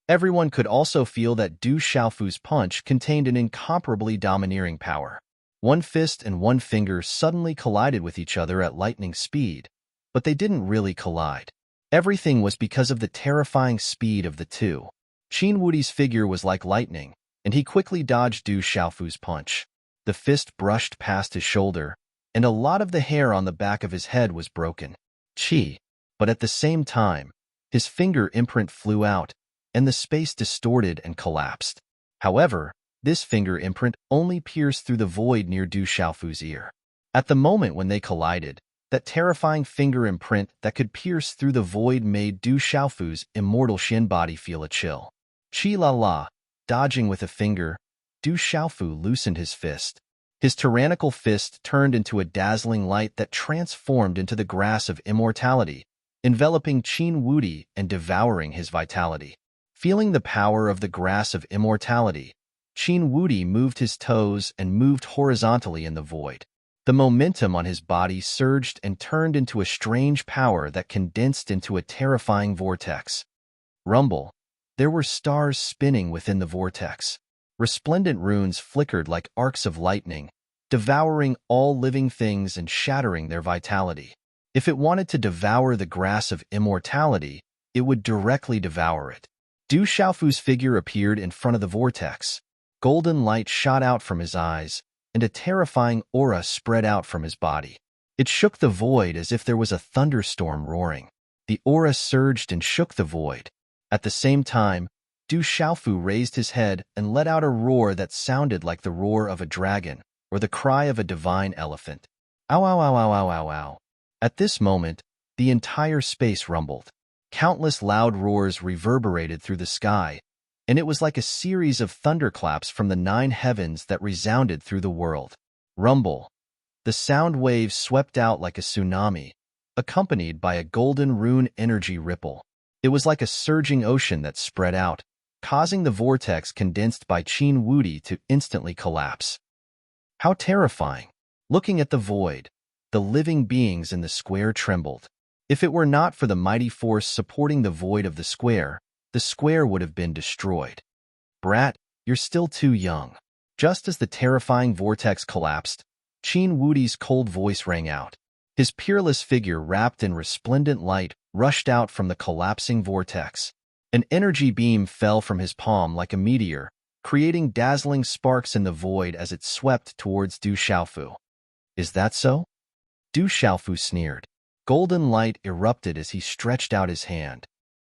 Everyone could also feel that Du Xiaofu's punch contained an incomparably domineering power. One fist and one finger suddenly collided with each other at lightning speed, but they didn't really collide. Everything was because of the terrifying speed of the two. Qin Wudi's figure was like lightning, and he quickly dodged Du Xiaofu's punch. The fist brushed past his shoulder, and a lot of the hair on the back of his head was broken. Chi. But at the same time, his finger imprint flew out, and the space distorted and collapsed. However, this finger imprint only pierced through the void near Du Xiaofu's ear. At the moment when they collided, that terrifying finger imprint that could pierce through the void made Du Xiaofu's immortal Shin body feel a chill. Chi la la, dodging with a finger, Du Xiaofu loosened his fist. His tyrannical fist turned into a dazzling light that transformed into the grass of immortality, enveloping Qin Wudi and devouring his vitality. Feeling the power of the grass of immortality, Qin Wudi moved his toes and moved horizontally in the void. The momentum on his body surged and turned into a strange power that condensed into a terrifying vortex. Rumble. There were stars spinning within the vortex. Resplendent runes flickered like arcs of lightning, devouring all living things and shattering their vitality. If it wanted to devour the grass of immortality, it would directly devour it. Du Xiaofu's figure appeared in front of the vortex. Golden light shot out from his eyes, and a terrifying aura spread out from his body. It shook the void as if there was a thunderstorm roaring. The aura surged and shook the void. At the same time, Du Xiaofu raised his head and let out a roar that sounded like the roar of a dragon or the cry of a divine elephant. Ow, ow, ow, ow, ow, ow, ow. At this moment, the entire space rumbled. Countless loud roars reverberated through the sky, and it was like a series of thunderclaps from the 9 heavens that resounded through the world. Rumble. The sound waves swept out like a tsunami, accompanied by a golden rune energy ripple. It was like a surging ocean that spread out, causing the vortex condensed by Qin Wudi to instantly collapse. How terrifying! Looking at the void, the living beings in the square trembled. If it were not for the mighty force supporting the void of the square would have been destroyed. Brat, you're still too young. Just as the terrifying vortex collapsed, Qin Wudi's cold voice rang out. His peerless figure wrapped in resplendent light rushed out from the collapsing vortex. An energy beam fell from his palm like a meteor, creating dazzling sparks in the void as it swept towards Du Xiaofu. Is that so? Du Xiaofu sneered. Golden light erupted as he stretched out his hand.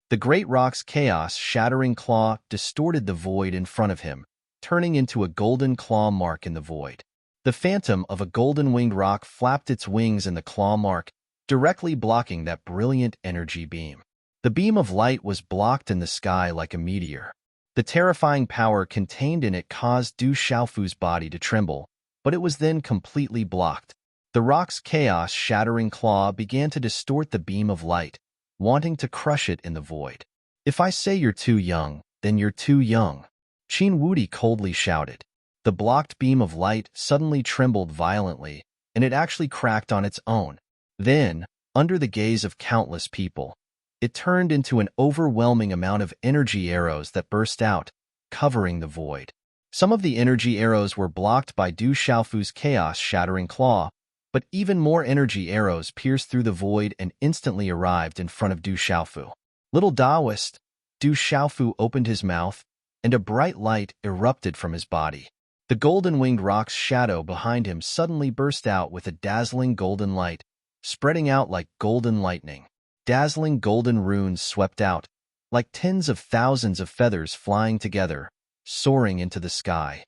The great rock's chaos-shattering claw distorted the void in front of him, turning into a golden claw mark in the void. The phantom of a golden-winged rock flapped its wings in the claw mark, directly blocking that brilliant energy beam. The beam of light was blocked in the sky like a meteor. The terrifying power contained in it caused Du Xiaofu's body to tremble, but it was then completely blocked. The rock's chaos-shattering claw began to distort the beam of light, wanting to crush it in the void. "If I say you're too young, then you're too young," Qin Wudi coldly shouted. The blocked beam of light suddenly trembled violently, and it actually cracked on its own. Then, under the gaze of countless people, it turned into an overwhelming amount of energy arrows that burst out, covering the void. Some of the energy arrows were blocked by Du Xiaofu's chaos-shattering claw, but even more energy arrows pierced through the void and instantly arrived in front of Du Xiaofu. "Little Taoist," Du Xiaofu opened his mouth, and a bright light erupted from his body. The golden-winged rock's shadow behind him suddenly burst out with a dazzling golden light, spreading out like golden lightning. Dazzling golden runes swept out, like tens of thousands of feathers flying together, soaring into the sky.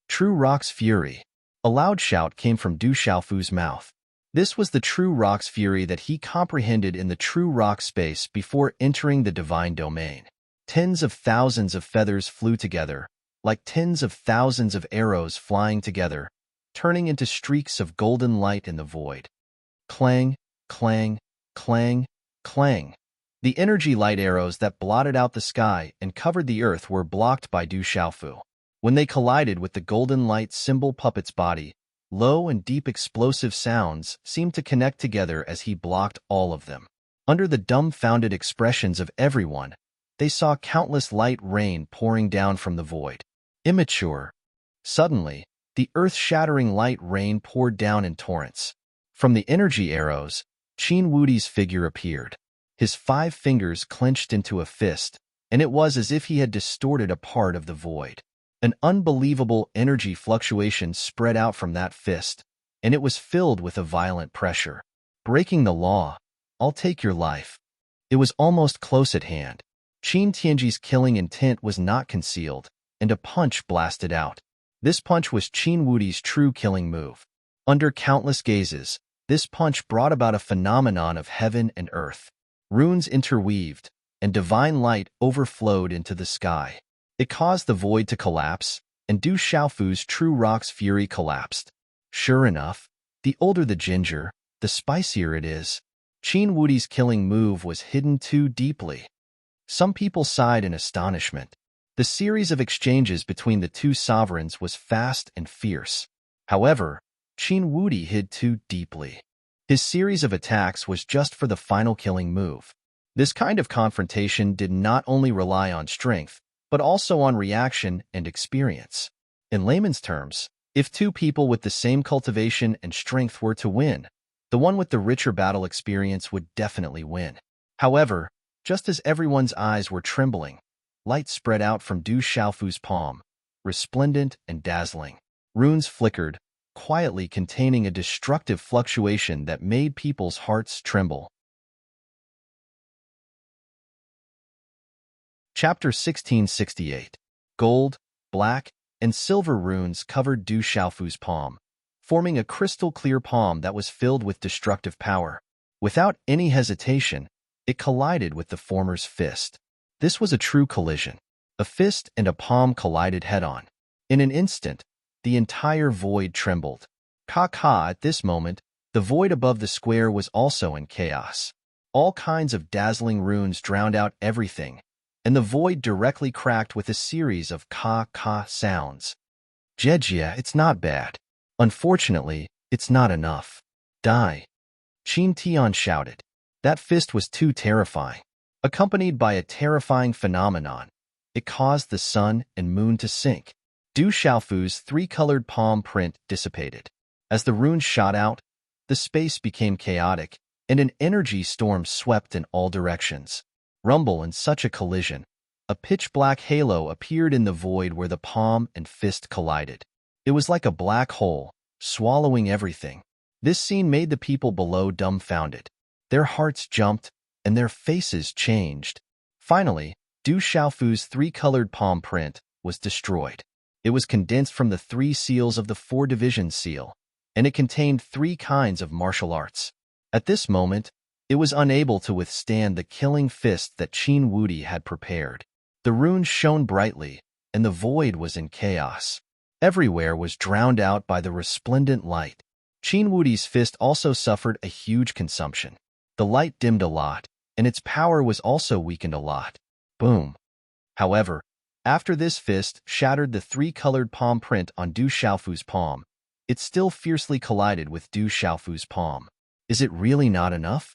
"True rock's fury." A loud shout came from Du Xiaofu's mouth. This was the true rock's fury that he comprehended in the true rock space before entering the divine domain. Tens of thousands of feathers flew together, like tens of thousands of arrows flying together, turning into streaks of golden light in the void. Clang, clang, clang, clang. The energy light arrows that blotted out the sky and covered the earth were blocked by Du Xiaofu. When they collided with the golden light symbol puppet's body, low and deep explosive sounds seemed to connect together as he blocked all of them. Under the dumbfounded expressions of everyone, they saw countless light rain pouring down from the void. Immature. Suddenly, the earth-shattering light rain poured down in torrents. From the energy arrows, Qin Wudi's figure appeared. His 5 fingers clenched into a fist, and it was as if he had distorted a part of the void. An unbelievable energy fluctuation spread out from that fist, and it was filled with a violent pressure. "Breaking the law, I'll take your life." It was almost close at hand. Qin Tianji's killing intent was not concealed, and a punch blasted out. This punch was Qin Wudi's true killing move. Under countless gazes, this punch brought about a phenomenon of heaven and earth. Runes interweaved, and divine light overflowed into the sky. It caused the void to collapse, and Du Xiaofu's true rock's fury collapsed. Sure enough, the older the ginger, the spicier it is. Qin Wudi's killing move was hidden too deeply. Some people sighed in astonishment. The series of exchanges between the two sovereigns was fast and fierce. However, Qin Wudi hid too deeply. His series of attacks was just for the final killing move. This kind of confrontation did not only rely on strength, but also on reaction and experience. In layman's terms, if 2 people with the same cultivation and strength were to win, the one with the richer battle experience would definitely win. However, just as everyone's eyes were trembling, light spread out from Du Xiaofu's palm, resplendent and dazzling. Runes flickered, quietly containing a destructive fluctuation that made people's hearts tremble. Chapter 1668. Gold, black, and silver runes covered Du Xiaofu's palm, forming a crystal-clear palm that was filled with destructive power. Without any hesitation, it collided with the former's fist. This was a true collision. A fist and a palm collided head-on. In an instant, the entire void trembled. At this moment, the void above the square was also in chaos. All kinds of dazzling runes drowned out everything, and the void directly cracked with a series of ka sounds. "Jejia, it's not bad. Unfortunately, it's not enough. Die." Qin Tian shouted. That fist was too terrifying. Accompanied by a terrifying phenomenon, it caused the sun and moon to sink. Du Xiaofu's 3-colored palm print dissipated. As the runes shot out, the space became chaotic, and an energy storm swept in all directions. Rumble in such a collision. A pitch-black halo appeared in the void where the palm and fist collided. It was like a black hole, swallowing everything. This scene made the people below dumbfounded. Their hearts jumped, and their faces changed. Finally, Du Xiaofu's 3-colored palm print was destroyed. It was condensed from the 3 seals of the 4-division seal, and it contained 3 kinds of martial arts. At this moment, It was unable to withstand the killing fist that Qin Wudi had prepared. The runes shone brightly, and the void was in chaos. Everywhere was drowned out by the resplendent light. Qin Wudi's fist also suffered a huge consumption. The light dimmed a lot, and its power was also weakened a lot. Boom. However, after this fist shattered the three-colored palm print on Du Xiaofu's palm, it still fiercely collided with Du Xiaofu's palm. Is it really not enough?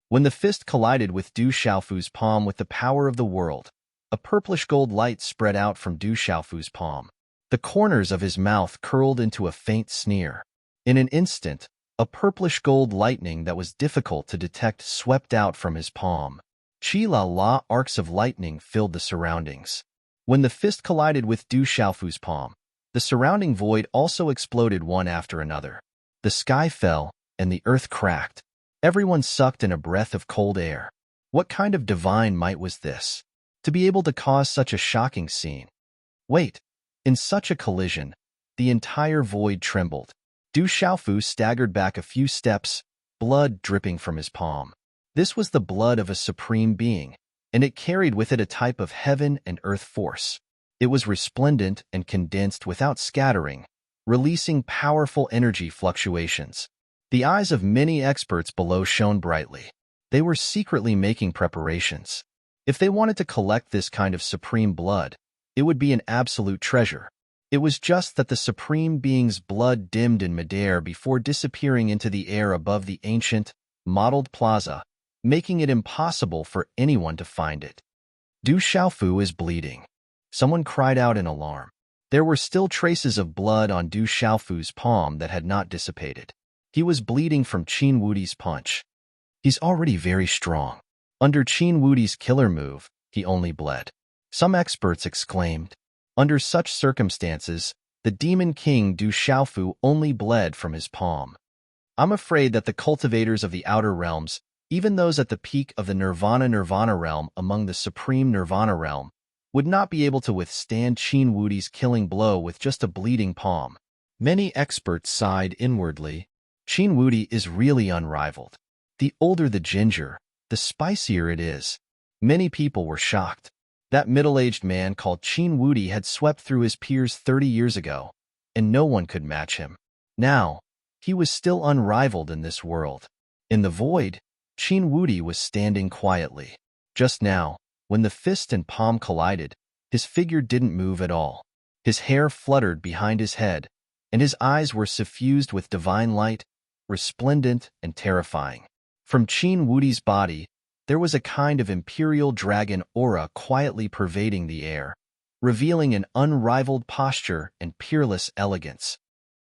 When the fist collided with Du Xiaofu's palm with the power of the world, a purplish gold light spread out from Du Xiaofu's palm. The corners of his mouth curled into a faint sneer. In an instant, a purplish gold lightning that was difficult to detect swept out from his palm. Chi-la-la arcs of lightning filled the surroundings. When the fist collided with Du Xiaofu's palm, the surrounding void also exploded one after another. The sky fell, and the earth cracked. Everyone sucked in a breath of cold air. What kind of divine might was this? To be able to cause such a shocking scene. Wait, in such a collision, the entire void trembled. Du Xiaofu staggered back a few steps, blood dripping from his palm. This was the blood of a supreme being, and it carried with it a type of heaven and earth force. It was resplendent and condensed without scattering, releasing powerful energy fluctuations. The eyes of many experts below shone brightly. They were secretly making preparations. If they wanted to collect this kind of supreme blood, it would be an absolute treasure. It was just that the supreme being's blood dimmed in midair before disappearing into the air above the ancient, mottled plaza, making it impossible for anyone to find it. Du Xiaofu is bleeding. Someone cried out in alarm. There were still traces of blood on Du Xiaofu's palm that had not dissipated. He was bleeding from Qin Wudi's punch. He's already very strong. Under Qin Wudi's killer move, he only bled. Some experts exclaimed. Under such circumstances, the Demon King Du Xiaofu only bled from his palm. I'm afraid that the cultivators of the outer realms, even those at the peak of the Nirvana realm among the supreme Nirvana realm, would not be able to withstand Qin Wudi's killing blow with just a bleeding palm. Many experts sighed inwardly. Qin Wudi is really unrivaled. The older the ginger, the spicier it is. Many people were shocked. That middle-aged man called Qin Wudi had swept through his peers 30 years ago, and no one could match him. Now, he was still unrivaled in this world. In the void, Qin Wudi was standing quietly. Just now, when the fist and palm collided, his figure didn't move at all. His hair fluttered behind his head, and his eyes were suffused with divine light, resplendent and terrifying. From Qin Wudi's body, there was a kind of imperial dragon aura quietly pervading the air, revealing an unrivaled posture and peerless elegance.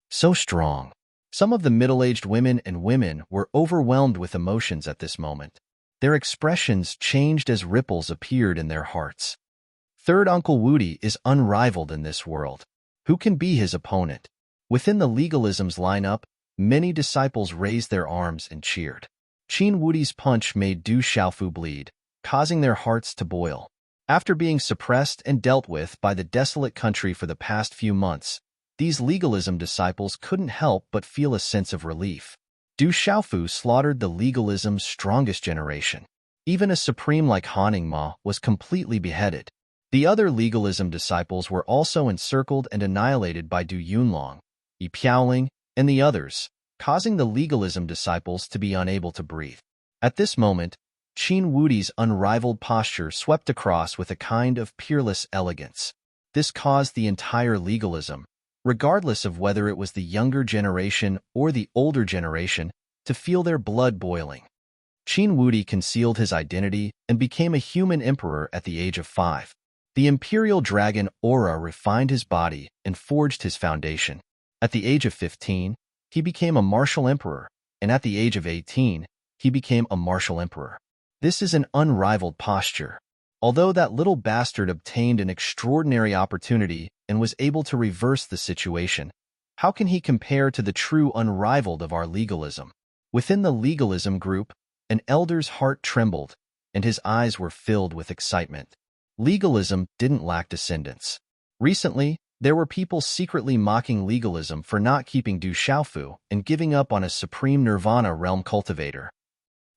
So strong. Some of the middle-aged women were overwhelmed with emotions at this moment. Their expressions changed as ripples appeared in their hearts. Third Uncle Wudi is unrivaled in this world. Who can be his opponent? Within the legalism's lineup, many disciples raised their arms and cheered. Qin Wudi's punch made Du Xiaofu bleed, causing their hearts to boil. After being suppressed and dealt with by the desolate country for the past few months, these legalism disciples couldn't help but feel a sense of relief. Du Xiaofu slaughtered the legalism's strongest generation. Even a supreme like Haningma was completely beheaded. The other legalism disciples were also encircled and annihilated by Du Yunlong, Yi Piaoling, and the others, causing the legalism disciples to be unable to breathe. At this moment, Qin Wudi's unrivaled posture swept across with a kind of peerless elegance. This caused the entire legalism, regardless of whether it was the younger generation or the older generation, to feel their blood boiling. Qin Wudi concealed his identity and became a human emperor at the age of 5. The imperial dragon aura refined his body and forged his foundation. At the age of 15, he became a martial emperor, and at the age of 18, he became a martial emperor. This is an unrivaled posture. Although that little bastard obtained an extraordinary opportunity and was able to reverse the situation, how can he compare to the true unrivaled of our legalism? Within the legalism group, an elder's heart trembled, and his eyes were filled with excitement. Legalism didn't lack descendants. Recently, there were people secretly mocking legalism for not keeping Du Xiaofu and giving up on a supreme Nirvana realm cultivator.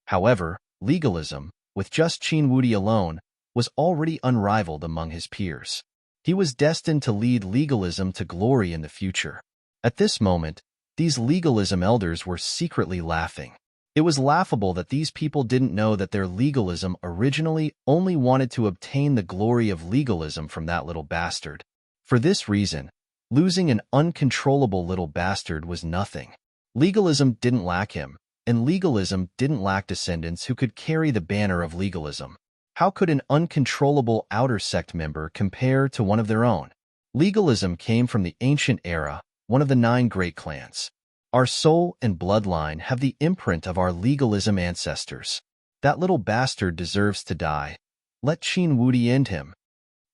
However, legalism, with just Qin Wudi alone, was already unrivaled among his peers. He was destined to lead legalism to glory in the future. At this moment, these legalism elders were secretly laughing. It was laughable that these people didn't know that their legalism originally only wanted to obtain the glory of legalism from that little bastard. For this reason, losing an uncontrollable little bastard was nothing. Legalism didn't lack him, and legalism didn't lack descendants who could carry the banner of legalism. How could an uncontrollable outer sect member compare to one of their own? Legalism came from the ancient era, one of the 9 great clans. Our soul and bloodline have the imprint of our legalism ancestors. That little bastard deserves to die. Let Qin Wudi end him.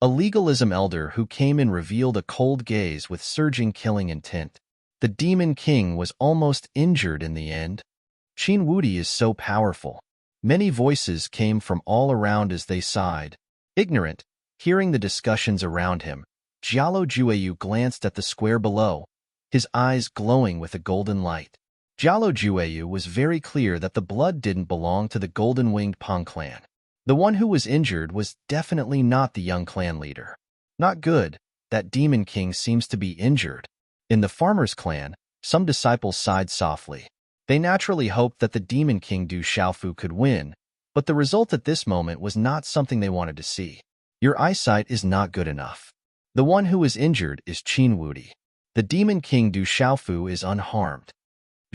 A legalism elder who came in revealed a cold gaze with surging killing intent. The Demon King was almost injured in the end. Qin Wudi is so powerful. Many voices came from all around as they sighed. Ignorant, hearing the discussions around him, Jialo Jueyu glanced at the square below, his eyes glowing with a golden light. Jialo Jueyu was very clear that the blood didn't belong to the golden-winged Pang clan. The one who was injured was definitely not the young clan leader. Not good, that Demon King seems to be injured. In the farmer's clan, some disciples sighed softly. They naturally hoped that the Demon King Du Xiaofu could win, but the result at this moment was not something they wanted to see. Your eyesight is not good enough. The one who is injured is Qin Wudi. The Demon King Du Xiaofu is unharmed.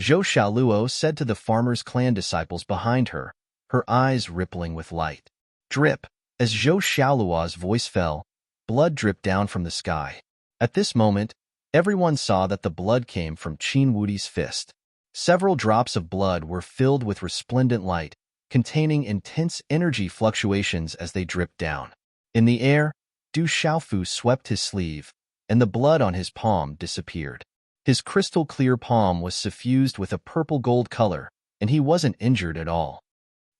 Zhou Xiaoluo said to the farmer's clan disciples behind her, her eyes rippling with light. Drip. As Zhou Xiaoluo's voice fell, blood dripped down from the sky. At this moment, everyone saw that the blood came from Qin Wudi's fist. Several drops of blood were filled with resplendent light, containing intense energy fluctuations as they dripped down. In the air, Du Xiaofu swept his sleeve, and the blood on his palm disappeared. His crystal-clear palm was suffused with a purple-gold color, and he wasn't injured at all.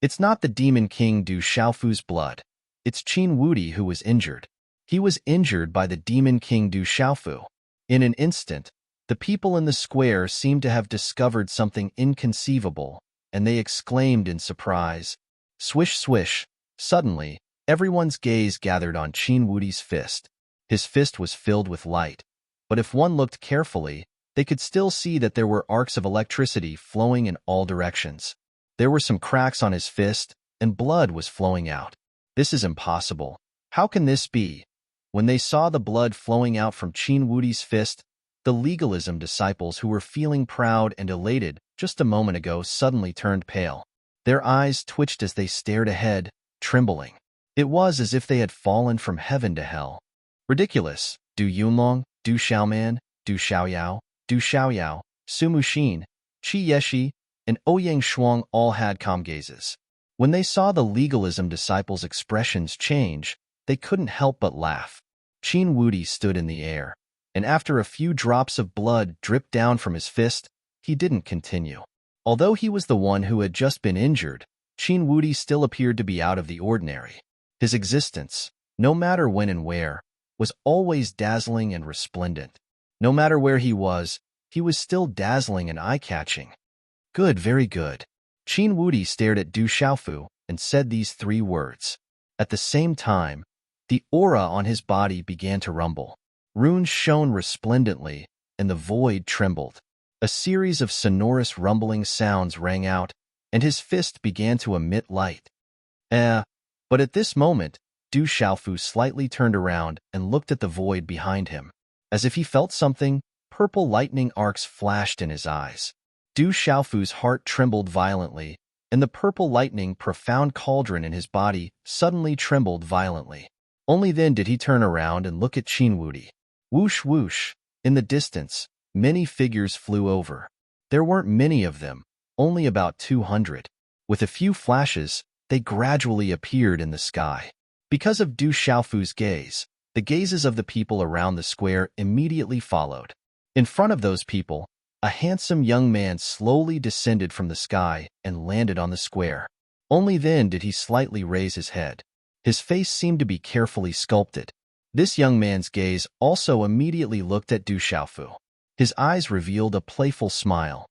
It's not the Demon King Du Xiaofu's blood. It's Qin Wudi who was injured. He was injured by the Demon King Du Xiaofu. In an instant, the people in the square seemed to have discovered something inconceivable, and they exclaimed in surprise. Swish, swish. Suddenly, everyone's gaze gathered on Qin Wudi's fist. His fist was filled with light, but if one looked carefully, they could still see that there were arcs of electricity flowing in all directions. There were some cracks on his fist, and blood was flowing out. This is impossible. How can this be? When they saw the blood flowing out from Qin Wudi's fist, the legalism disciples who were feeling proud and elated just a moment ago suddenly turned pale. Their eyes twitched as they stared ahead, trembling. It was as if they had fallen from heaven to hell. Ridiculous. Du Yunlong, Du Xiaoman, Du Xiaoyao, Du Xiaoyao, Su Muxin, Qi Yeshi, and Ouyang Shuang all had calm gazes. When they saw the legalism disciples' expressions change, they couldn't help but laugh. Qin Wudi stood in the air, and after a few drops of blood dripped down from his fist, he didn't continue. Although he was the one who had just been injured, Qin Wudi still appeared to be out of the ordinary. His existence, no matter when and where, was always dazzling and resplendent. No matter where he was still dazzling and eye-catching. Good, very good. Qin Wudi stared at Du Xiaofu and said these 3 words. At the same time, the aura on his body began to rumble. Runes shone resplendently, and the void trembled. A series of sonorous rumbling sounds rang out, and his fist began to emit light. But at this moment, Du Xiaofu slightly turned around and looked at the void behind him. As if he felt something, purple lightning arcs flashed in his eyes. Du Xiaofu's heart trembled violently, and the purple lightning profound cauldron in his body suddenly trembled violently. Only then did he turn around and look at Qin Wudi. Whoosh whoosh. In the distance, many figures flew over. There weren't many of them, only about 200. With a few flashes, they gradually appeared in the sky. Because of Du Xiaofu's gaze, the gazes of the people around the square immediately followed. In front of those people, a handsome young man slowly descended from the sky and landed on the square. Only then did he slightly raise his head. His face seemed to be carefully sculpted. This young man's gaze also immediately looked at Du Xiaofu. His eyes revealed a playful smile.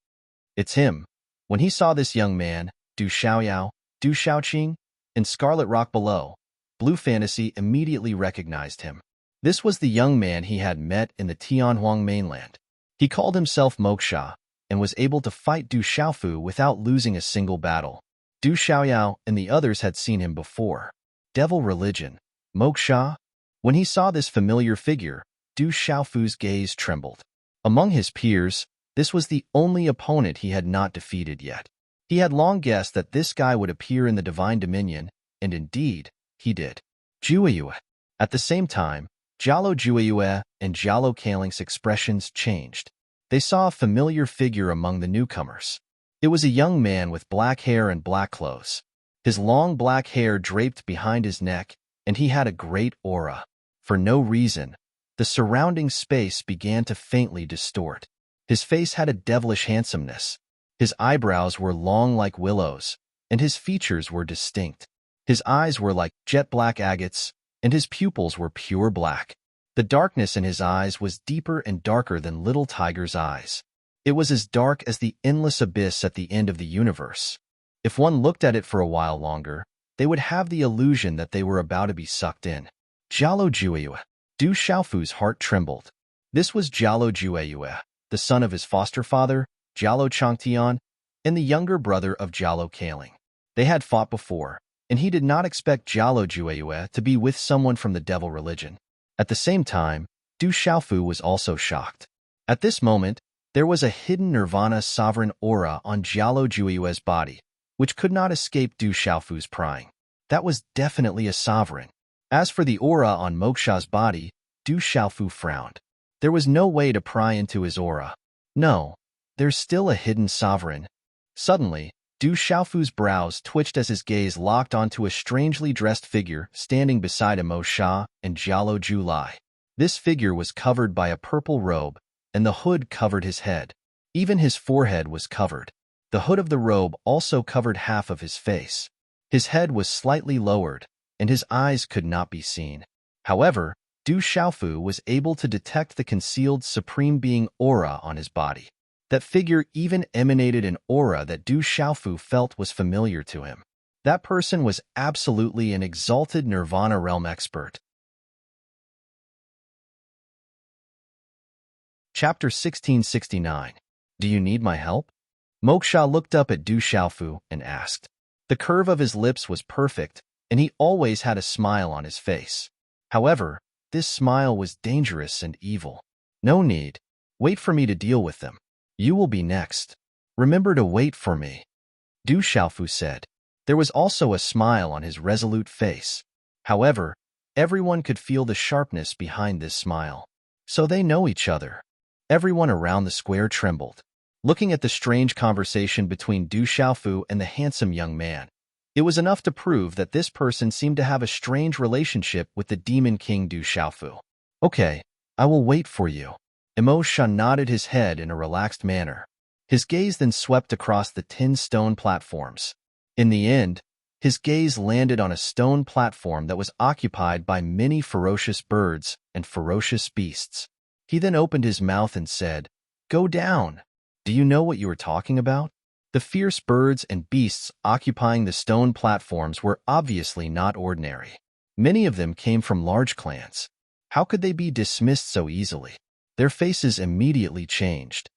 It's him. When he saw this young man, Du Xiaoyao, Du Xiaoqing, and Scarlet Rock below, Blue Fantasy immediately recognized him. This was the young man he had met in the Tianhuang mainland. He called himself Moksha and was able to fight Du Xiaofu without losing a single battle. Du Xiaoyao and the others had seen him before. Devil religion, Moksha? When he saw this familiar figure, Du Xiaofu's gaze trembled. Among his peers, this was the only opponent he had not defeated yet. He had long guessed that this guy would appear in the Divine Dominion, and indeed, he did. Jueyue. At the same time, Jialo Jueyue and Jialo Kaling's expressions changed. They saw a familiar figure among the newcomers. It was a young man with black hair and black clothes. His long black hair draped behind his neck, and he had a great aura. For no reason, the surrounding space began to faintly distort. His face had a devilish handsomeness. His eyebrows were long like willows, and his features were distinct. His eyes were like jet black agates, and his pupils were pure black. The darkness in his eyes was deeper and darker than little tiger's eyes. It was as dark as the endless abyss at the end of the universe. If one looked at it for a while longer, they would have the illusion that they were about to be sucked in. Jialo Jueyue. Du Xiaofu's heart trembled. This was Jialo Jueyue, the son of his foster father, Jialo Changtian, and the younger brother of Jialo Kaling. They had fought before, and he did not expect Jialo Jueyue to be with someone from the devil religion. At the same time, Du Xiaofu was also shocked. At this moment, there was a hidden nirvana sovereign aura on Jialo Jueyue's body, which could not escape Du Xiaofu's prying. That was definitely a sovereign. As for the aura on Moksha's body, Du Xiaofu frowned. There was no way to pry into his aura. No, there's still a hidden sovereign. Suddenly, Du Xiaofu's brows twitched as his gaze locked onto a strangely dressed figure standing beside Moksha and Jialo Julai. This figure was covered by a purple robe, and the hood covered his head. Even his forehead was covered. The hood of the robe also covered half of his face. His head was slightly lowered, and his eyes could not be seen. However, Du Xiaofu was able to detect the concealed Supreme Being aura on his body. That figure even emanated an aura that Du Xiaofu felt was familiar to him. That person was absolutely an exalted Nirvana realm expert. Chapter 1669. Do you need my help? Moksha looked up at Du Xiaofu and asked. The curve of his lips was perfect, and he always had a smile on his face. However, this smile was dangerous and evil. No need. Wait for me to deal with them. You will be next. Remember to wait for me, Du Xiaofu said. There was also a smile on his resolute face. However, everyone could feel the sharpness behind this smile. So they know each other. Everyone around the square trembled. Looking at the strange conversation between Du Xiaofu and the handsome young man, it was enough to prove that this person seemed to have a strange relationship with the Demon King Du Xiaofu. Okay, I will wait for you. Moksha nodded his head in a relaxed manner. His gaze then swept across the 10 stone platforms. In the end, his gaze landed on a stone platform that was occupied by many ferocious birds and ferocious beasts. He then opened his mouth and said, "Go down." Do you know what you are talking about? The fierce birds and beasts occupying the stone platforms were obviously not ordinary. Many of them came from large clans. How could they be dismissed so easily? Their faces immediately changed.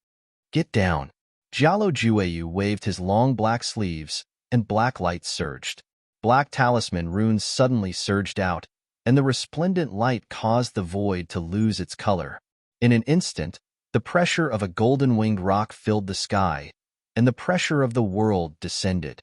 Get down. Jialo Jueyue waved his long black sleeves, and black light surged. Black talisman runes suddenly surged out, and the resplendent light caused the void to lose its color. In an instant, the pressure of a golden-winged rock filled the sky, and the pressure of the world descended.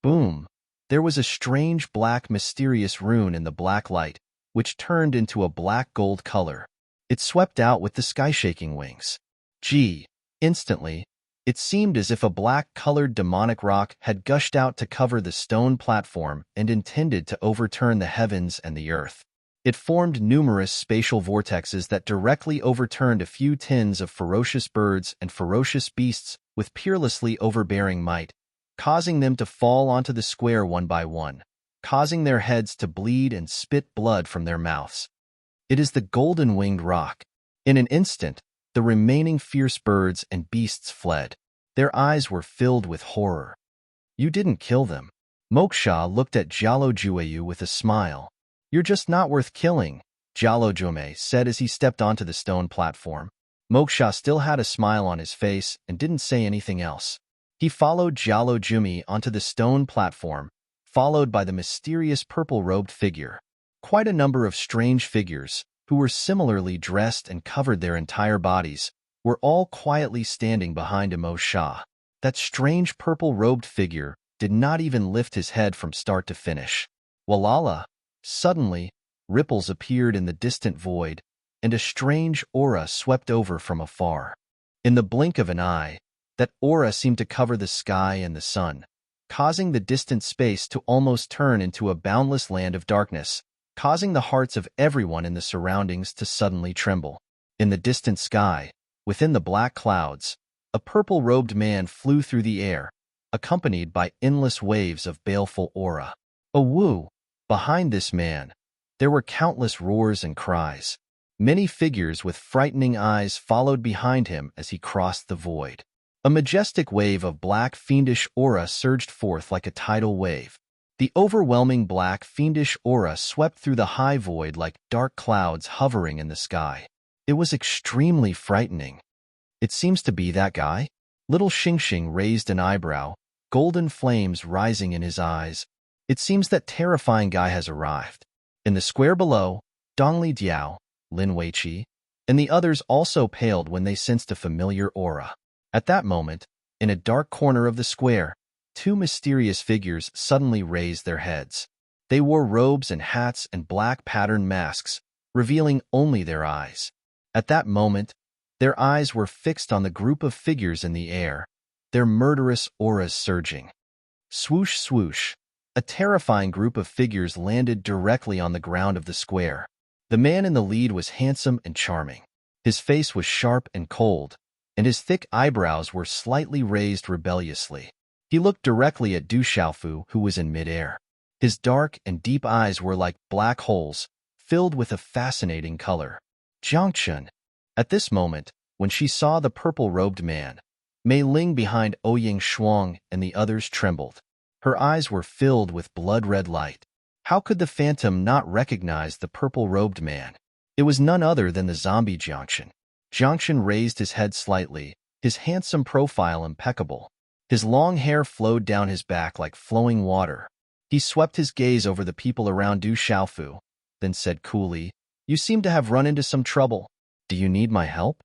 Boom! There was a strange black mysterious rune in the black light, which turned into a black gold color. It swept out with the sky-shaking wings. Gee! Instantly, it seemed as if a black-colored demonic rock had gushed out to cover the stone platform and intended to overturn the heavens and the earth. It formed numerous spatial vortexes that directly overturned a few tens of ferocious birds and ferocious beasts with peerlessly overbearing might, causing them to fall onto the square one by one, causing their heads to bleed and spit blood from their mouths. It is the golden-winged rock. In an instant, the remaining fierce birds and beasts fled. Their eyes were filled with horror. You didn't kill them. Moksha looked at Jalo Jueyu with a smile. You're just not worth killing, Jalo Jume said as he stepped onto the stone platform. Moksha still had a smile on his face and didn't say anything else. He followed Jalo Jumi onto the stone platform, followed by the mysterious purple-robed figure. Quite a number of strange figures, who were similarly dressed and covered their entire bodies, were all quietly standing behind Imo Shah. That strange purple-robed figure did not even lift his head from start to finish. Walala! Suddenly, ripples appeared in the distant void, and a strange aura swept over from afar. In the blink of an eye, that aura seemed to cover the sky and the sun, causing the distant space to almost turn into a boundless land of darkness, causing the hearts of everyone in the surroundings to suddenly tremble. In the distant sky, within the black clouds, a purple-robed man flew through the air, accompanied by endless waves of baleful aura. A woo! Behind this man, there were countless roars and cries. Many figures with frightening eyes followed behind him as he crossed the void. A majestic wave of black fiendish aura surged forth like a tidal wave. The overwhelming black fiendish aura swept through the high void like dark clouds hovering in the sky. It was extremely frightening. It seems to be that guy. Little Xingxing raised an eyebrow, golden flames rising in his eyes. It seems that terrifying guy has arrived. In the square below, Dongli Diao, Lin Weiqi, and the others also paled when they sensed a familiar aura. At that moment, in a dark corner of the square, two mysterious figures suddenly raised their heads. They wore robes and hats and black patterned masks, revealing only their eyes. At that moment, their eyes were fixed on the group of figures in the air, their murderous auras surging. Swoosh, swoosh. A terrifying group of figures landed directly on the ground of the square. The man in the lead was handsome and charming. His face was sharp and cold, and his thick eyebrows were slightly raised rebelliously. He looked directly at Du Xiaofu, who was in midair. His dark and deep eyes were like black holes, filled with a fascinating color. Jiangchen. At this moment, when she saw the purple-robed man, Mei Ling behind Ouying Shuang and the others trembled. Her eyes were filled with blood-red light. How could the phantom not recognize the purple-robed man? It was none other than the zombie Jiangchen. Jiangchen raised his head slightly, his handsome profile impeccable. His long hair flowed down his back like flowing water. He swept his gaze over the people around Du Xiaofu, then said coolly, "You seem to have run into some trouble. Do you need my help?"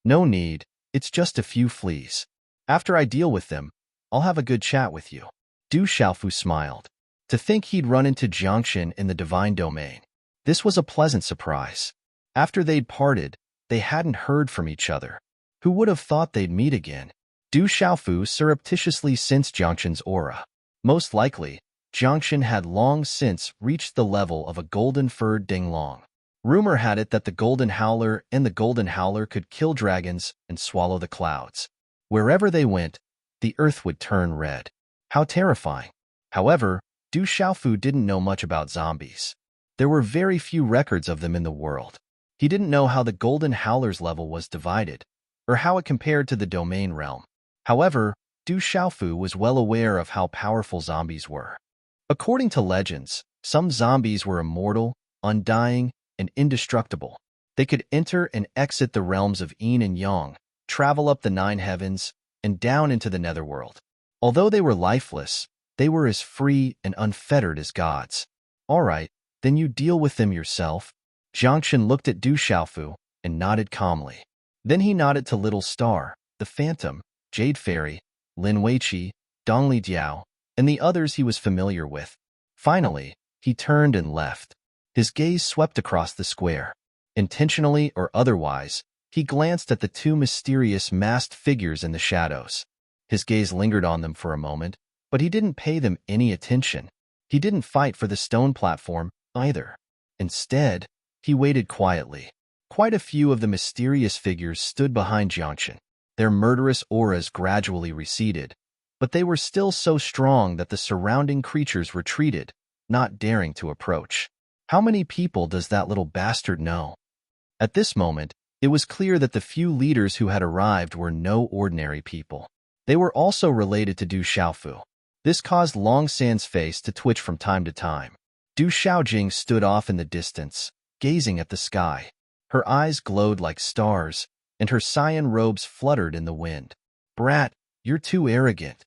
"No need. It's just a few fleas. After I deal with them, I'll have a good chat with you." Du Xiaofu smiled. To think he'd run into Jiangchen in the divine domain. This was a pleasant surprise. After they'd parted, they hadn't heard from each other. Who would have thought they'd meet again? Du Xiaofu surreptitiously sensed Jiangchen's aura. Most likely, Jiangchen had long since reached the level of a golden-furred dinglong. Rumor had it that the Golden Howler and the Golden Howler could kill dragons and swallow the clouds. Wherever they went, the earth would turn red. How terrifying. However, Du Xiaofu didn't know much about zombies. There were very few records of them in the world. He didn't know how the Golden Howler's level was divided, or how it compared to the domain realm. However, Du Xiaofu was well aware of how powerful zombies were. According to legends, some zombies were immortal, undying, and indestructible. They could enter and exit the realms of yin and yang, travel up the 9 heavens, and down into the netherworld. Although they were lifeless, they were as free and unfettered as gods. All right, then you deal with them yourself. Jiangchen looked at Du Xiaofu and nodded calmly. Then he nodded to Little Star, the Phantom, Jade Fairy, Lin Weiqi, Dongli Diao, and the others he was familiar with. Finally, he turned and left. His gaze swept across the square. Intentionally or otherwise, he glanced at the two mysterious masked figures in the shadows. His gaze lingered on them for a moment, but he didn't pay them any attention. He didn't fight for the stone platform, either. Instead, he waited quietly. Quite a few of the mysterious figures stood behind Jiangchen. Their murderous auras gradually receded, but they were still so strong that the surrounding creatures retreated, not daring to approach. How many people does that little bastard know? At this moment, it was clear that the few leaders who had arrived were no ordinary people. They were also related to Du Xiaofu. This caused Long San's face to twitch from time to time. Du Xiaojing stood off in the distance, gazing at the sky. Her eyes glowed like stars, and her cyan robes fluttered in the wind. "Brat, you're too arrogant."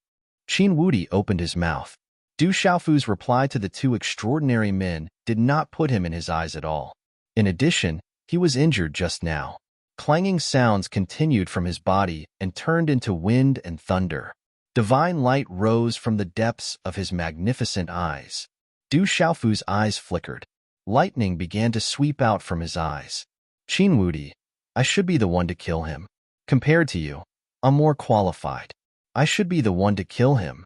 Qin Wudi opened his mouth. Du Xiaofu's reply to the two extraordinary men did not put him in his eyes at all. In addition, he was injured just now. Clanging sounds continued from his body and turned into wind and thunder. Divine light rose from the depths of his magnificent eyes. Du Xiaofu's eyes flickered. Lightning began to sweep out from his eyes. "Qin Wudi, I should be the one to kill him. Compared to you, I'm more qualified. I should be the one to kill him."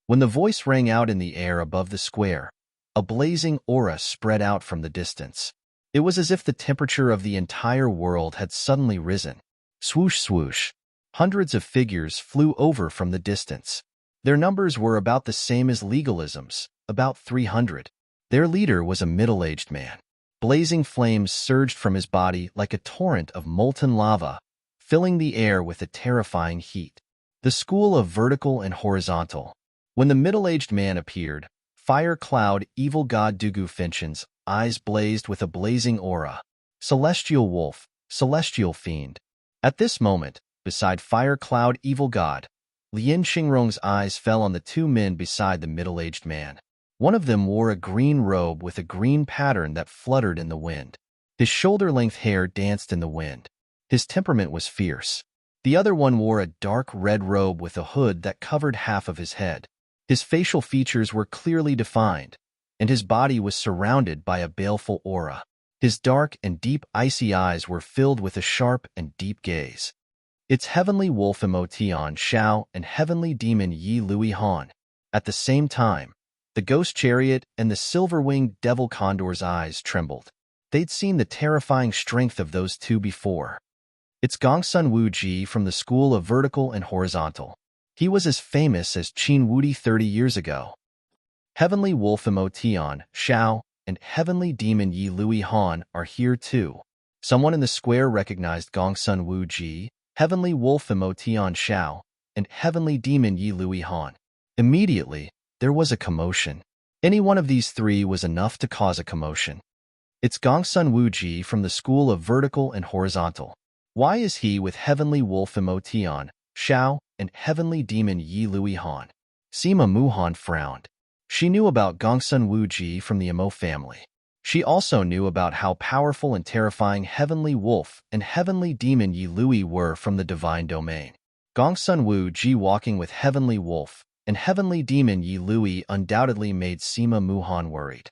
When the voice rang out in the air above the square, a blazing aura spread out from the distance. It was as if the temperature of the entire world had suddenly risen. Swoosh, swoosh. Hundreds of figures flew over from the distance. Their numbers were about the same as legalism's, about 300. Their leader was a middle-aged man. Blazing flames surged from his body like a torrent of molten lava, filling the air with a terrifying heat. The school of vertical and horizontal. When the middle-aged man appeared, Fire Cloud Evil God Dugu Finchen's eyes blazed with a blazing aura. Celestial Wolf, Celestial Fiend. At this moment, beside Fire Cloud Evil God, Lien Qingrong's eyes fell on the two men beside the middle-aged man. One of them wore a green robe with a green pattern that fluttered in the wind. His shoulder-length hair danced in the wind. His temperament was fierce. The other one wore a dark red robe with a hood that covered half of his head. His facial features were clearly defined, and his body was surrounded by a baleful aura. His dark and deep icy eyes were filled with a sharp and deep gaze. It's Heavenly Wolf Mo Tian Shao and Heavenly Demon Yi Lui Han. At the same time, the ghost chariot and the silver-winged devil condor's eyes trembled. They'd seen the terrifying strength of those two before. It's Gongsun Wu Ji from the School of Vertical and Horizontal. He was as famous as Qin Wudi 30 years ago. Heavenly Wolf Mo Tian Shao and Heavenly Demon Yi Lui Han are here too. Someone in the square recognized Gongsun Wu Ji, Heavenly Wolf Mo Tian Shao, and Heavenly Demon Yi Lui Han. Immediately, there was a commotion. Any one of these three was enough to cause a commotion. It's Gongsun Wu Ji from the School of Vertical and Horizontal. Why is he with Heavenly Wolf Mo Tian Shao and Heavenly Demon Yi Lui Han? Sima Muhan frowned. She knew about Gongsun Wu Ji from the Emo family. She also knew about how powerful and terrifying Heavenly Wolf and Heavenly Demon Yi Lui were from the Divine Domain. Gongsun Wu Ji walking with Heavenly Wolf and Heavenly Demon Yi Lui undoubtedly made Sima Muhan worried.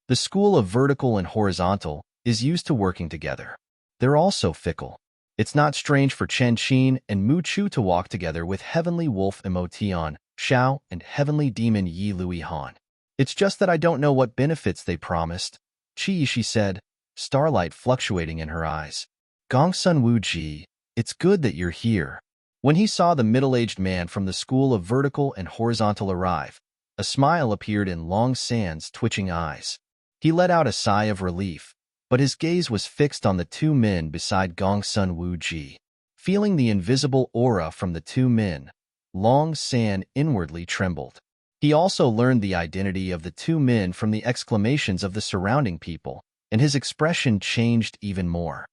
The School of Vertical and Horizontal is used to working together. They're also fickle. It's not strange for Chen Qin and Mu Chu to walk together with Heavenly Wolf Mo Tian Shao and Heavenly Demon Yi Lui Han. It's just that I don't know what benefits they promised, Qi Shi said, starlight fluctuating in her eyes. Gongsun Wu Ji, it's good that you're here. When he saw the middle-aged man from the School of Vertical and Horizontal arrive, a smile appeared in Long San's twitching eyes. He let out a sigh of relief, but his gaze was fixed on the two men beside Gongsun Wu Ji. Feeling the invisible aura from the two men, Long San inwardly trembled. He also learned the identity of the two men from the exclamations of the surrounding people, and his expression changed even more.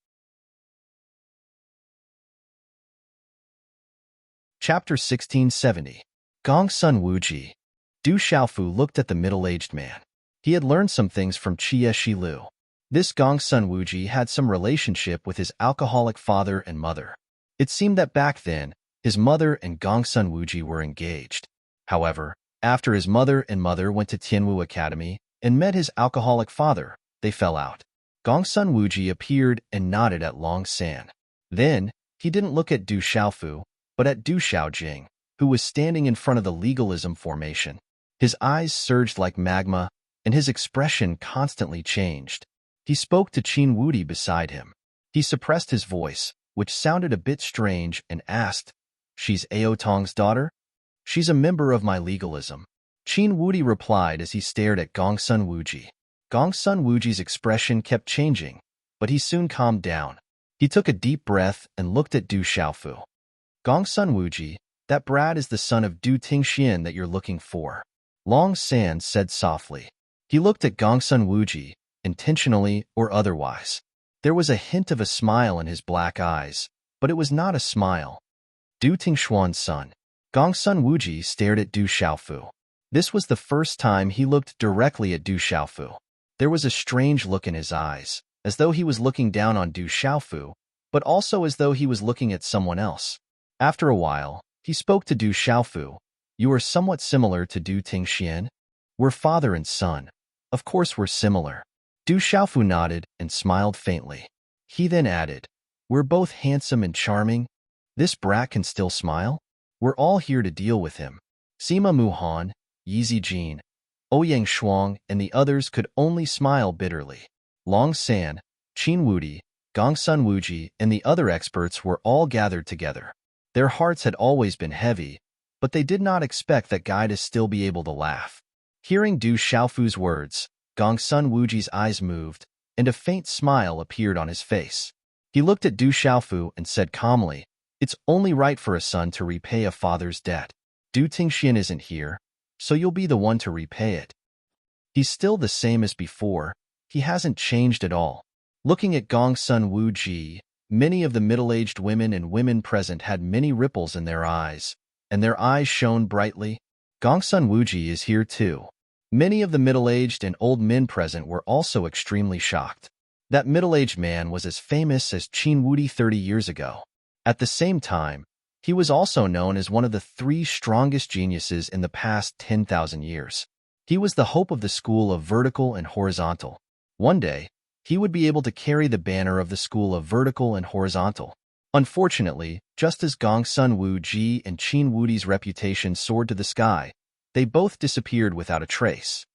Chapter 1670. Gongsun Wu Ji. Du Xiaofu looked at the middle-aged man. He had learned some things from Qie Shilu. This Gongsun Wu Ji had some relationship with his alcoholic father and mother. It seemed that back then, his mother and Gongsun Wu Ji were engaged. However, after his mother went to Tianwu Academy and met his alcoholic father, they fell out. Gongsun Wu Ji appeared and nodded at Long San. Then, he didn't look at Du Xiaofu, but at Du Xiaojing, who was standing in front of the legalism formation. His eyes surged like magma, and his expression constantly changed. He spoke to Qin Wudi beside him. He suppressed his voice, which sounded a bit strange, and asked, "She's Ao Tong's daughter?" "She's a member of my legalism," Qin Wudi replied as he stared at Gongsun Wu Ji. Gongsun Wu Ji's expression kept changing, but he soon calmed down. He took a deep breath and looked at Du Xiaofu. "Gongsun Wu Ji, That brat is the son of Du Tingxian that you're looking for. Long San said softly. He looked at Gongsun Wuji, intentionally or otherwise. There was a hint of a smile in his black eyes, but it was not a smile. Du Tingshuan's son. Gongsun Wuji stared at Du Xiaofu. This was the first time he looked directly at Du Xiaofu. There was a strange look in his eyes, as though he was looking down on Du Xiaofu, but also as though he was looking at someone else. After a while, he spoke to Du Xiaofu. You are somewhat similar to Du Tingxian. We're father and son. Of course we're similar. Du Xiaofu nodded and smiled faintly. He then added, we're both handsome and charming. This brat can still smile? We're all here to deal with him. Sima Muhan, Yizi Jin, Ouyang Shuang, and the others could only smile bitterly. Long San, Qin Wudi, Gongsun Wuji, and the other experts were all gathered together. Their hearts had always been heavy, but they did not expect that guy to still be able to laugh. Hearing Du Xiaofu's words, Gongsun Wuji's eyes moved, and a faint smile appeared on his face. He looked at Du Xiaofu and said calmly, it's only right for a son to repay a father's debt. Du Tingxian isn't here, so you'll be the one to repay it. He's still the same as before. He hasn't changed at all. Looking at Gongsun Wuji, many of the middle-aged women and women present had many ripples in their eyes, and their eyes shone brightly. Gongsun Wuji is here too. Many of the middle-aged and old men present were also extremely shocked. That middle-aged man was as famous as Qin Wudi 30 years ago. At the same time, he was also known as one of the 3 strongest geniuses in the past 10,000 years. He was the hope of the school of vertical and horizontal. One day, he would be able to carry the banner of the school of vertical and horizontal. Unfortunately, just as Gongsun Wuji and Qin Wudi's reputation soared to the sky, they both disappeared without a trace.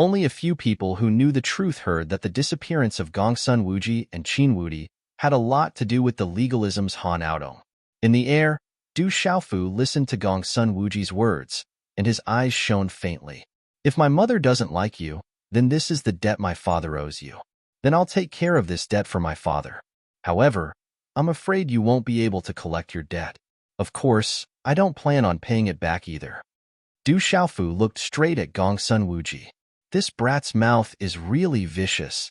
Only a few people who knew the truth heard that the disappearance of Gongsun Wuji and Qin Wudi had a lot to do with the legalism's Han Aodong. In the air, Du Xiaofu listened to Gongsun Wuji's words, and his eyes shone faintly. If my mother doesn't like you, then this is the debt my father owes you. Then I'll take care of this debt for my father. However, I'm afraid you won't be able to collect your debt. Of course, I don't plan on paying it back either. Du Xiaofu looked straight at Gongsun Wuji. This brat's mouth is really vicious.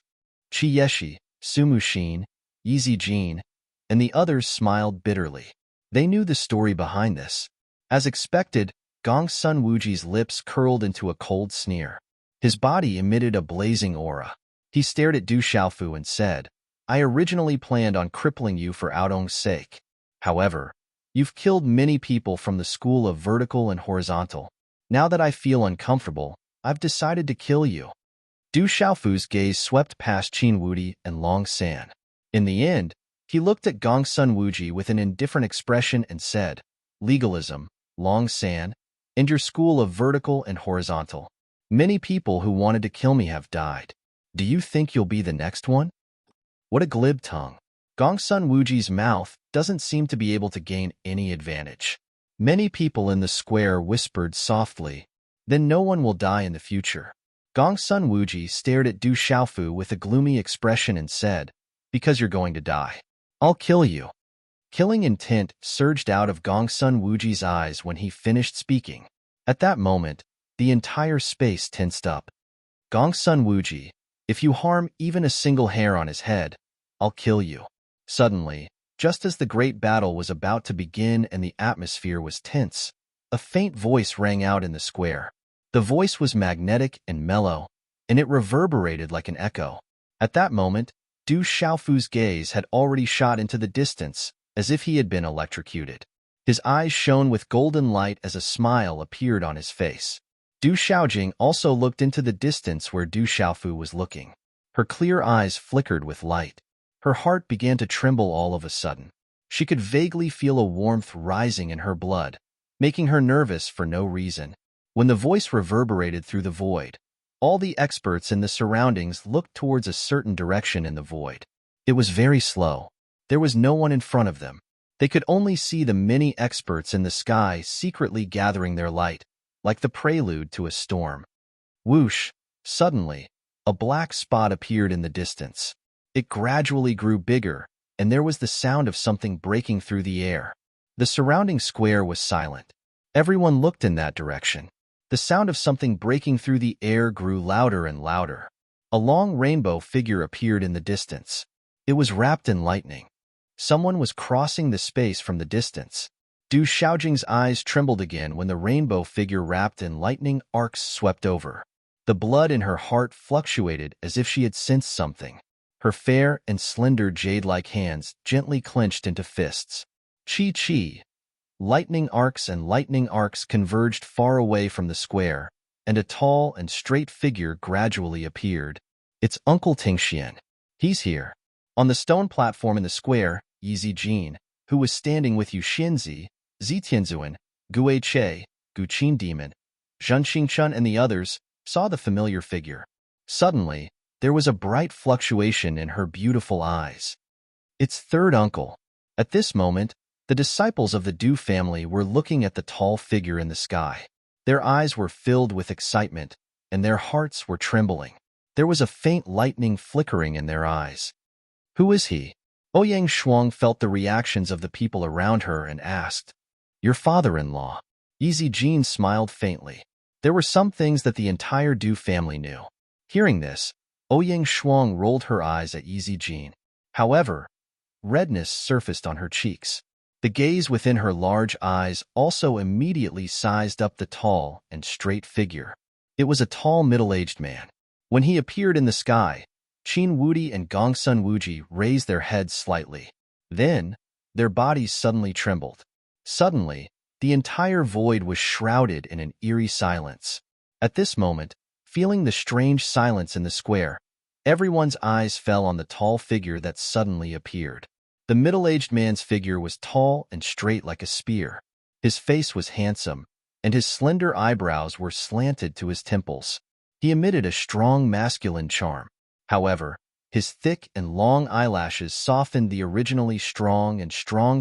Qi Yeshi, Sumu Xin, Yizi Jin, and the others smiled bitterly. They knew the story behind this. As expected, Gongsun Wuji's lips curled into a cold sneer. His body emitted a blazing aura. He stared at Du Xiaofu and said, I originally planned on crippling you for Aodong's sake. However, you've killed many people from the school of vertical and horizontal. Now that I feel uncomfortable, I've decided to kill you. Du Xiaofu's gaze swept past Qin Wudi and Long San. In the end, he looked at Gongsun Wuji with an indifferent expression and said, Legalism, Long San, and your school of vertical and horizontal. Many people who wanted to kill me have died. Do you think you'll be the next one? What a glib tongue. Gongsun Wuji's mouth doesn't seem to be able to gain any advantage. Many people in the square whispered softly, then no one will die in the future. Gongsun Wuji stared at Du Xiaofu with a gloomy expression and said, because you're going to die. I'll kill you. Killing intent surged out of Gongsun Wuji's eyes when he finished speaking. At that moment, the entire space tensed up. Gongsun Wuji, if you harm even a single hair on his head, I'll kill you. Suddenly, just as the great battle was about to begin and the atmosphere was tense, a faint voice rang out in the square. The voice was magnetic and mellow, and it reverberated like an echo. At that moment, Du Xiaofu's gaze had already shot into the distance, as if he had been electrocuted. His eyes shone with golden light as a smile appeared on his face. Du Xiaojing also looked into the distance where Du Xiaofu was looking. Her clear eyes flickered with light. Her heart began to tremble all of a sudden. She could vaguely feel a warmth rising in her blood, making her nervous for no reason. When the voice reverberated through the void, all the experts in the surroundings looked towards a certain direction in the void. It was very slow. There was no one in front of them. They could only see the many experts in the sky secretly gathering their light, like the prelude to a storm. Whoosh! Suddenly, a black spot appeared in the distance. It gradually grew bigger, and there was the sound of something breaking through the air. The surrounding square was silent. Everyone looked in that direction. The sound of something breaking through the air grew louder and louder. A long rainbow figure appeared in the distance. It was wrapped in lightning. Someone was crossing the space from the distance. Du Xiaojing's eyes trembled again when the rainbow figure wrapped in lightning arcs swept over. The blood in her heart fluctuated as if she had sensed something. Her fair and slender jade-like hands gently clenched into fists. Chi-chi. Lightning arcs converged far away from the square, and a tall and straight figure gradually appeared. It's Uncle Tingxian. He's here. On the stone platform in the square, Yi Zijin, who was standing with Yu Xinzi, Zitianzuan, Gue Che, Gu Qin Demon, Zhen Xingchun and the others, saw the familiar figure. Suddenly, there was a bright fluctuation in her beautiful eyes. It's third uncle. At this moment, the disciples of the Du family were looking at the tall figure in the sky. Their eyes were filled with excitement, and their hearts were trembling. There was a faint lightning flickering in their eyes. Who is he? Ouyang Shuang felt the reactions of the people around her and asked, Your father-in-law. Yi Zijin smiled faintly. There were some things that the entire Du family knew. Hearing this, Ouyang Shuang rolled her eyes at Yi Zijin. However, redness surfaced on her cheeks. The gaze within her large eyes also immediately sized up the tall and straight figure. It was a tall middle-aged man. When he appeared in the sky, Qin Wudi and Gongsun Wuji raised their heads slightly. Then, their bodies suddenly trembled. Suddenly, the entire void was shrouded in an eerie silence. At this moment, feeling the strange silence in the square, everyone's eyes fell on the tall figure that suddenly appeared. The middle-aged man's figure was tall and straight like a spear. His face was handsome, and his slender eyebrows were slanted to his temples. He emitted a strong masculine charm. However, his thick and long eyelashes softened the originally strong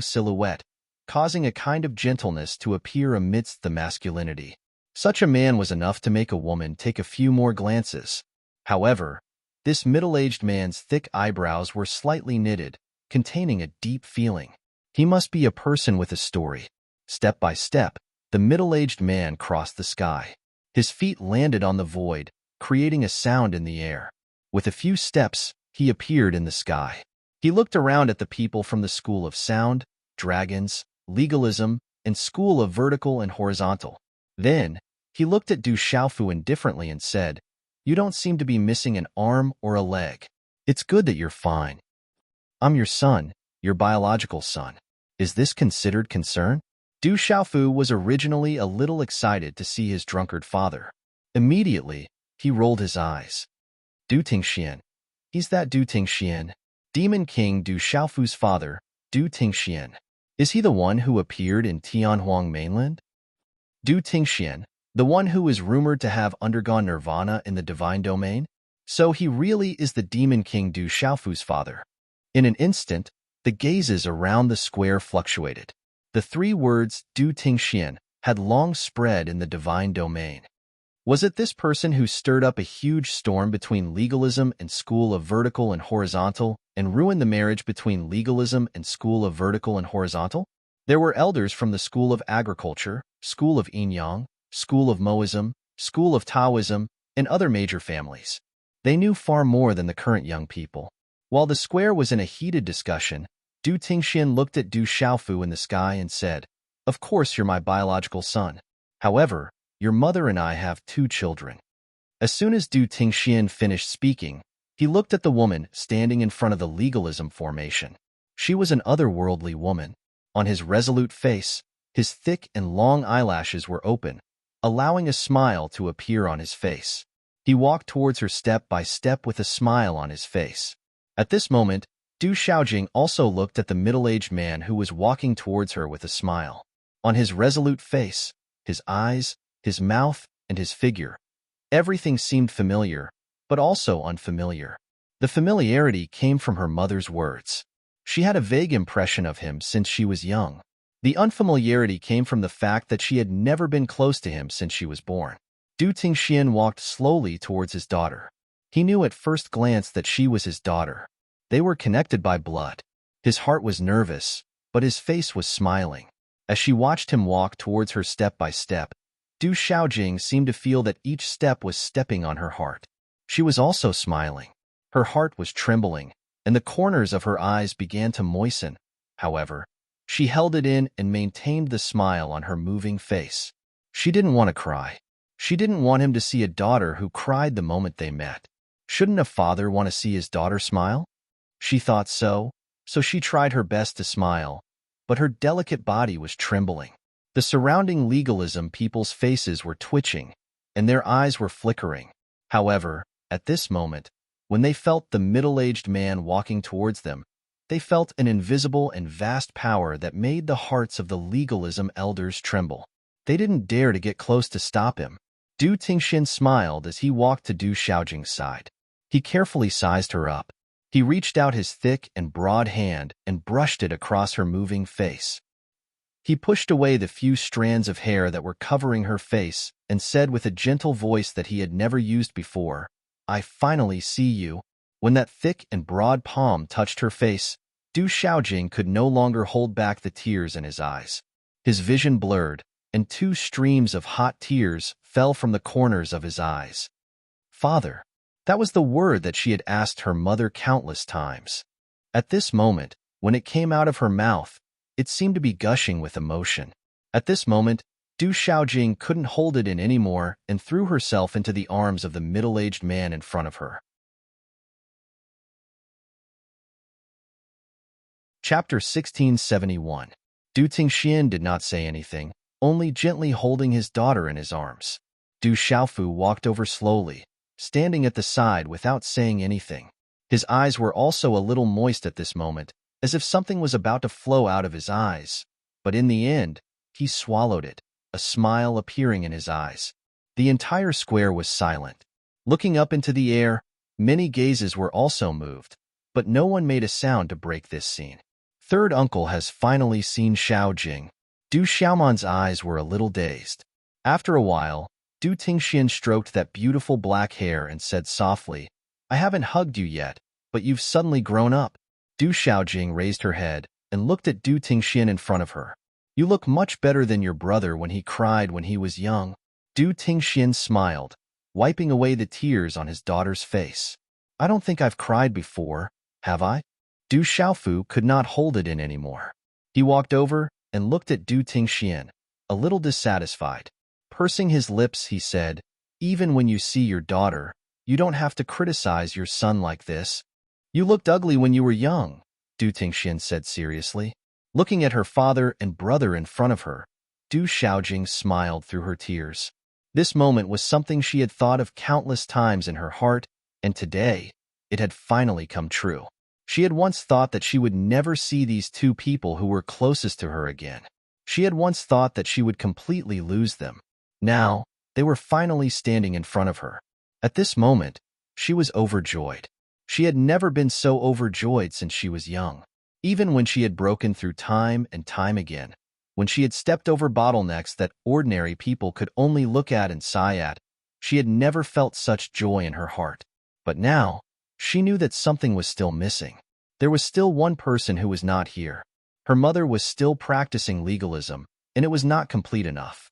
silhouette, causing a kind of gentleness to appear amidst the masculinity. Such a man was enough to make a woman take a few more glances. However, this middle-aged man's thick eyebrows were slightly knitted, containing a deep feeling. He must be a person with a story. Step by step, the middle-aged man crossed the sky. His feet landed on the void, creating a sound in the air. With a few steps, he appeared in the sky. He looked around at the people from the School of Sound, Dragons, Legalism, and School of Vertical and Horizontal. Then, he looked at Du Xiaofu indifferently and said, You don't seem to be missing an arm or a leg. It's good that you're fine. I'm your son, your biological son. Is this considered concern? Du Xiaofu was originally a little excited to see his drunkard father. Immediately, he rolled his eyes. Du Tingxian. He's that Du Tingxian. Demon King Du Xiaofu's father, Du Tingxian. Is he the one who appeared in Tianhuang mainland? Du Tingxian, the one who is rumored to have undergone nirvana in the divine domain? So he really is the Demon King Du Xiaofu's father. In an instant, the gazes around the square fluctuated. The three words Du Tingxian had long spread in the divine domain. Was it this person who stirred up a huge storm between legalism and School of Vertical and Horizontal and ruined the marriage between legalism and School of Vertical and Horizontal? There were elders from the School of Agriculture, School of Yin-Yang, School of Moism, School of Taoism, and other major families. They knew far more than the current young people. While the square was in a heated discussion, Du Tingxian looked at Du Xiaofu in the sky and said, Of course you're my biological son. However, your mother and I have 2 children. As soon as Du Tingxian finished speaking, he looked at the woman standing in front of the legalism formation. She was an otherworldly woman. On his resolute face, his thick and long eyelashes were open, allowing a smile to appear on his face. He walked towards her step by step with a smile on his face. At this moment, Du Xiaojing also looked at the middle-aged man who was walking towards her with a smile. On his resolute face, his eyes, his mouth, and his figure, everything seemed familiar, but also unfamiliar. The familiarity came from her mother's words. She had a vague impression of him since she was young. The unfamiliarity came from the fact that she had never been close to him since she was born. Du Tingxian walked slowly towards his daughter. He knew at first glance that she was his daughter. They were connected by blood. His heart was nervous, but his face was smiling. As she watched him walk towards her step by step, Du Xiaojing seemed to feel that each step was stepping on her heart. She was also smiling. Her heart was trembling, and the corners of her eyes began to moisten. However, she held it in and maintained the smile on her moving face. She didn't want to cry. She didn't want him to see a daughter who cried the moment they met. Shouldn't a father want to see his daughter smile? She thought so she tried her best to smile, but her delicate body was trembling. The surrounding legalism people's faces were twitching, and their eyes were flickering. However, at this moment, when they felt the middle-aged man walking towards them, they felt an invisible and vast power that made the hearts of the legalism elders tremble. They didn't dare to get close to stop him. Du Tingxian smiled as he walked to Du Xiaojing's side. He carefully sized her up. He reached out his thick and broad hand and brushed it across her moving face. He pushed away the few strands of hair that were covering her face and said with a gentle voice that he had never used before, "I finally see you." When that thick and broad palm touched her face, Du Xiaojing could no longer hold back the tears in his eyes. His vision blurred, and 2 streams of hot tears fell from the corners of his eyes. Father. That was the word that she had asked her mother countless times. At this moment, when it came out of her mouth, it seemed to be gushing with emotion. At this moment, Du Xiaojing couldn't hold it in anymore and threw herself into the arms of the middle-aged man in front of her. Chapter 1671. Du Tingxian did not say anything, only gently holding his daughter in his arms. Du Xiaofu walked over slowly, standing at the side without saying anything. His eyes were also a little moist at this moment, as if something was about to flow out of his eyes. But in the end, he swallowed it, a smile appearing in his eyes. The entire square was silent. Looking up into the air, many gazes were also moved, but no one made a sound to break this scene. Third uncle has finally seen Xiaojing. Du Xiaoman's eyes were a little dazed. After a while, Du Tingxian stroked that beautiful black hair and said softly, "I haven't hugged you yet, but you've suddenly grown up." Du Xiaojing raised her head and looked at Du Tingxian in front of her. "You look much better than your brother when he cried when he was young." Du Tingxian smiled, wiping away the tears on his daughter's face. "I don't think I've cried before, have I?" Du Xiaofu could not hold it in anymore. He walked over and looked at Du Tingxian, a little dissatisfied. Pursing his lips, he said, "Even when you see your daughter, you don't have to criticize your son like this." "You looked ugly when you were young," Du Tingxian said seriously. Looking at her father and brother in front of her, Du Xiaojing smiled through her tears. This moment was something she had thought of countless times in her heart, and today, it had finally come true. She had once thought that she would never see these 2 people who were closest to her again. She had once thought that she would completely lose them. Now, they were finally standing in front of her. At this moment, she was overjoyed. She had never been so overjoyed since she was young. Even when she had broken through time and time again, when she had stepped over bottlenecks that ordinary people could only look at and sigh at, she had never felt such joy in her heart. But now, she knew that something was still missing. There was still one person who was not here. Her mother was still practicing legalism, and it was not complete enough.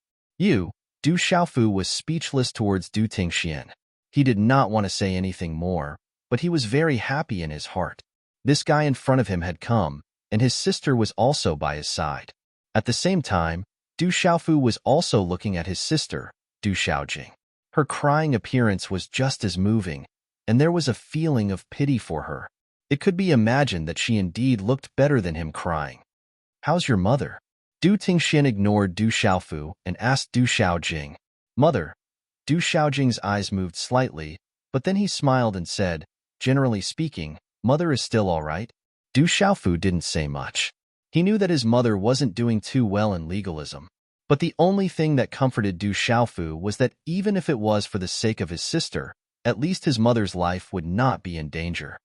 Du Xiaofu was speechless towards Du Tingxian. He did not want to say anything more, but he was very happy in his heart. This guy in front of him had come, and his sister was also by his side. At the same time, Du Xiaofu was also looking at his sister, Du Xiaojing. Her crying appearance was just as moving, and there was a feeling of pity for her. It could be imagined that she indeed looked better than him crying. "How's your mother?" Du Tingxian ignored Du Xiaofu and asked Du Xiaojing. "Mother." Du Xiaojing's eyes moved slightly, but then he smiled and said, "Generally speaking, mother is still all right." Du Xiaofu didn't say much. He knew that his mother wasn't doing too well in legalism. But the only thing that comforted Du Xiaofu was that even if it was for the sake of his sister, at least his mother's life would not be in danger.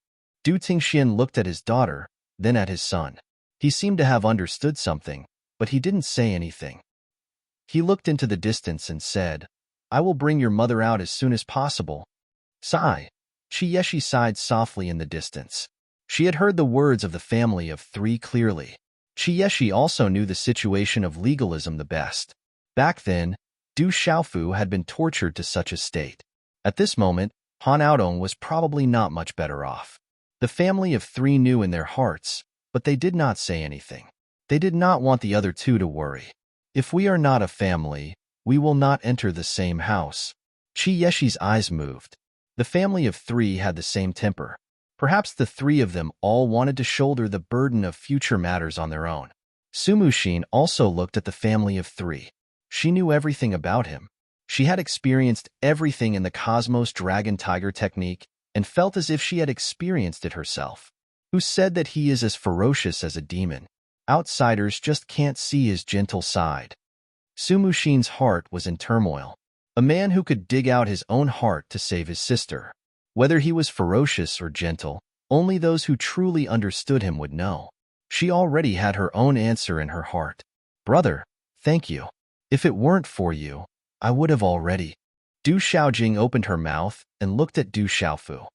Du Tingxian looked at his daughter, then at his son. He seemed to have understood something, but he didn't say anything. He looked into the distance and said, "I will bring your mother out as soon as possible." Sigh. She sighed softly in the distance. She had heard the words of the family of 3 clearly. Chieshi also knew the situation of legalism the best. Back then, Du Xiaofu had been tortured to such a state. At this moment, Han Aodong was probably not much better off. The family of three knew in their hearts, but they did not say anything. They did not want the other two to worry. If we are not a family, we will not enter the same house. Chiyeshi's eyes moved. The family of three had the same temper. Perhaps the three of them all wanted to shoulder the burden of future matters on their own. Sumushin also looked at the family of three. She knew everything about him. She had experienced everything in the Cosmos Dragon Tiger technique and felt as if she had experienced it herself. Who said that he is as ferocious as a demon? Outsiders just can't see his gentle side. Sumushin's heart was in turmoil. A man who could dig out his own heart to save his sister. Whether he was ferocious or gentle, only those who truly understood him would know. She already had her own answer in her heart. Brother, thank you. If it weren't for you, I would have already. Du Xiaojing opened her mouth and looked at Du Xiaofu.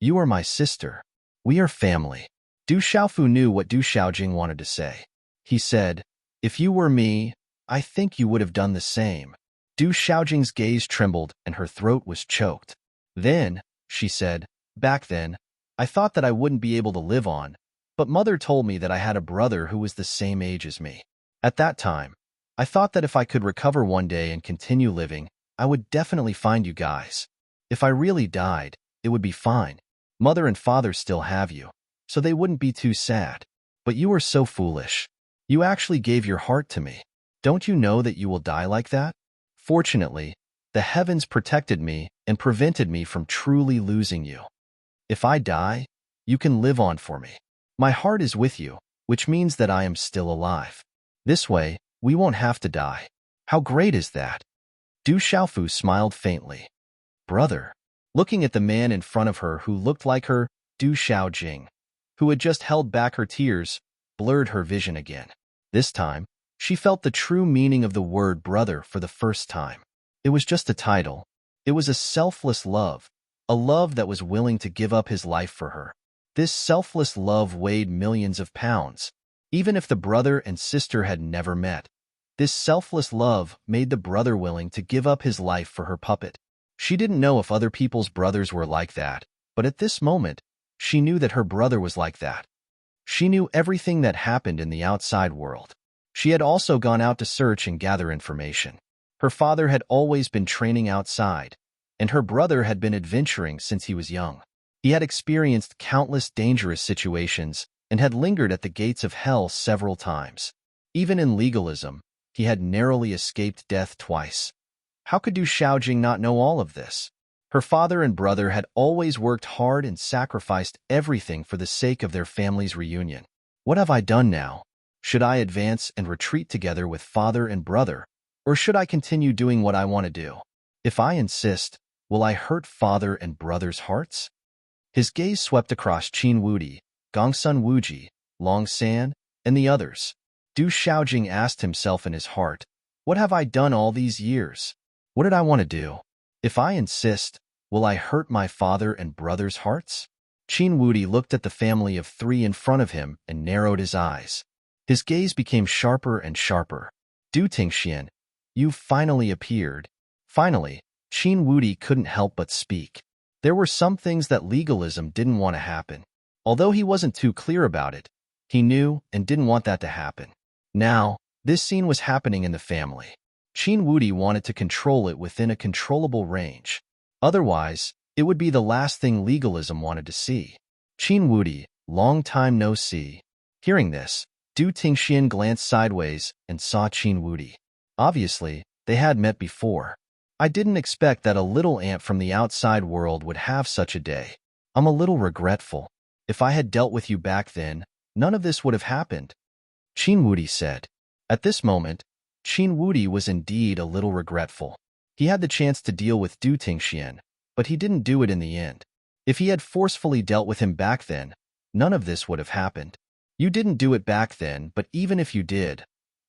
You are my sister. We are family. Du Xiaofu knew what Du Xiaojing wanted to say. He said, if you were me, I think you would have done the same. Du Xiaojing's gaze trembled and her throat was choked. Then, she said, back then, I thought that I wouldn't be able to live on, but Mother told me that I had a brother who was the same age as me. At that time, I thought that if I could recover one day and continue living, I would definitely find you guys. If I really died, it would be fine. Mother and Father still have you, so they wouldn't be too sad. But you were so foolish. You actually gave your heart to me. Don't you know that you will die like that? Fortunately, the heavens protected me and prevented me from truly losing you. If I die, you can live on for me. My heart is with you, which means that I am still alive. This way, we won't have to die. How great is that? Du Xiaofu smiled faintly. Brother, looking at the man in front of her who looked like her, Du Xiaojing, who had just held back her tears, blurred her vision again. This time, she felt the true meaning of the word brother for the first time. It was just a title. It was a selfless love, a love that was willing to give up his life for her. This selfless love weighed millions of pounds. Even if the brother and sister had never met, this selfless love made the brother willing to give up his life for her puppet. She didn't know if other people's brothers were like that, but at this moment, she knew that her brother was like that. She knew everything that happened in the outside world. She had also gone out to search and gather information. Her father had always been training outside, and her brother had been adventuring since he was young. He had experienced countless dangerous situations and had lingered at the gates of hell several times. Even in legalism, he had narrowly escaped death twice. How could Du Xiaojing not know all of this? Her father and brother had always worked hard and sacrificed everything for the sake of their family's reunion. What have I done now? Should I advance and retreat together with father and brother, or should I continue doing what I want to do? If I insist, will I hurt father and brother's hearts? His gaze swept across Qin Wudi, Gongsun Wuji, Long San, and the others. Du Xiaojing asked himself in his heart, what have I done all these years? What did I want to do? If I insist, will I hurt my father and brother's hearts? Qin Wudi looked at the family of three in front of him and narrowed his eyes. His gaze became sharper and sharper. Du Tingxian, you finally appeared. Finally, Qin Wudi couldn't help but speak. There were some things that legalism didn't want to happen. Although he wasn't too clear about it, he knew and didn't want that to happen. Now, this scene was happening in the family. Qin Wudi wanted to control it within a controllable range. Otherwise, it would be the last thing legalism wanted to see. Qin Wudi, long time no see. Hearing this, Du Tingxian glanced sideways and saw Qin Wudi. Obviously, they had met before. I didn't expect that a little ant from the outside world would have such a day. I'm a little regretful. If I had dealt with you back then, none of this would have happened. Qin Wudi said. At this moment, Qin Wudi was indeed a little regretful. He had the chance to deal with Du Tingxian, but he didn't do it in the end. If he had forcefully dealt with him back then, none of this would have happened. You didn't do it back then, but even if you did,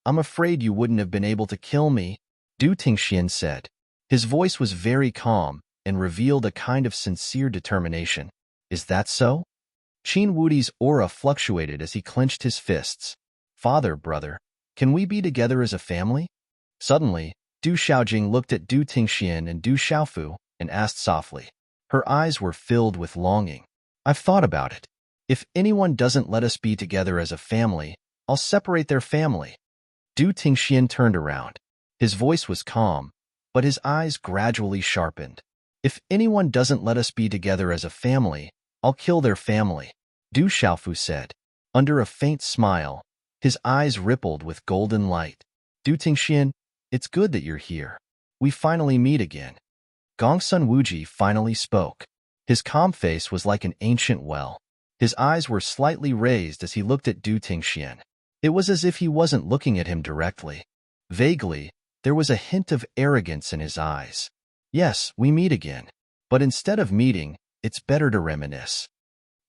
I'm afraid you wouldn't have been able to kill me, Du Tingxian said. His voice was very calm and revealed a kind of sincere determination. Is that so? Qin Wudi's aura fluctuated as he clenched his fists. Father, brother, can we be together as a family? Suddenly, Du Xiaojing looked at Du Tingxian and Du Xiaofu and asked softly. Her eyes were filled with longing. I've thought about it. If anyone doesn't let us be together as a family, I'll separate their family. Du Tingxian turned around. His voice was calm, but his eyes gradually sharpened. If anyone doesn't let us be together as a family, I'll kill their family, Du Xiaofu said. Under a faint smile, his eyes rippled with golden light. Du Tingxian, it's good that you're here. We finally meet again. Gongsun Wuji finally spoke. His calm face was like an ancient well. His eyes were slightly raised as he looked at Du Tingxian. It was as if he wasn't looking at him directly. Vaguely, there was a hint of arrogance in his eyes. Yes, we meet again. But instead of meeting, it's better to reminisce.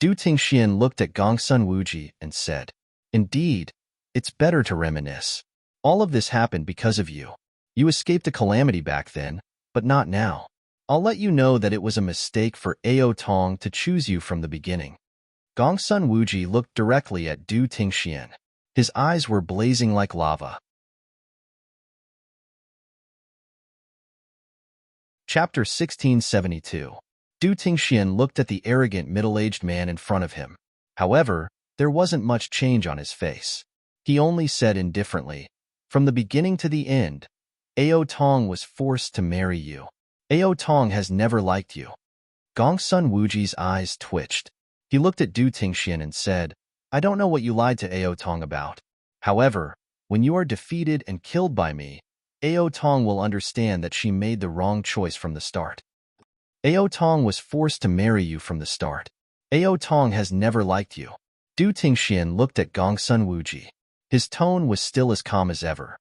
Du Tingxian looked at Gongsun Wuji and said, Indeed, it's better to reminisce. All of this happened because of you. You escaped a calamity back then, but not now. I'll let you know that it was a mistake for Ao Tong to choose you from the beginning. Gongsun Wuji looked directly at Du Tingxian. His eyes were blazing like lava. Chapter 1672. Du Tingxian looked at the arrogant middle-aged man in front of him. However, there wasn't much change on his face. He only said indifferently, From the beginning to the end, Ao Tong was forced to marry you. Ao Tong has never liked you. Gongsun Wuji's eyes twitched. He looked at Du Tingxian and said, I don't know what you lied to Ao Tong about. However, when you are defeated and killed by me, Ao Tong will understand that she made the wrong choice from the start. Ao Tong was forced to marry you from the start. Ao Tong has never liked you. Du Tingxian looked at Gongsun Wuji. His tone was still as calm as ever.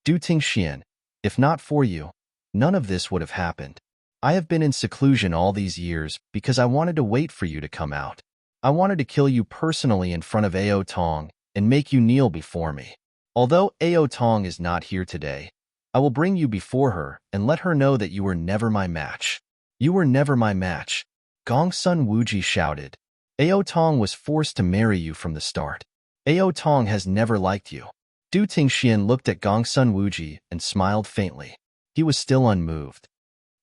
Du Tingxian, if not for you, none of this would have happened. I have been in seclusion all these years because I wanted to wait for you to come out. I wanted to kill you personally in front of Ao Tong and make you kneel before me. Although Ao Tong is not here today, I will bring you before her and let her know that you were never my match. You were never my match. Gongsun Wuji shouted. Ao Tong was forced to marry you from the start. Ao Tong has never liked you. Du Tingxian looked at Gongsun Wuji and smiled faintly. He was still unmoved.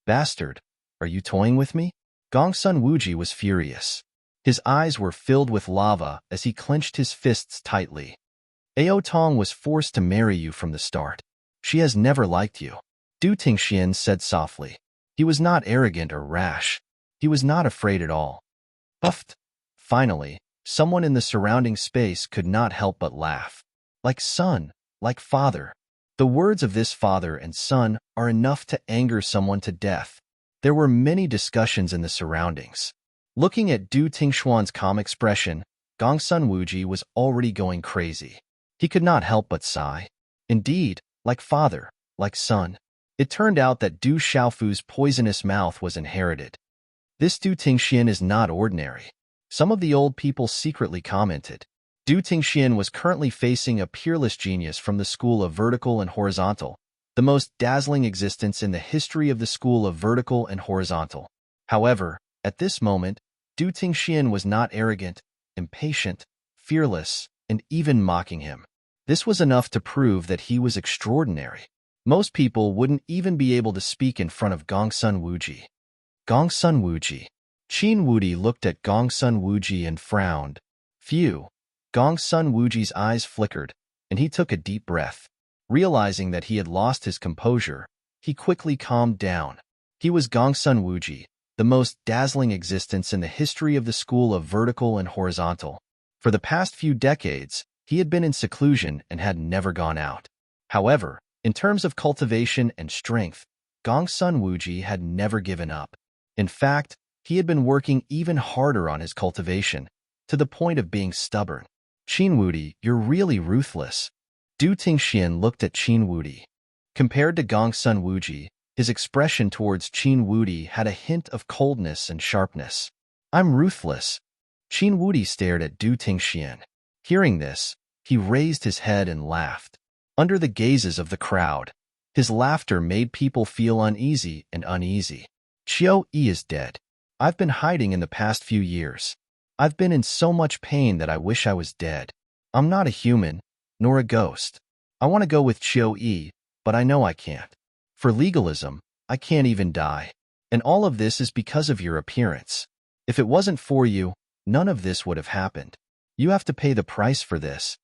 Bastard, are you toying with me? Gongsun Wuji was furious. His eyes were filled with lava as he clenched his fists tightly. Ao Tong was forced to marry you from the start. She has never liked you. Du Tingxian said softly. He was not arrogant or rash. He was not afraid at all. Puffed. Finally, someone in the surrounding space could not help but laugh. Like son, like father. The words of this father and son are enough to anger someone to death. There were many discussions in the surroundings. Looking at Du Tingxuan's calm expression, Gongsun Wuji was already going crazy. He could not help but sigh. Indeed, like father, like son. It turned out that Du Xiaofu's poisonous mouth was inherited. This Du Tingxian is not ordinary. Some of the old people secretly commented. Du Tingxian was currently facing a peerless genius from the school of vertical and horizontal, the most dazzling existence in the history of the school of vertical and horizontal. However, at this moment, Du Tingxian was not arrogant, impatient, fearless, and even mocking him. This was enough to prove that he was extraordinary. Most people wouldn't even be able to speak in front of Gongsun Wuji. Gongsun Wuji. Qin Wudi looked at Gongsun Wuji and frowned. Phew. Gongsun Wuji's eyes flickered, and he took a deep breath. Realizing that he had lost his composure, he quickly calmed down. He was Gongsun Wuji, the most dazzling existence in the history of the school of vertical and horizontal. For the past few decades, he had been in seclusion and had never gone out. However, in terms of cultivation and strength, Gongsun Wuji had never given up. In fact, he had been working even harder on his cultivation, to the point of being stubborn. Qin Wudi, you're really ruthless. Du Tingxian looked at Qin Wudi. Compared to Gongsun Wuji, his expression towards Qin Wudi had a hint of coldness and sharpness. I'm ruthless. Qin Wudi stared at Du Tingxian. Hearing this, he raised his head and laughed. Under the gazes of the crowd, his laughter made people feel uneasy and uneasy. Qiu Yi is dead. I've been hiding in the past few years. I've been in so much pain that I wish I was dead. I'm not a human, nor a ghost. I want to go with Chiu Yi, but I know I can't. For legalism, I can't even die. And all of this is because of your appearance. If it wasn't for you, none of this would have happened. You have to pay the price for this."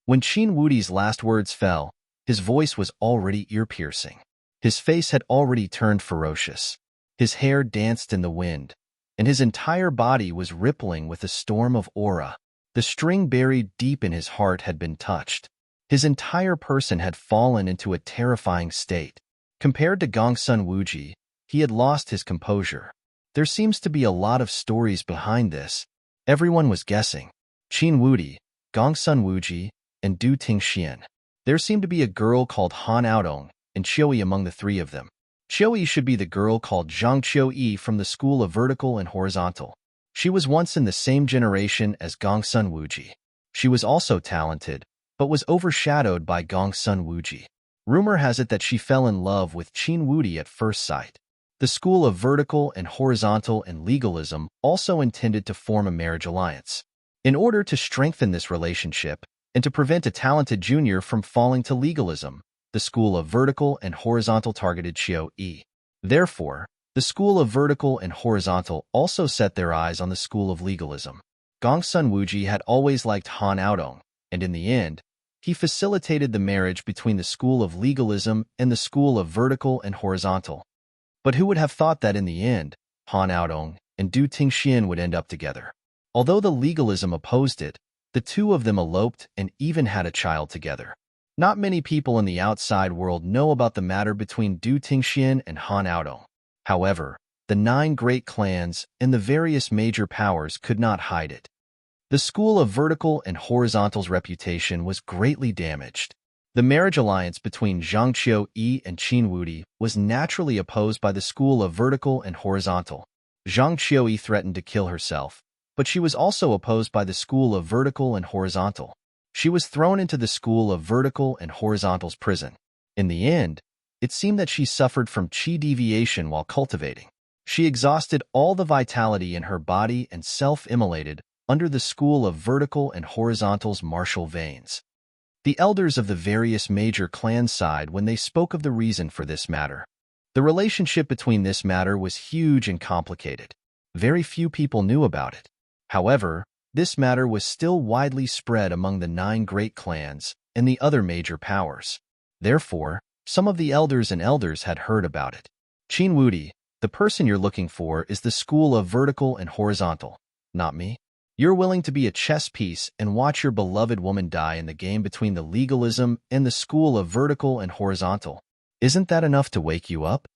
When Qin Wudi's last words fell, his voice was already ear-piercing. His face had already turned ferocious. His hair danced in the wind, and his entire body was rippling with a storm of aura. The string buried deep in his heart had been touched. His entire person had fallen into a terrifying state. Compared to Gongsun Wuji, he had lost his composure. There seems to be a lot of stories behind this. Everyone was guessing. Qin Wudi, Gongsun Wuji, and Du Tingxian. There seemed to be a girl called Han Aodong and Qiuyi among the three of them. Qiuyi should be the girl called Zhang Qiuyi from the school of vertical and horizontal. She was once in the same generation as Gongsun Wuji. She was also talented, but was overshadowed by Gongsun Wuji. Rumor has it that she fell in love with Qin Wudi at first sight. The school of vertical and horizontal and legalism also intended to form a marriage alliance. In order to strengthen this relationship, and to prevent a talented junior from falling to legalism, the school of vertical and horizontal targeted Qiu Yi. Therefore, the school of vertical and horizontal also set their eyes on the school of legalism. Gongsun Wuji had always liked Han Aodong, and in the end, he facilitated the marriage between the school of legalism and the school of vertical and horizontal. But who would have thought that in the end, Han Aodong and Du Tingxian would end up together? Although the legalism opposed it, the two of them eloped and even had a child together. Not many people in the outside world know about the matter between Du Tingxian and Han Aodong. However, the 9 great clans and the various major powers could not hide it. The school of vertical and horizontal's reputation was greatly damaged. The marriage alliance between Zhang Qiuyi and Qin Wudi was naturally opposed by the school of vertical and horizontal. Zhang Qiuyi threatened to kill herself, but she was also opposed by the school of vertical and horizontal. She was thrown into the school of vertical and horizontal's prison. In the end, it seemed that she suffered from qi deviation while cultivating. She exhausted all the vitality in her body and self-immolated under the school of vertical and horizontal's martial veins. The elders of the various major clans sighed when they spoke of the reason for this matter. The relationship between this matter was huge and complicated. Very few people knew about it. However, this matter was still widely spread among the 9 great clans and the other major powers. Therefore, some of the elders had heard about it. Qin Wudi, the person you're looking for is the school of vertical and horizontal, not me. You're willing to be a chess piece and watch your beloved woman die in the game between the legalism and the school of vertical and horizontal. Isn't that enough to wake you up?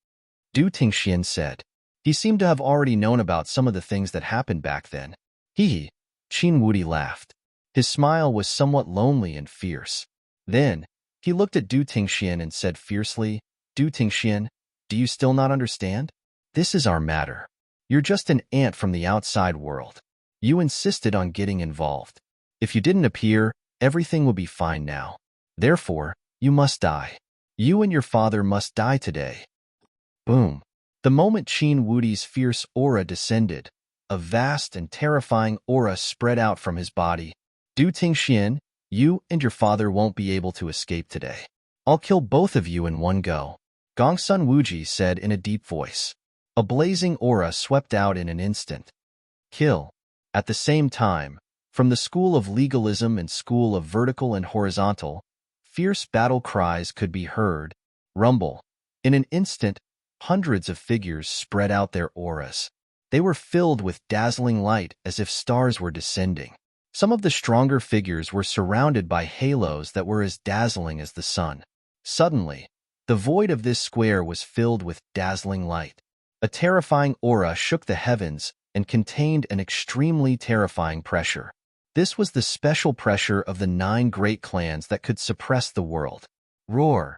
Du Tingxian said. He seemed to have already known about some of the things that happened back then. Hee. Qin Wudi laughed. His smile was somewhat lonely and fierce. Then, he looked at Du Tingxian and said fiercely, Du Tingxian, do you still not understand? This is our matter. You're just an ant from the outside world. You insisted on getting involved. If you didn't appear, everything would be fine now. Therefore, you must die. You and your father must die today. Boom. The moment Qin Wudi's fierce aura descended, a vast and terrifying aura spread out from his body. Du Tingxian, you and your father won't be able to escape today. I'll kill both of you in one go. Gongsun Wuji said in a deep voice. A blazing aura swept out in an instant. Kill. At the same time, from the school of legalism and school of vertical and horizontal, fierce battle cries could be heard. Rumble. In an instant, hundreds of figures spread out their auras. They were filled with dazzling light as if stars were descending. Some of the stronger figures were surrounded by halos that were as dazzling as the sun. Suddenly, the void of this square was filled with dazzling light. A terrifying aura shook the heavens and contained an extremely terrifying pressure. This was the special pressure of the 9 great clans that could suppress the world. Roar.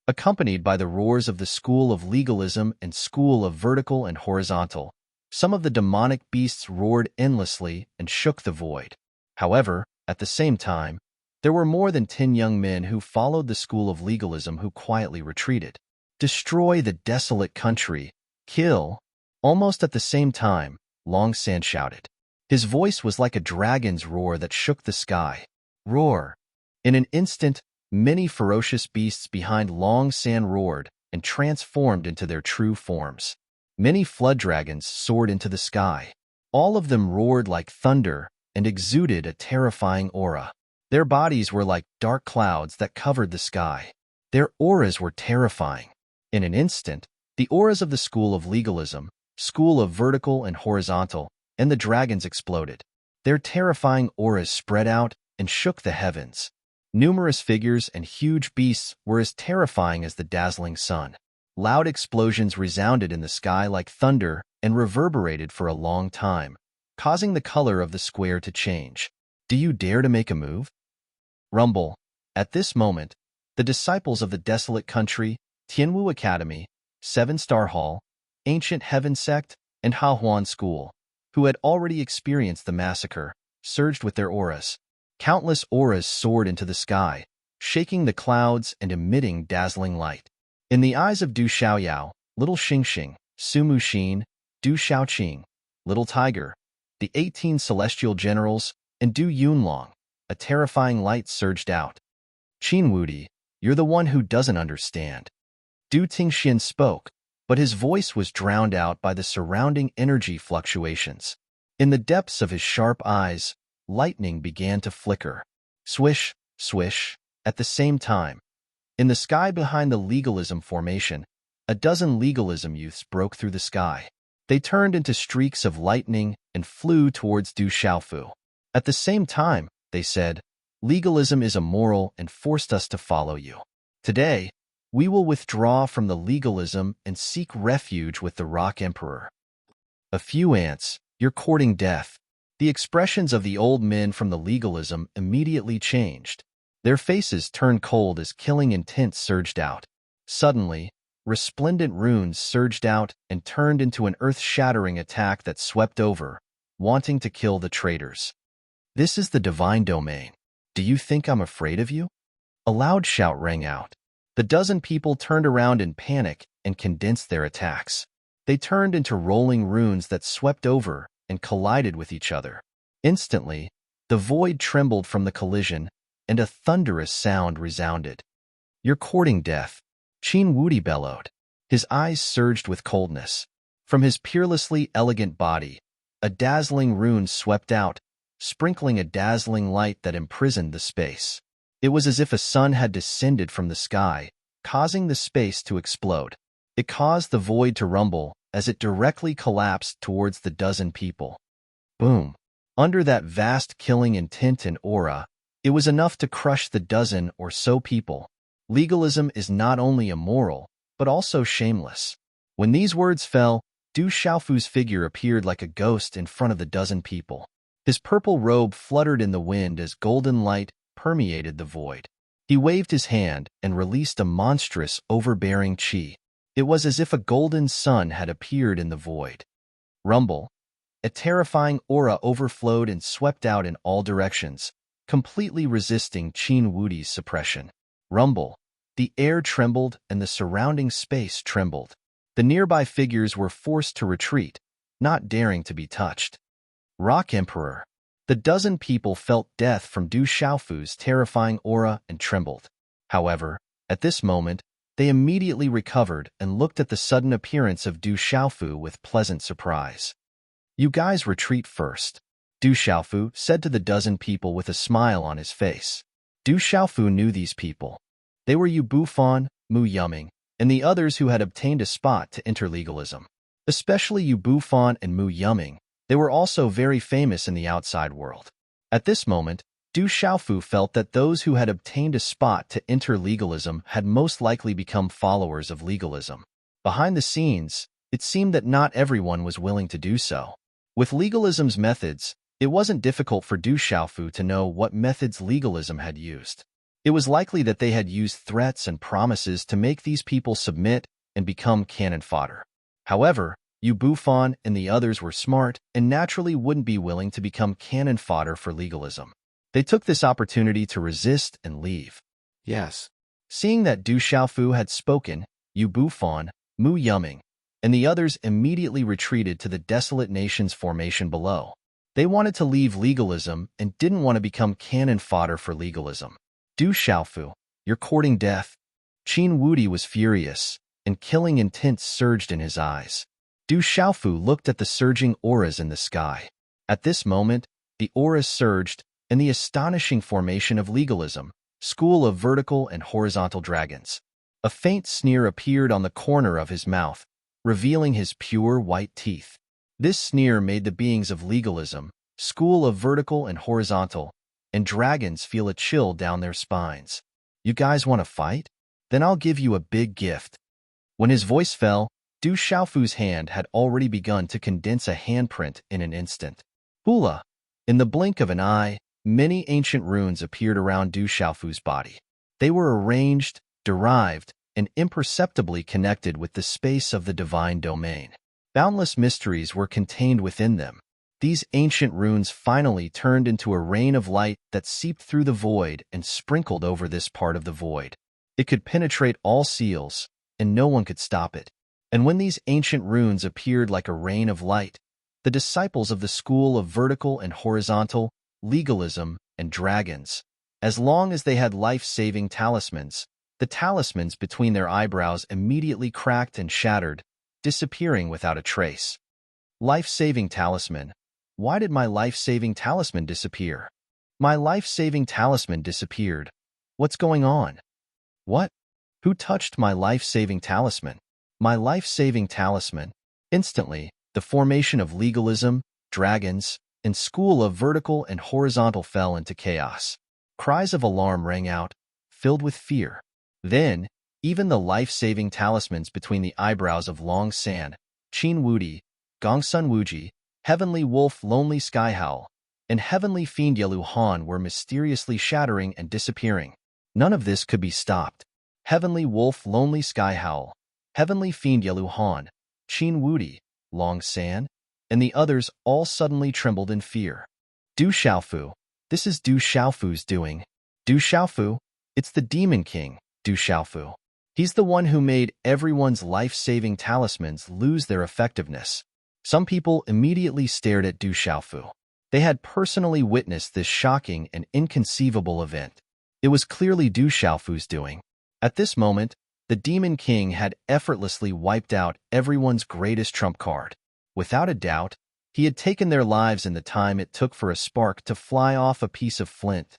Accompanied by the roars of the school of legalism and school of vertical and horizontal, some of the demonic beasts roared endlessly and shook the void. However, at the same time, there were more than 10 young men who followed the school of legalism who quietly retreated. Destroy the desolate country. Kill. Almost at the same time, Long San shouted. His voice was like a dragon's roar that shook the sky. Roar. In an instant, many ferocious beasts behind long sand roared and transformed into their true forms. Many flood dragons soared into the sky. All of them roared like thunder and exuded a terrifying aura. Their bodies were like dark clouds that covered the sky. Their auras were terrifying. In an instant, the auras of the school of legalism, school of vertical and horizontal, and the dragons exploded. Their terrifying auras spread out and shook the heavens. Numerous figures and huge beasts were as terrifying as the dazzling sun. Loud explosions resounded in the sky like thunder and reverberated for a long time, causing the color of the square to change. Do you dare to make a move? Rumble. At this moment, the disciples of the desolate country, Tianwu Academy, Seven-Star Hall, Ancient Heaven Sect, and Hahuan School, who had already experienced the massacre, surged with their auras. Countless auras soared into the sky, shaking the clouds and emitting dazzling light. In the eyes of Du Xiaoyao, Little Xingxing, Su Muxin, Du Xiaoqing, Little Tiger, the 18 celestial generals, and Du Yunlong, a terrifying light surged out. Qin Wudi, you're the one who doesn't understand. Du Tingxian spoke, but his voice was drowned out by the surrounding energy fluctuations. In the depths of his sharp eyes, lightning began to flicker. Swish, swish, at the same time. In the sky behind the legalism formation, a dozen legalism youths broke through the sky. They turned into streaks of lightning and flew towards Du Xiaofu. At the same time, they said, legalism is immoral and forced us to follow you. Today, we will withdraw from the legalism and seek refuge with the Rock Emperor. A few ants, you're courting death. The expressions of the old men from the legalism immediately changed. Their faces turned cold as killing intent surged out. Suddenly, resplendent runes surged out and turned into an earth-shattering attack that swept over, wanting to kill the traitors. This is the divine domain. Do you think I'm afraid of you? A loud shout rang out. The dozen people turned around in panic and condensed their attacks. They turned into rolling runes that swept over and collided with each other. Instantly, the void trembled from the collision, and a thunderous sound resounded. You're courting death, Qin Wudi bellowed. His eyes surged with coldness. From his peerlessly elegant body, a dazzling rune swept out, sprinkling a dazzling light that imprisoned the space. It was as if a sun had descended from the sky, causing the space to explode. It caused the void to rumble as it directly collapsed towards the dozen people. Boom! Under that vast killing intent and aura, it was enough to crush the dozen or so people. Legalism is not only immoral, but also shameless. When these words fell, Du Xiaofu's figure appeared like a ghost in front of the dozen people. His purple robe fluttered in the wind as golden light permeated the void. He waved his hand and released a monstrous, overbearing qi. It was as if a golden sun had appeared in the void. Rumble. A terrifying aura overflowed and swept out in all directions, completely resisting Qin Wudi's suppression. Rumble. The air trembled and the surrounding space trembled. The nearby figures were forced to retreat, not daring to be touched. Rock Emperor. The dozen people felt death from Du Xiaofu's terrifying aura and trembled. However, at this moment, they immediately recovered and looked at the sudden appearance of Du Xiaofu with pleasant surprise. You guys retreat first, Du Xiaofu said to the dozen people with a smile on his face. Du Xiaofu knew these people. They were Yu Bufan, Mu Yuming, and the others who had obtained a spot to enter legalism. Especially Yu Bufan and Mu Yuming, they were also very famous in the outside world. At this moment, Du Xiaofu felt that those who had obtained a spot to enter legalism had most likely become followers of legalism. Behind the scenes, it seemed that not everyone was willing to do so. With legalism's methods, it wasn't difficult for Du Xiaofu to know what methods legalism had used. It was likely that they had used threats and promises to make these people submit and become cannon fodder. However, Yu Bufan and the others were smart and naturally wouldn't be willing to become cannon fodder for legalism. They took this opportunity to resist and leave. Yes. Seeing that Du Xiaofu had spoken, Yu Bufan, Mu Yuming, and the others immediately retreated to the desolate nation's formation below. They wanted to leave legalism and didn't want to become cannon fodder for legalism. Du Xiaofu, you're courting death. Qin Wudi was furious, and killing intent surged in his eyes. Du Xiaofu looked at the surging auras in the sky. At this moment, the auras surged, and the astonishing formation of legalism, school of vertical and horizontal dragons. A faint sneer appeared on the corner of his mouth, revealing his pure white teeth. This sneer made the beings of legalism, school of vertical and horizontal, and dragons feel a chill down their spines. You guys want to fight? Then I'll give you a big gift. When his voice fell, Du Xiaofu's hand had already begun to condense a handprint in an instant. Hula! In the blink of an eye, many ancient runes appeared around Du Xiaofu's body. They were arranged, derived, and imperceptibly connected with the space of the divine domain. Boundless mysteries were contained within them. These ancient runes finally turned into a rain of light that seeped through the void and sprinkled over this part of the void. It could penetrate all seals, and no one could stop it. And when these ancient runes appeared like a rain of light, the disciples of the school of vertical and horizontal, legalism, and dragons, as long as they had life-saving talismans, the talismans between their eyebrows immediately cracked and shattered, disappearing without a trace. Life-saving talisman. Why did my life-saving talisman disappear? My life-saving talisman disappeared. What's going on? What? Who touched my life-saving talisman? My life-saving talisman. Instantly, the formation of legalism, dragons, and school of vertical and horizontal fell into chaos. Cries of alarm rang out, filled with fear. Then, even the life-saving talismans between the eyebrows of Long San, Qin Wudi, Gongsun Wuji, Heavenly Wolf Lonely Sky Howl, and Heavenly Fiend Yelu Han were mysteriously shattering and disappearing. None of this could be stopped. Heavenly Wolf Lonely Sky Howl, Heavenly Fiend Yelu Han, Qin Wudi, Long San, and the others all suddenly trembled in fear. Du Xiaofu, this is Du Xiaofu's doing. Du Xiaofu, it's the Demon King, Du Xiaofu. He's the one who made everyone's life-saving talismans lose their effectiveness. Some people immediately stared at Du Xiaofu. They had personally witnessed this shocking and inconceivable event. It was clearly Du Xiaofu's doing. At this moment, the Demon King had effortlessly wiped out everyone's greatest trump card. Without a doubt, he had taken their lives in the time it took for a spark to fly off a piece of flint.